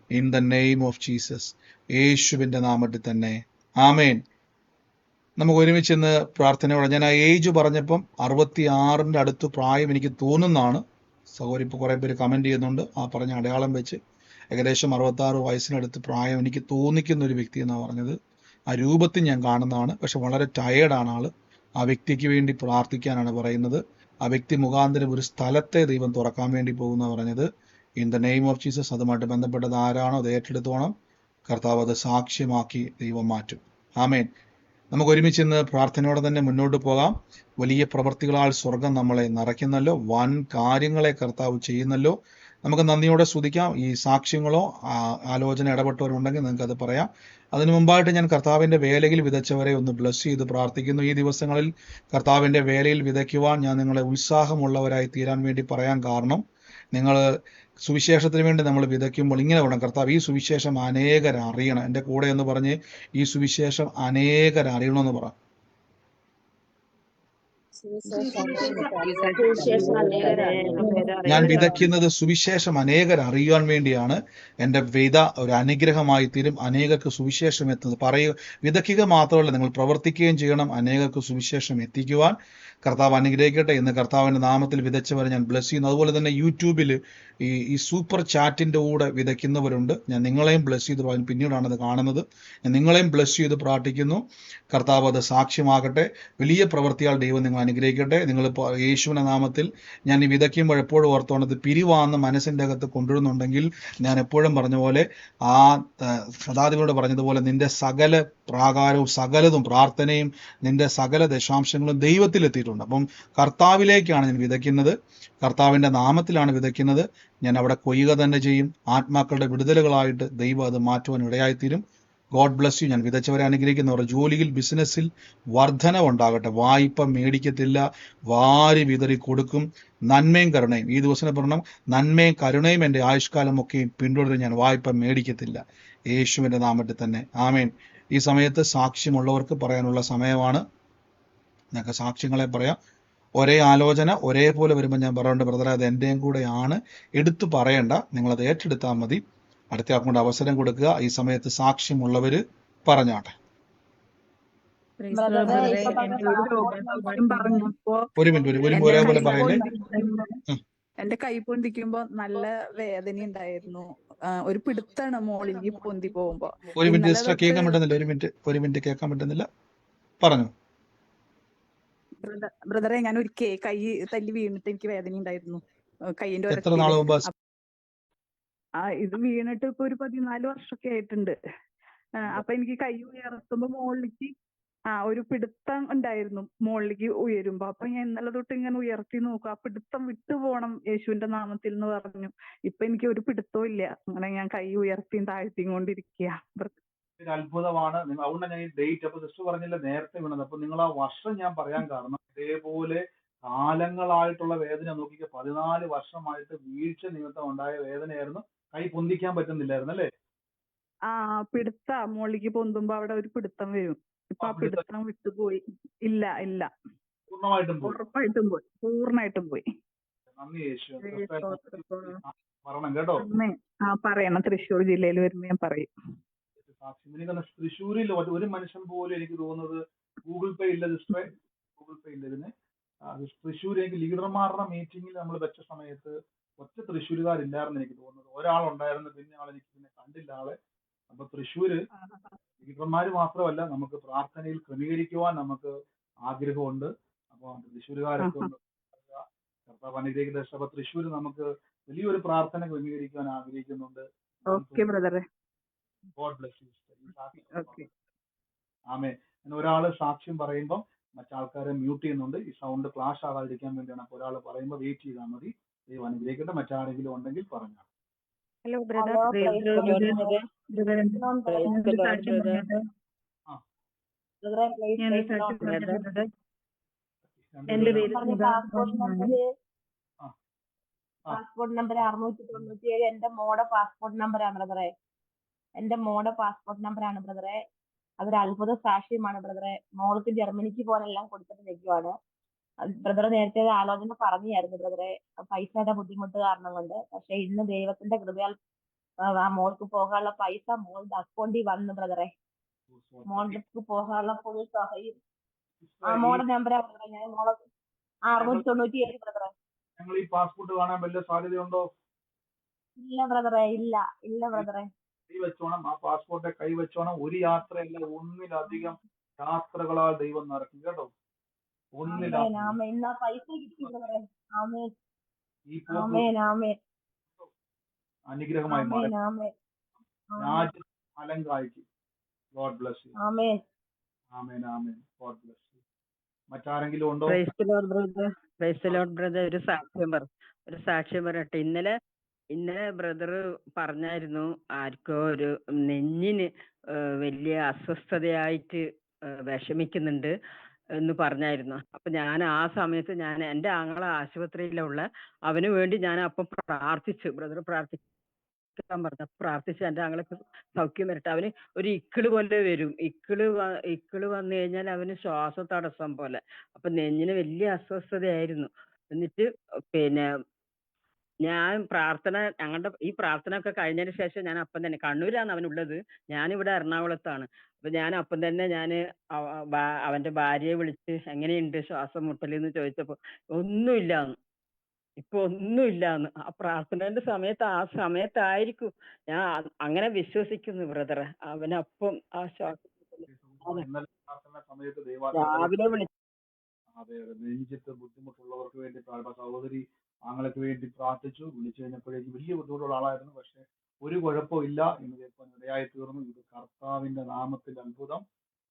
In the name of Jesus. യേശുവിൻ്റെ നാമത്തിൽ തന്നെ ആമേൻ. നമുക്ക് ഒരുമിച്ച് ഇന്ന് പ്രാർത്ഥനയോടെ. ഞാൻ ആ ഏജ് പറഞ്ഞപ്പം 66 അടുത്ത് പ്രായം എനിക്ക് തോന്നുന്നതാണ്. സഹോദരി ഇപ്പോൾ കുറേ പേര് കമൻറ്റ് ചെയ്യുന്നുണ്ട്. ആ പറഞ്ഞ അടയാളം വെച്ച് ഏകദേശം 66 വയസ്സിനടുത്ത് പ്രായം എനിക്ക് തോന്നിക്കുന്ന ഒരു വ്യക്തി എന്നാണ് പറഞ്ഞത്. ആ രൂപത്തിൽ ഞാൻ കാണുന്നതാണ്. പക്ഷെ വളരെ ടയേർഡാണ് ആള്. ആ വ്യക്തിക്ക് വേണ്ടി പ്രാർത്ഥിക്കാനാണ് പറയുന്നത്. ആ വ്യക്തി മുഖാന്തരം ഒരു സ്ഥലത്തെ ദൈവം തുറക്കാൻ വേണ്ടി പോകുന്ന പറഞ്ഞത്. In the name of Jesus. അതുമായിട്ട് ബന്ധപ്പെട്ടത് ആരാണോ അത് ഏറ്റെടുത്തോണം. കർത്താവ് അത് സാക്ഷ്യമാക്കി ദൈവം മാറ്റും. ആമേൻ. നമുക്ക് ഒരുമിച്ച് ഇന്ന് പ്രാർത്ഥനയോടെ തന്നെ മുന്നോട്ട് പോകാം. വലിയ പ്രവൃത്തികളാൽ സ്വർഗം നമ്മളെ നിറയ്ക്കുന്നല്ലോ. വൻ കാര്യങ്ങളെ കർത്താവ് ചെയ്യുന്നല്ലോ. നമുക്ക് നന്ദിയോടെ സ്തുതിക്കാം. ഈ സാക്ഷ്യങ്ങളോ ആലോചന ഇടപെട്ടവരുണ്ടെങ്കിൽ നിങ്ങൾക്ക് അത് പറയാം. അതിനു മുമ്പായിട്ട് ഞാൻ കർത്താവിൻ്റെ വേലയിൽ വിതച്ചവരെ ഒന്ന് ബ്ലസ് ചെയ്ത് പ്രാർത്ഥിക്കുന്നു. ഈ ദിവസങ്ങളിൽ കർത്താവിൻ്റെ വേലയിൽ വിതയ്ക്കുവാൻ ഞാൻ നിങ്ങളെ ഉത്സാഹമുള്ളവരായി തീരാൻ വേണ്ടി പറയാൻ കാരണം, നിങ്ങൾ സുവിശേഷത്തിന് വേണ്ടി നമ്മൾ വിതയ്ക്കുമ്പോൾ ഇങ്ങനെ വേണം, കർത്താവ് ഈ സുവിശേഷം അനേകരറിയണം. എൻ്റെ കൂടെ എന്ന് പറഞ്ഞ് ഈ സുവിശേഷം അനേകരറിയണമെന്ന് പറ. ഞാൻ വിതയ്ക്കുന്നത് സുവിശേഷം അനേകർ അറിയാൻ വേണ്ടിയാണ്. എൻ്റെ വിത ഒരു അനുഗ്രഹമായി തീരും. അനേകർക്ക് സുവിശേഷം എത്തുന്നത് വിതയ്ക്കുക മാത്രമല്ല, നിങ്ങൾ പ്രവർത്തിക്കുകയും ചെയ്യണം അനേകർക്ക് സുവിശേഷം എത്തിക്കുവാൻ. കർത്താവ് അനുഗ്രഹിക്കട്ടെ. ഇന്ന് കർത്താവിൻ്റെ നാമത്തിൽ വിതച്ചവരെ ഞാൻ ബ്ലസ് ചെയ്യുന്നു. അതുപോലെ തന്നെ യൂട്യൂബിൽ ഈ സൂപ്പർ ചാറ്റിൻ്റെ കൂടെ വിതയ്ക്കുന്നവരുണ്ട്. ഞാൻ നിങ്ങളെയും ബ്ലസ് ചെയ്ത് പിന്നീടാണ് അത് കാണുന്നത്. ഞാൻ നിങ്ങളെയും ബ്ലസ് ചെയ്ത് പ്രാർത്ഥിക്കുന്നു. കർത്താവ് അത് സാക്ഷ്യമാകട്ടെ. വലിയ പ്രവൃത്തിയാൽ ദൈവം നിങ്ങൾ അനുഗ്രഹിക്കട്ടെ. നിങ്ങൾ യേശുവിന്റെ നാമത്തിൽ ഞാൻ ഈ വിതയ്ക്കുമ്പോൾ എപ്പോഴും ഓർത്തോണത് പിരിവാന്ന് മനസ്സിന്റെ അകത്ത് കൊണ്ടുവരുന്നുണ്ടെങ്കിൽ ഞാൻ എപ്പോഴും പറഞ്ഞ പോലെ ആ സദാദികളോട് പറഞ്ഞതുപോലെ നിന്റെ സകല പ്രാകാരവും സകലതും പ്രാർത്ഥനയും നിന്റെ സകല ദശാംശങ്ങളും ദൈവത്തിലെത്തിയിട്ടുണ്ട്. അപ്പം കർത്താവിലേക്കാണ് ഞാൻ വിതയ്ക്കുന്നത്, കർത്താവിന്റെ നാമത്തിലാണ് വിതയ്ക്കുന്നത്. ഞാൻ അവിടെ കൊയ്യുക തന്നെ ചെയ്യും. ആത്മാക്കളുടെ വിടുതലുകളായിട്ട് ദൈവം അത് മാറ്റുവാൻ ഇടയായിത്തീരും. God bless U. ഞാൻ വിതച്ചവരെ അനുഗ്രഹിക്കുന്നവർ ജോലിയിൽ ബിസിനസ്സിൽ വർധനവുണ്ടാകട്ടെ. വായ്പ മേടിക്കത്തില്ല, വാരി വിതറി കൊടുക്കും. നന്മയും കരുണയും, ഈ ദിവസം പറയണം, നന്മയും കരുണയും എൻ്റെ ആയുഷ്കാലമൊക്കെ പിന്തുടരും. ഞാൻ വായ്പ മേടിക്കത്തില്ല, യേശുവിൻ്റെ നാമത്തിൽ തന്നെ. ആമേൻ. ഈ സമയത്ത് സാക്ഷ്യമുള്ളവർക്ക് പറയാനുള്ള സമയമാണ്. ഞങ്ങൾക്ക് സാക്ഷ്യങ്ങളെ പറയാം. ഒരേ ആലോചന ഒരേപോലെ വരുമ്പോൾ ഞാൻ പറയുന്നുണ്ട്, ബ്രദറെ അത് എൻ്റെയും കൂടെയാണ്, എടുത്തു പറയണ്ട, നിങ്ങളത് ഏറ്റെടുത്താൽ മതി. അടുത്ത ആൾക്കൊണ്ട് അവസരം കൊടുക്കുക. ഈ സമയത്ത് സാക്ഷ്യമുള്ളവര് പറഞ്ഞാട്ടെ. ഒരു മിനിറ്റ് ഒരേപോലെ പറയല്ലേ. എന്റെ കൈ പൊന്തിക്കുമ്പോ നല്ല വേദന ഉണ്ടായിരുന്നു. ഒരു പിടുത്താണ് മോളിലേക്ക് പൊന്തി പോകുമ്പോ. ഒരു മിനിറ്റ് കേൾക്കാൻ പറ്റുന്നില്ല. ഒരു മിനിറ്റ് കേൾക്കാൻ പറ്റുന്നില്ല. പറഞ്ഞു. ബ്രദറെ, ഞാൻ ഒരിക്കൽ കൈ തല്ലി വീണിട്ട് എനിക്ക് വേദന ഉണ്ടായിരുന്നു കൈയിന്റെ എത്ര നാൾ മുമ്പ്? ഇത് വീണിട്ട് ഇപ്പൊ ഒരു 14 വർഷമൊക്കെ ആയിട്ടുണ്ട്. അപ്പൊ എനിക്ക് കൈ ഉയർത്തുമ്പോ മുകളിലേക്ക് ഒരു പിടുത്തം ഉണ്ടായിരുന്നു മുകളിലേക്ക് ഉയരുമ്പോ. അപ്പൊ ഞാൻ ഇന്നലെ തൊട്ട് ഇങ്ങനെ ഉയർത്തി നോക്കും, ആ പിടുത്തം വിട്ടുപോകണം യേശുവിന്റെ നാമത്തിൽ എന്ന് പറഞ്ഞു. ഇപ്പൊ എനിക്ക് ഒരു പിടുത്തവും ഇല്ല. അങ്ങനെ ഞാൻ കൈ ഉയർത്തിയും താഴ്ത്തിയും കൊണ്ടിരിക്കുക. അത്ഭുതമാണ്. അതുകൊണ്ട് ഞാൻ ഈ ഡേറ്റ്, അപ്പൊ സിസ്റ്റർ പറഞ്ഞില്ല നേരത്തെ വീണത്. അപ്പൊ നിങ്ങൾ ആ വർഷം ഞാൻ പറയാൻ കാരണം, ഇതേപോലെ കാലങ്ങളായിട്ടുള്ള വേദന നോക്കിക്ക. 14 വർഷമായിട്ട് വീഴ്ച നിമിത്തം ഉണ്ടായ വേദനയായിരുന്നു. കൈ പൊന്തിക്കാൻ പറ്റുന്നില്ലായിരുന്നു അല്ലേ? പിടുത്ത മുകളിലേക്ക് പൊന്തുമ്പോ അവിടെ ഒരു പിടുത്തം വരും. ഇപ്പൊ ആ പിടുത്തം വിട്ടുപോയി. ഇല്ല, ഉറപ്പായിട്ടും പോയി, പൂർണ്ണമായിട്ടും പോയി. നന്ദി യേശു. പറയണം കേട്ടോ. പറയണം. തൃശ്ശൂർ ജില്ലയിൽ വരുമ്പോ ഞാൻ പറയും. തൃശ്ശൂരിൽ ഒരു മനുഷ്യൻ പോലും എനിക്ക് തോന്നുന്നത് ഗൂഗിൾ പേ ഇല്ല സിസ്റ്ററെ, ഗൂഗിൾ പേ ഇല്ല ഇതിന്. തൃശ്ശൂർ എനിക്ക് ലീഡർമാരുടെ മീറ്റിംഗിൽ നമ്മൾ വെച്ച സമയത്ത് ഒറ്റ തൃശ്ശൂരുകാരില്ലായിരുന്നു എനിക്ക് തോന്നുന്നത്. ഒരാളുണ്ടായിരുന്നു, പിന്നെ എനിക്ക് പിന്നെ കണ്ടില്ല ആളെ. അപ്പൊ തൃശ്ശൂര് ലീഡർമാര് മാത്രമല്ല, നമുക്ക് പ്രാർത്ഥനയിൽ ക്രമീകരിക്കുവാൻ നമുക്ക് ആഗ്രഹമുണ്ട്. അപ്പൊ തൃശ്ശൂരുകാരൊക്കെ ഒന്ന് കർത്താവ് അനുഗ്രഹിക്കുന്ന. അപ്പൊ തൃശ്ശൂര് നമുക്ക് വലിയൊരു പ്രാർത്ഥന ക്രമീകരിക്കാൻ ആഗ്രഹിക്കുന്നുണ്ട്. God bless you. ആമേൻ. ഒരാള് സാക്ഷ്യം പറയുമ്പോൾ മറ്റാൾക്കാരെ മ്യൂട്ട് ചെയ്യുന്നുണ്ട്. ഈ സൗണ്ട് ക്ലാഷ് ആകാതിരിക്കാൻ വേണ്ടിയാണ്. അപ്പൊ ഒരാൾ പറയുമ്പോൾ വെയിറ്റ് ചെയ്താൽ മതി. ദൈവം അനുഗ്രഹിക്കട്ടെ. മറ്റാരെങ്കിലും ഉണ്ടെങ്കിൽ പറഞ്ഞു. ഹലോ ബ്രദർ, എന്റെ പേര് പാസ്പോർട്ട് നമ്പർ 697. എന്റെ മോടെ പാസ്പോർട്ട് നമ്പറാണ് ബ്രദറെ. എന്റെ മോടെ പാസ്പോർട്ട് നമ്പറാണ് ബ്രദറെ. അതൊരു അത്ഭുത സാക്ഷ്യമാണ് ബ്രദറെ. മോൾക്ക് ജർമ്മനിക്ക് പോകാനെല്ലാം കൊടുത്തിട്ട് നിൽക്കുവാണ്. ബ്രദർ നേരത്തെ ആലോചന പറഞ്ഞായിരുന്നു ബ്രദറെ, പൈസയുടെ ബുദ്ധിമുട്ട് കാരണം കൊണ്ട്. പക്ഷെ ഇന്ന് ദൈവത്തിന്റെ കൃപയാൽ ആ മോൾക്ക് പോകാനുള്ള പൈസ മോളുടെ അക്കൗണ്ടിൽ വന്നു ബ്രദറെ. മോൾക്ക് പോകാനുള്ള ഫുൾ സഹായം മോളുടെ നമ്പറാ ബ്രദറെ. ഞാൻ മോളെ 697 ബ്രദറെ. ഞങ്ങൾ ഈ പാസ്പോർട്ട് കാണാൻ വല്ല സാധ്യതയുണ്ടോ? ഇല്ല ബ്രദറെ, ഇല്ല ബ്രദറെ. കൈവച്ചോണം, ആ പാസ്പോർട്ടെ കൈവച്ചോണം. ഒരു യാത്രയല്ല, ഒന്നിലധികം യാത്രകളാൽ ദൈവം നടക്കും കേട്ടോ. അനുഗ്രഹമായി ഫലം കായ്ക്കും. God bless you. ആമേൻ, ആമേൻ. God bless you. മറ്റാരെങ്കിലും ഉണ്ടോ? ബ്രദർ, ഒരു സാക്ഷ്യം പറയട്ടെ. ഇന്നലെ ബ്രദർ പറഞ്ഞായിരുന്നു, ആർക്കോ ഒരു നെഞ്ഞിന് വലിയ അസ്വസ്ഥതയായിട്ട് വിഷമിക്കുന്നുണ്ട് എന്ന് പറഞ്ഞായിരുന്നു. അപ്പൊ ഞാൻ ആ സമയത്ത് എൻ്റെ ആങ്ങളെ ആശുപത്രിയിലുള്ള അവന് വേണ്ടി ഞാൻ അപ്പം പ്രാർത്ഥിച്ചു. ബ്രദർ പ്രാർത്ഥിക്കാൻ പറഞ്ഞു. പ്രാർത്ഥിച്ചു എൻ്റെ ആങ്ങളെക്ക് സൗഖ്യം വരട്ടെ. അവന് ഒരു ഇക്കിള് പോലെ വരും. ഇക്കിള് വന്നു കഴിഞ്ഞാൽ അവന് ശ്വാസ തടസ്സം പോലെ. അപ്പൊ നെഞ്ഞിന് വലിയ അസ്വസ്ഥതയായിരുന്നു. എന്നിട്ട് പിന്നെ ഞാൻ ഞങ്ങളുടെ ഈ പ്രാർത്ഥന ഒക്കെ കഴിഞ്ഞതിന് ശേഷം ഞാൻ അപ്പം തന്നെ, കണ്ണൂരാണ് അവനുള്ളത്, ഞാനിവിടെ എറണാകുളത്താണ്. അപ്പൊ ഞാൻ അപ്പം തന്നെ അവന്റെ ഭാര്യയെ വിളിച്ച് എങ്ങനെയുണ്ട് ശ്വാസം മുട്ടലെന്ന് ചോദിച്ചപ്പോ ഒന്നുമില്ലാന്ന്. ഇപ്പൊ ഒന്നുമില്ലാന്ന്. ആ പ്രാർത്ഥനയുടെ സമയത്തായിരിക്കും ഞാൻ അങ്ങനെ വിശ്വസിക്കുന്നു ബ്രദറെ. അവനപ്പം ആ ശ്വാസം രാവിലെ വിളിച്ചു അതെ അതെ, നെഞ്ചിട്ട് ബുദ്ധിമുട്ടുള്ളവർക്ക് വേണ്ടി സഹോദരി ആങ്ങൾക്ക് വേണ്ടി പ്രാർത്ഥിച്ചു. വിളിച്ചു കഴിഞ്ഞപ്പോഴേക്കും വലിയ ബുദ്ധിമുട്ടുള്ള ആളായിരുന്നു, പക്ഷെ ഒരു കുഴപ്പമില്ല എന്ന് കേൾക്കാൻ ഇടയായി തീർന്നു. ഇത് കർത്താവിന്റെ നാമത്തിൽ അത്ഭുതം.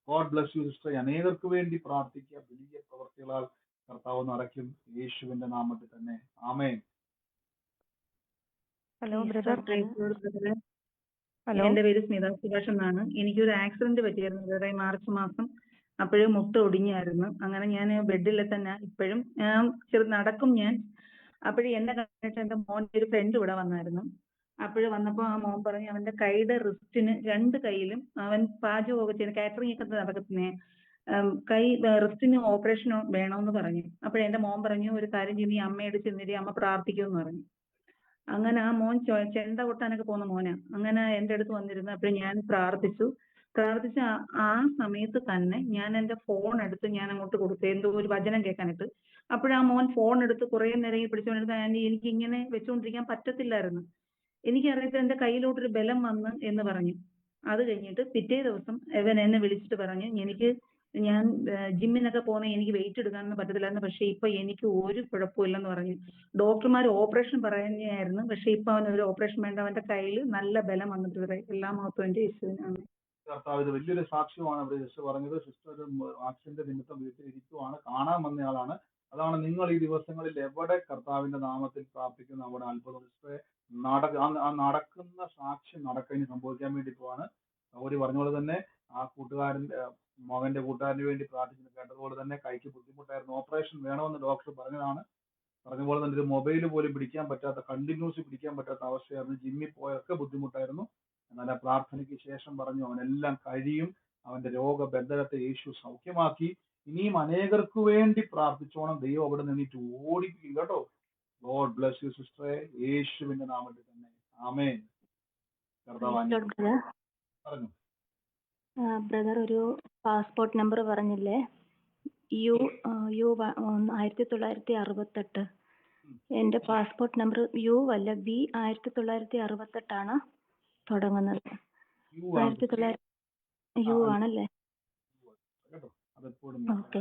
God bless you sister. അനേകർക്ക് വേണ്ടി പ്രാർത്ഥിക്കുക, വലിയ പ്രവർത്തികളാൽ കർത്താവ് നടക്കും, യേശുവിന്റെ നാമത്തിൽ തന്നെ. ആമേൻ. ഹലോ ബ്രദർ, എന്റെ പേര് സ്മിത സുഭാഷ് എന്നാണ്. എനിക്കൊരു ആക്സിഡന്റ് പറ്റിയായിരുന്നു ബ്രദറെ മാർച്ച് മാസം. അപ്പോഴും മുട്ട ഒടിഞ്ഞായിരുന്നു. അങ്ങനെ ഞാൻ ബെഡിൽ തന്നെ ഇപ്പോഴും നടക്കും ഞാൻ. അപ്പോഴും എന്നെ കണ്ടിട്ട് എന്റെ മോന്റെ ഒരു ഫ്രണ്ട് ഇവിടെ വന്നായിരുന്നു. അപ്പോഴും വന്നപ്പോ ആ മോൻ പറഞ്ഞു അവന്റെ കൈയുടെ റിസ്റ്റിന് 2 കൈയിലും അവൻ പാചകമൊക്കെ ചെയ്യുന്ന കാറ്ററിംഗ് ഒക്കെ നടക്കുന്നേ, കൈ റിസ്റ്റിന് ഓപ്പറേഷൻ വേണമെന്ന് പറഞ്ഞു. അപ്പോഴെന്റെ മോൻ പറഞ്ഞു ഒരു കാര്യം ചെയ്ത് നീ അമ്മയോട് ചെന്നിട്ട് അമ്മ പ്രാർത്ഥിക്കുമെന്ന് പറഞ്ഞു. അങ്ങനെ ആ മോൻ ചെണ്ട കൊട്ടാനൊക്കെ പോകുന്ന മോനാ. അങ്ങനെ എന്റെ അടുത്ത് വന്നിരുന്നു. അപ്പോൾ ഞാൻ പ്രാർത്ഥിച്ച ആ സമയത്ത് തന്നെ ഞാൻ എന്റെ ഫോൺ എടുത്ത് ഞാൻ അങ്ങോട്ട് കൊടുത്തു, എന്തോ ഒരു വചനം കേൾക്കാനിട്ട്. അപ്പോഴാ മോൻ ഫോൺ എടുത്ത് കുറെ നേരം പിടിച്ചുകൊണ്ടിരുന്ന ആന്റി എനിക്ക് ഇങ്ങനെ വെച്ചുകൊണ്ടിരിക്കാൻ പറ്റത്തില്ലായിരുന്നു. എനിക്കറിയത്തില്ല എന്റെ കയ്യിലോട്ടൊരു ബലം വന്ന് എന്ന് പറഞ്ഞു. അത് കഴിഞ്ഞിട്ട് പിറ്റേ ദിവസം ഇവൻ എന്നെ വിളിച്ചിട്ട് പറഞ്ഞു ഞാൻ ജിമ്മിനൊക്കെ പോകുന്ന എനിക്ക് വെയിറ്റ് എടുക്കാനൊന്നും പറ്റത്തില്ലായിരുന്നു, പക്ഷെ ഇപ്പൊ എനിക്ക് ഒരു കുഴപ്പമില്ലെന്ന് പറഞ്ഞു. ഡോക്ടർമാർ ഓപ്പറേഷൻ പറഞ്ഞായിരുന്നു, പക്ഷെ ഇപ്പൊ അവന് ഒരു ഓപ്പറേഷൻ വേണ്ട, അവന്റെ കയ്യിൽ നല്ല ബലം വന്നിട്ട് വരെ. എല്ലാ മഹത്വന്റെ യേശുവിനാണ്. കർത്താവ് ഇത് വലിയൊരു സാക്ഷ്യമാണ് ഇവിടെ സിസ്റ്റർ പറഞ്ഞത്. സിസ്റ്റർ ഒരു ആക്സിഡന്റ് നിമിത്തം വീട്ടിലിരിക്കുവാണ്, കാണാൻ വന്നയാളാണ്. അതാണ് നിങ്ങൾ ഈ ദിവസങ്ങളിൽ എവിടെ കർത്താവിന്റെ നാമത്തിൽ പ്രാർത്ഥിക്കുന്ന അവിടെ അത്ഭുതം. സിസ്റ്ററെ നടക്കുന്ന സാക്ഷ്യം നടക്കഴിഞ്ഞ് സംഭവിക്കാൻ വേണ്ടി പോവാണ്. സൗരി പറഞ്ഞ പോലെ തന്നെ ആ മകന്റെ കൂട്ടുകാരന് വേണ്ടി പ്രാർത്ഥിക്കുന്നു. കേട്ടതുപോലെ തന്നെ കൈക്ക് ബുദ്ധിമുട്ടായിരുന്നു, ഓപ്പറേഷൻ വേണമെന്ന് ഡോക്ടർ പറഞ്ഞതാണ്. പറഞ്ഞ പോലെ തന്നെ ഒരു മൊബൈൽ പോലും പിടിക്കാൻ പറ്റാത്ത, കണ്ടിന്യൂസ് പിടിക്കാൻ പറ്റാത്ത അവസ്ഥയായിരുന്നു. ജിമ്മിൽ പോയൊക്കെ ബുദ്ധിമുട്ടായിരുന്നു. എന്നാൽ ആ പ്രാർത്ഥനയ്ക്ക് ശേഷം പറഞ്ഞു അവനെല്ലാം കഴിയും, അവന്റെ രോഗബന്ധനത്തെ യേശു സൗഖ്യമാക്കി. ഇനിയും അനേകർക്ക് വേണ്ടി പ്രാർത്ഥിച്ചോണം, ദൈവം അവിടെ നിന്നിട്ട് ഓടിപ്പിക്കും കേട്ടോ. ഗോഡ് ബ്ലസ് യു സിസ്റ്ററെ, യേശുവിന്റെ നാമത്തിൽ തന്നെ. ആമേൻ. പറഞ്ഞു ബ്രദർ, ഒരു പാസ്പോർട്ട് നമ്പർ പറഞ്ഞില്ലേ, യു 1968. എന്റെ പാസ്പോർട്ട് നമ്പർ യു അല്ല, ബി 1968 തുടങ്ങുന്നത്. 1900 യു ആണല്ലേ? Okay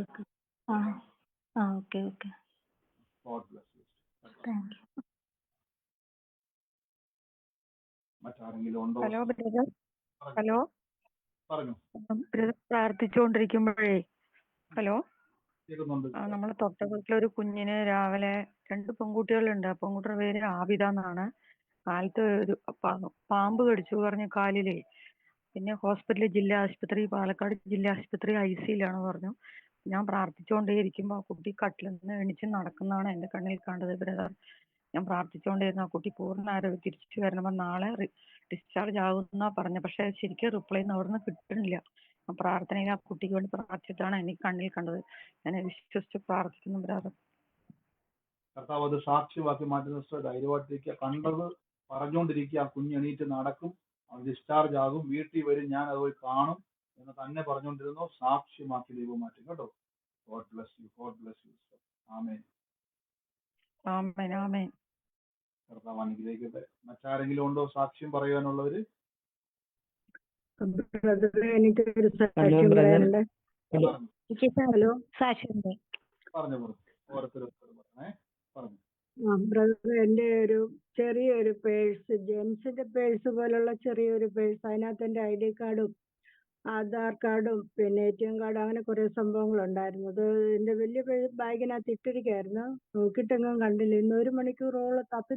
okay okay. Thank you. മറ്റാരെങ്കിലും ഉണ്ടോ? Hello brother. ഹലോ പറഞ്ഞു. ബ്രദർ, പ്രാർത്ഥിച്ചുകൊണ്ടിരിക്കുമ്പോഴേ നമ്മളെ തൊട്ടടുത്തൊരു കുഞ്ഞിന് രാവിലെ 2 പെൺകുട്ടികളുണ്ട്. ആ പെൺകുട്ടിയുടെ പേര് ആബിദ എന്നാണ്. കാലത്ത് ഒരു പാമ്പ് കടിച്ചു പറഞ്ഞ് കാലിലേ. പിന്നെ ഹോസ്പിറ്റലിൽ ജില്ലാ ആശുപത്രി, പാലക്കാട് ജില്ലാ ആശുപത്രി ICUലാണ് പറഞ്ഞു. ഞാൻ പ്രാർത്ഥിച്ചുകൊണ്ടേയിരിക്കുമ്പോ ആ കുട്ടി കട്ടിലിൽ നിന്ന് എണിച്ച് നടക്കുന്നതാണ് എന്റെ കണ്ണിൽ കണ്ടത് ബ്രദർ. ഞാൻ പ്രാർത്ഥിച്ചുകൊണ്ടിരുന്ന ആ കുട്ടി പൂർണ്ണ ആരോഗ്യം തിരിച്ചു വരണം, നാളെ ഡിസ്ചാർജ് ആകുന്നാ പറഞ്ഞ. പക്ഷെ ശരിക്കും റിപ്ലൈ ഒന്നും അവിടെ നിന്ന് കിട്ടുന്നില്ല. പ്രാർത്ഥനയിൽ ആ കുട്ടിക്ക് വേണ്ടി പ്രാർത്ഥിച്ചിട്ടാണ് എനിക്ക് കണ്ണിൽ കണ്ടത്. ഞാൻ വിശ്വസിച്ച് പ്രാർത്ഥിക്കുന്നു ബ്രദർ. കർത്താവ് അത് സാക്ഷ്യമാക്കി മാറ്റുന്ന ധൈര്യമായിട്ടിരിക്കുക. കണ്ടത് പറഞ്ഞുകൊണ്ടിരിക്കുക. ആ കുഞ്ഞ് എണീറ്റ് നടക്കും, അത് ഡിസ്ചാർജ് ആകും, വീട്ടിൽ വരും, ഞാൻ അത് പോയി കാണും എന്ന് തന്നെ പറഞ്ഞുകൊണ്ടിരുന്നു. സാക്ഷ്യമാക്കി ദൈവം മാറ്റും കേട്ടോ. God bless you, God bless you. ആമേൻ. ആമേൻ ആമേൻ. കർത്താവ് അനുഗ്രഹിക്കട്ടെ. മറ്റാരെങ്കിലും ഉണ്ടോ സാക്ഷ്യം പറയാനുള്ളവര്? എനിക്കൊരു സാക്ഷ്യം പറയാനുണ്ട്. ഹലോ, സാക്ഷ്യം പറഞ്ഞു ഓരോരുത്തരും പറഞ്ഞേ. പറഞ്ഞു. ബ്രദർ, എന്റെ ഒരു ചെറിയൊരു പേഴ്സ്, ജെൻസിന്റെ പേഴ്സ് പോലുള്ള ചെറിയൊരു പേഴ്സ്, അതിനകത്ത് എന്റെ ID കാർഡും ആധാർ കാർഡും പിന്നെ ATM കാർഡും അങ്ങനെ കുറെ സംഭവങ്ങൾ ഉണ്ടായിരുന്നു. അത് എന്റെ വലിയ ബാഗിനകത്ത് ഇട്ടിരിക്കായിരുന്നു. നോക്കിയിട്ടെങ്ങും കണ്ടില്ല. ഇന്ന് 1 മണിക്കൂറോളം തപ്പി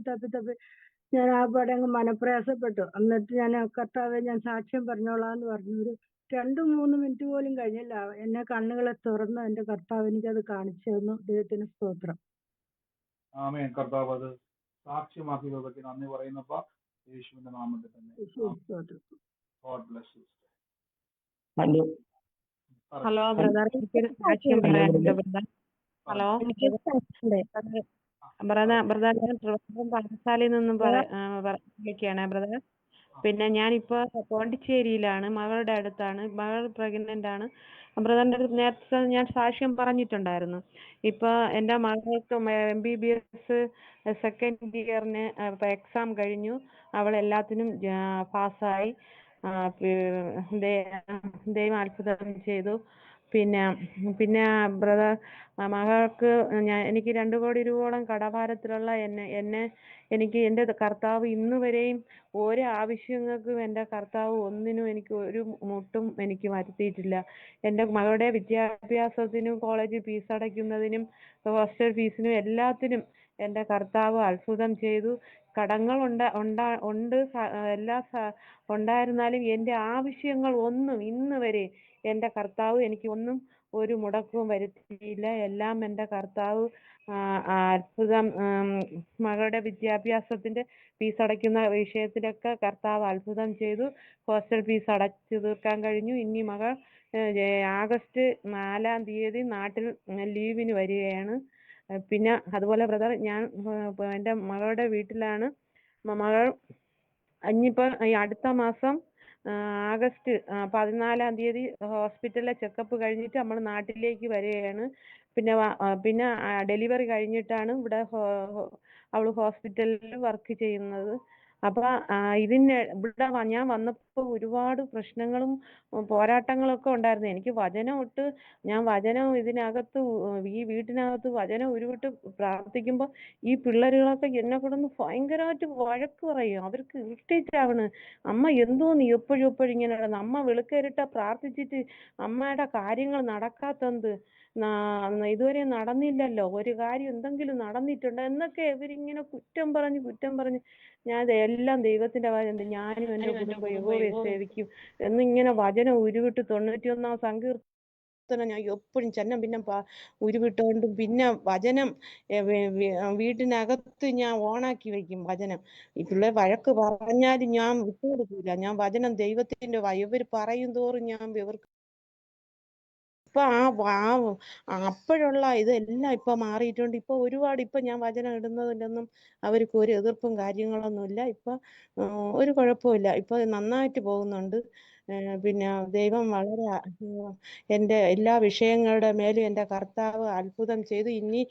ഞാൻ ആ പാടെ അങ്ങ് മനപ്രയാസപ്പെട്ടു. എന്നിട്ട് ഞാൻ കർത്താവെ ഞാൻ സാക്ഷ്യം പറഞ്ഞോളാന്ന് പറഞ്ഞു. ഒരു 2-3 മിനിറ്റ് പോലും കഴിഞ്ഞില്ല, എന്നെ കണ്ണുകളെ തുറന്ന് എന്റെ കർത്താവ് എനിക്കത് കാണിച്ചു തന്നു. ദൈവത്തിന് സ്തോത്രം. ആമേൻ. കർത്താവ് അത് സാക്ഷ്യമാക്കി നന്ദി പറയുന്നപ്പ യേശുവിന്റെ നാമത്തിൽ തന്നെ. God bless U. Hello brother, എനിക്കൊരു സാക്ഷ്യം പറയാനുണ്ട് ബ്രദർ. ഹലോ ബ്രദർ, ഞാൻ ട്രിവാൻഡ്രം പാഠശാലയിൽ നിന്നും വിളിക്കുകയാണ് ബ്രദർ. പിന്നെ ഞാനിപ്പോ പോണ്ടിച്ചേരിയിലാണ്, മകളുടെ അടുത്താണ്. മകൾ പ്രഗ്നന്റ് ആണ്. ബ്രദറിന്റെ അടുത്ത് നേരത്തെ ഞാൻ സാക്ഷ്യം പറഞ്ഞിട്ടുണ്ടായിരുന്നു. ഇപ്പൊ എന്റെ മകൾക്ക് MBBS സെക്കൻഡ് ഇയറിന് എക്സാം കഴിഞ്ഞു. അവൾ എല്ലാത്തിനും പാസ്സായി. ദൈവം അത്ഭുതം ചെയ്തു. പിന്നെ പിന്നെ ബ്രദർ മകൾക്ക് എനിക്ക് 2 കോടി രൂപയോളം കടഭാരത്തിലുള്ള എനിക്ക് എൻ്റെ കർത്താവ് ഇന്ന് വരെയും ഒരു ആവശ്യങ്ങൾക്കും എൻ്റെ കർത്താവ് ഒന്നിനും എനിക്ക് ഒരു മുട്ടും എനിക്ക് വരുത്തിയിട്ടില്ല. എൻ്റെ മകളുടെ വിദ്യാഭ്യാസത്തിനും കോളേജിൽ ഫീസ് അടയ്ക്കുന്നതിനും ഹോസ്റ്റൽ ഫീസിനും എല്ലാത്തിനും എൻ്റെ കർത്താവ് അത്ഭുതം ചെയ്തു. കടങ്ങൾ ഉണ്ടായിരുന്നാലും എൻ്റെ ആവശ്യങ്ങൾ ഒന്നും ഇന്ന് വരെ എൻ്റെ കർത്താവ് എനിക്ക് ഒന്നും ഒരു മുടക്കവും വരുത്തിയില്ല. എല്ലാം എൻ്റെ കർത്താവ് അത്ഭുതം. മകളുടെ വിദ്യാഭ്യാസത്തിന്റെ ഫീസ് അടയ്ക്കുന്ന വിഷയത്തിലൊക്കെ കർത്താവ് അത്ഭുതം ചെയ്തു. ഹോസ്റ്റൽ ഫീസ് അടച്ചു തീർക്കാൻ കഴിഞ്ഞു. ഇനി മകൾ ആഗസ്റ്റ് 4-ാം തീയതി നാട്ടിൽ ലീവിന് വരികയാണ്. പിന്നെ അതുപോലെ ബ്രദർ ഞാൻ എൻ്റെ മകളുടെ വീട്ടിലാണ്. മകൾ ഇനിയിപ്പോൾ ഈ അടുത്ത മാസം ആഗസ്റ്റ് 14-ാം തീയതി ഹോസ്പിറ്റലിലെ ചെക്കപ്പ് കഴിഞ്ഞിട്ട് നമ്മൾ നാട്ടിലേക്ക് വരികയാണ്. പിന്നെ ഡെലിവറി കഴിഞ്ഞിട്ടാണ് ഇവിടെ അവള് ഹോസ്പിറ്റലിൽ വർക്ക് ചെയ്യുന്നത്. അപ്പൊ ഇവിടെ ഞാൻ വന്നപ്പോൾ ഒരുപാട് പ്രശ്നങ്ങളും പോരാട്ടങ്ങളൊക്കെ ഉണ്ടായിരുന്നു. എനിക്ക് ഞാൻ വചനം ഇതിനകത്ത് ഈ വീട്ടിനകത്ത് വചനം ഉരുവിട്ട് പ്രാർത്ഥിക്കുമ്പോൾ ഈ പിള്ളേരുകളൊക്കെ എന്നെ കൊണ്ടൊന്ന് ഭയങ്കരമായിട്ട് വഴക്ക് പറയും. അവർക്ക് ഇറിറ്റേറ്റ് ആവണ്. അമ്മ എന്തോന്ന് എപ്പോഴും ഇങ്ങനെ അമ്മ വെളുക്കേറിട്ട പ്രാർത്ഥിച്ചിട്ട് അമ്മയുടെ കാര്യങ്ങൾ നടക്കാത്തത് ഇതുവരെ നടന്നില്ലല്ലോ, ഒരു കാര്യം എന്തെങ്കിലും നടന്നിട്ടുണ്ടോ എന്നൊക്കെ ഇവരിങ്ങനെ കുറ്റം പറഞ്ഞ് ഞാൻ എല്ലാം ദൈവത്തിന്റെ കാര്യം, ഞാനും എന്റെ കുടുംബം യഹോവയെ സേവിക്കും എന്നിങ്ങനെ വചനം ഉരുവിട്ട് 91-ാം സങ്കീർത്തനം ഞാൻ എപ്പോഴും പിന്നെ ഉരുവിട്ടോണ്ടും പിന്നെ വചനം വീട്ടിനകത്ത് ഞാൻ ഓണാക്കി വെക്കും വചനം. ഈ പിള്ളേർ വഴക്ക് പറഞ്ഞാലും ഞാൻ വിട്ടുകൊടുക്കില്ല. ഞാൻ വചനം ദൈവത്തിന്റെ ഇവർ പറയും തോറും ഞാൻ ഇവർക്ക് ഇപ്പൊ അപ്പോഴുള്ള ഇതെല്ലാം ഇപ്പൊ മാറിയിട്ടുണ്ട്. ഇപ്പൊ ഒരുപാട് ഇപ്പൊ ഞാൻ വചനം ഇടുന്നതിലൊന്നും അവർക്ക് ഒരു എതിർപ്പും കാര്യങ്ങളൊന്നുമില്ല. ഇപ്പൊ ഒരു കുഴപ്പമില്ല. ഇപ്പൊ നന്നായിട്ട് പോകുന്നുണ്ട്. പിന്നെ ദൈവം വളരെ എൻ്റെ എല്ലാ വിഷയങ്ങളുടെ മേലും എൻ്റെ കർത്താവ് അത്ഭുതം ചെയ്തു. ഇനി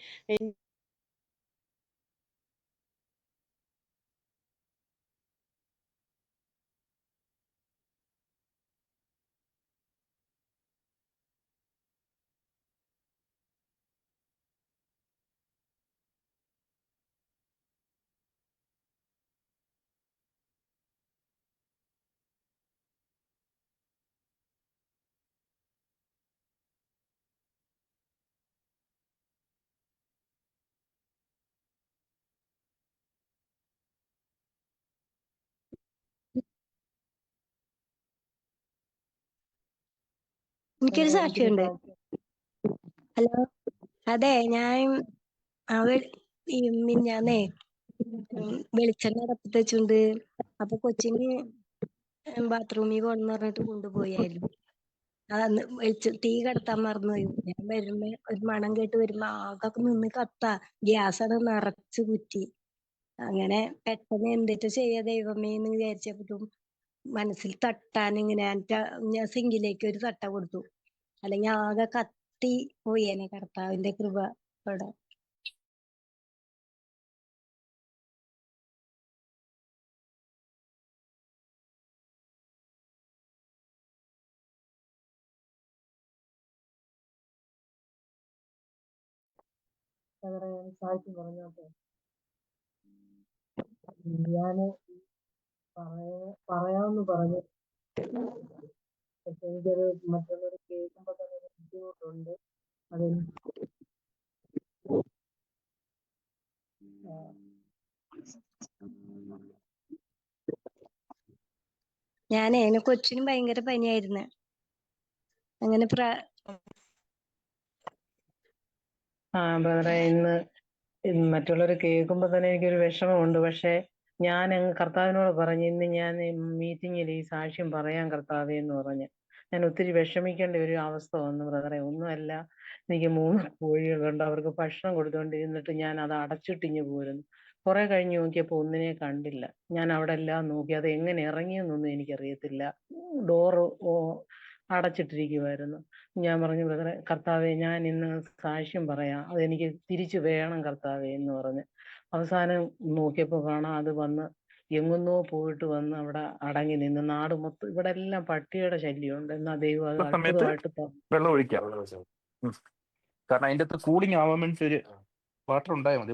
എനിക്കൊരു സാക്ഷിയുണ്ട്. ഹലോ, അതെ ഞാൻ ഈ മിഞ്ഞാന്നേ വെളിച്ചെണ്ണ അടപ്പത്ത് വെച്ചുണ്ട്. അപ്പൊ കൊച്ചിന് ബാത്റൂമിൽ പോകണമെന്ന് പറഞ്ഞിട്ട് കൊണ്ടുപോയായിരുന്നു. തീ കടത്താൻ മറന്നുപോയി. ഞാൻ വരുമ്പോ ഒരു മണം കേട്ട് വരുമ്പോ ആകെ നിന്ന് കത്താ. ഗ്യാസാണ് നിറച്ച് കുറ്റി. അങ്ങനെ പെട്ടെന്ന് എന്തിട്ട് ചെയ്യാ ദൈവമേ എന്ന് വിചാരിച്ചപ്പോഴും മനസ്സിൽ തട്ടാനിങ്ങനെ ഞാൻ സിങ്കിലേക്ക് ഒരു തട്ട കൊടുത്തു. അല്ലെങ്കിൽ ആകെ കത്തി പോയേനെ. കർത്താവിന്റെ കൃപ അവിടെ. സാക്ഷ്യം പറഞ്ഞോട്ടെ. ഞാന് പറയാമെന്ന് പറഞ്ഞു. പക്ഷെ എനിക്കത് മറ്റുള്ളവർ കേൾക്കുമ്പോ തന്നെ ഒരു ബുദ്ധിമുട്ടുണ്ട്. എന്നെ കൊച്ചിനും ഭയങ്കര പനിയായിരുന്നു. അങ്ങനെ ബ്രദറെ ഇന്ന് മറ്റുള്ളവർ കേൾക്കുമ്പോ തന്നെ എനിക്കൊരു വിഷമമുണ്ട്. പക്ഷെ ഞാൻ കർത്താവിനോട് പറഞ്ഞു, ഇന്ന് ഞാൻ മീറ്റിങ്ങിൽ ഈ സാക്ഷ്യം പറയാൻ കർത്താവേ എന്ന് പറഞ്ഞ് ഞാൻ ഒത്തിരി വിഷമിക്കേണ്ട ഒരു അവസ്ഥ വന്നു ബ്രദറെ. ഒന്നുമല്ല, എനിക്ക് 3 കോഴികളുണ്ട്. അവർക്ക് ഭക്ഷണം കൊടുത്തുകൊണ്ടിരുന്നിട്ട് ഞാൻ അത് അടച്ചിട്ടിഞ്ഞ് പോരുന്നു. കുറെ കഴിഞ്ഞ് നോക്കിയപ്പോ ഒന്നിനെ കണ്ടില്ല. ഞാൻ അവിടെ എല്ലാം നോക്കി. അത് എങ്ങനെ ഇറങ്ങിയെന്നൊന്നും എനിക്കറിയത്തില്ല. ഡോറ് അടച്ചിട്ടിരിക്കുമായിരുന്നു. ഞാൻ പറഞ്ഞു, ബ്രദറെ കർത്താവെ ഞാൻ ഇന്ന് സാക്ഷ്യം പറയാം, അതെനിക്ക് തിരിച്ചു വേണം കർത്താവെ എന്ന് പറഞ്ഞ് അവസാനം നോക്കിയപ്പോൾ കാണാം അത് വന്ന് എങ്ങുന്നോ പോയിട്ട് വന്ന് അവിടെ അടങ്ങി നിന്ന് നാട് മൊത്തം ഇവിടെ എല്ലാം പട്ടിയുടെ ശല്യമുണ്ട്. എന്നാ ദൈവം അത് സമയത്ത് അത്ഭുതമായിട്ട് വെള്ളം ഒഴിക്കാം. കാരണം അതിന്റെ അകത്ത് കൂളിംഗ് ആവാൻ വേണ്ടി ഒരു വാട്ടർ ഉണ്ടായാൽ മതി.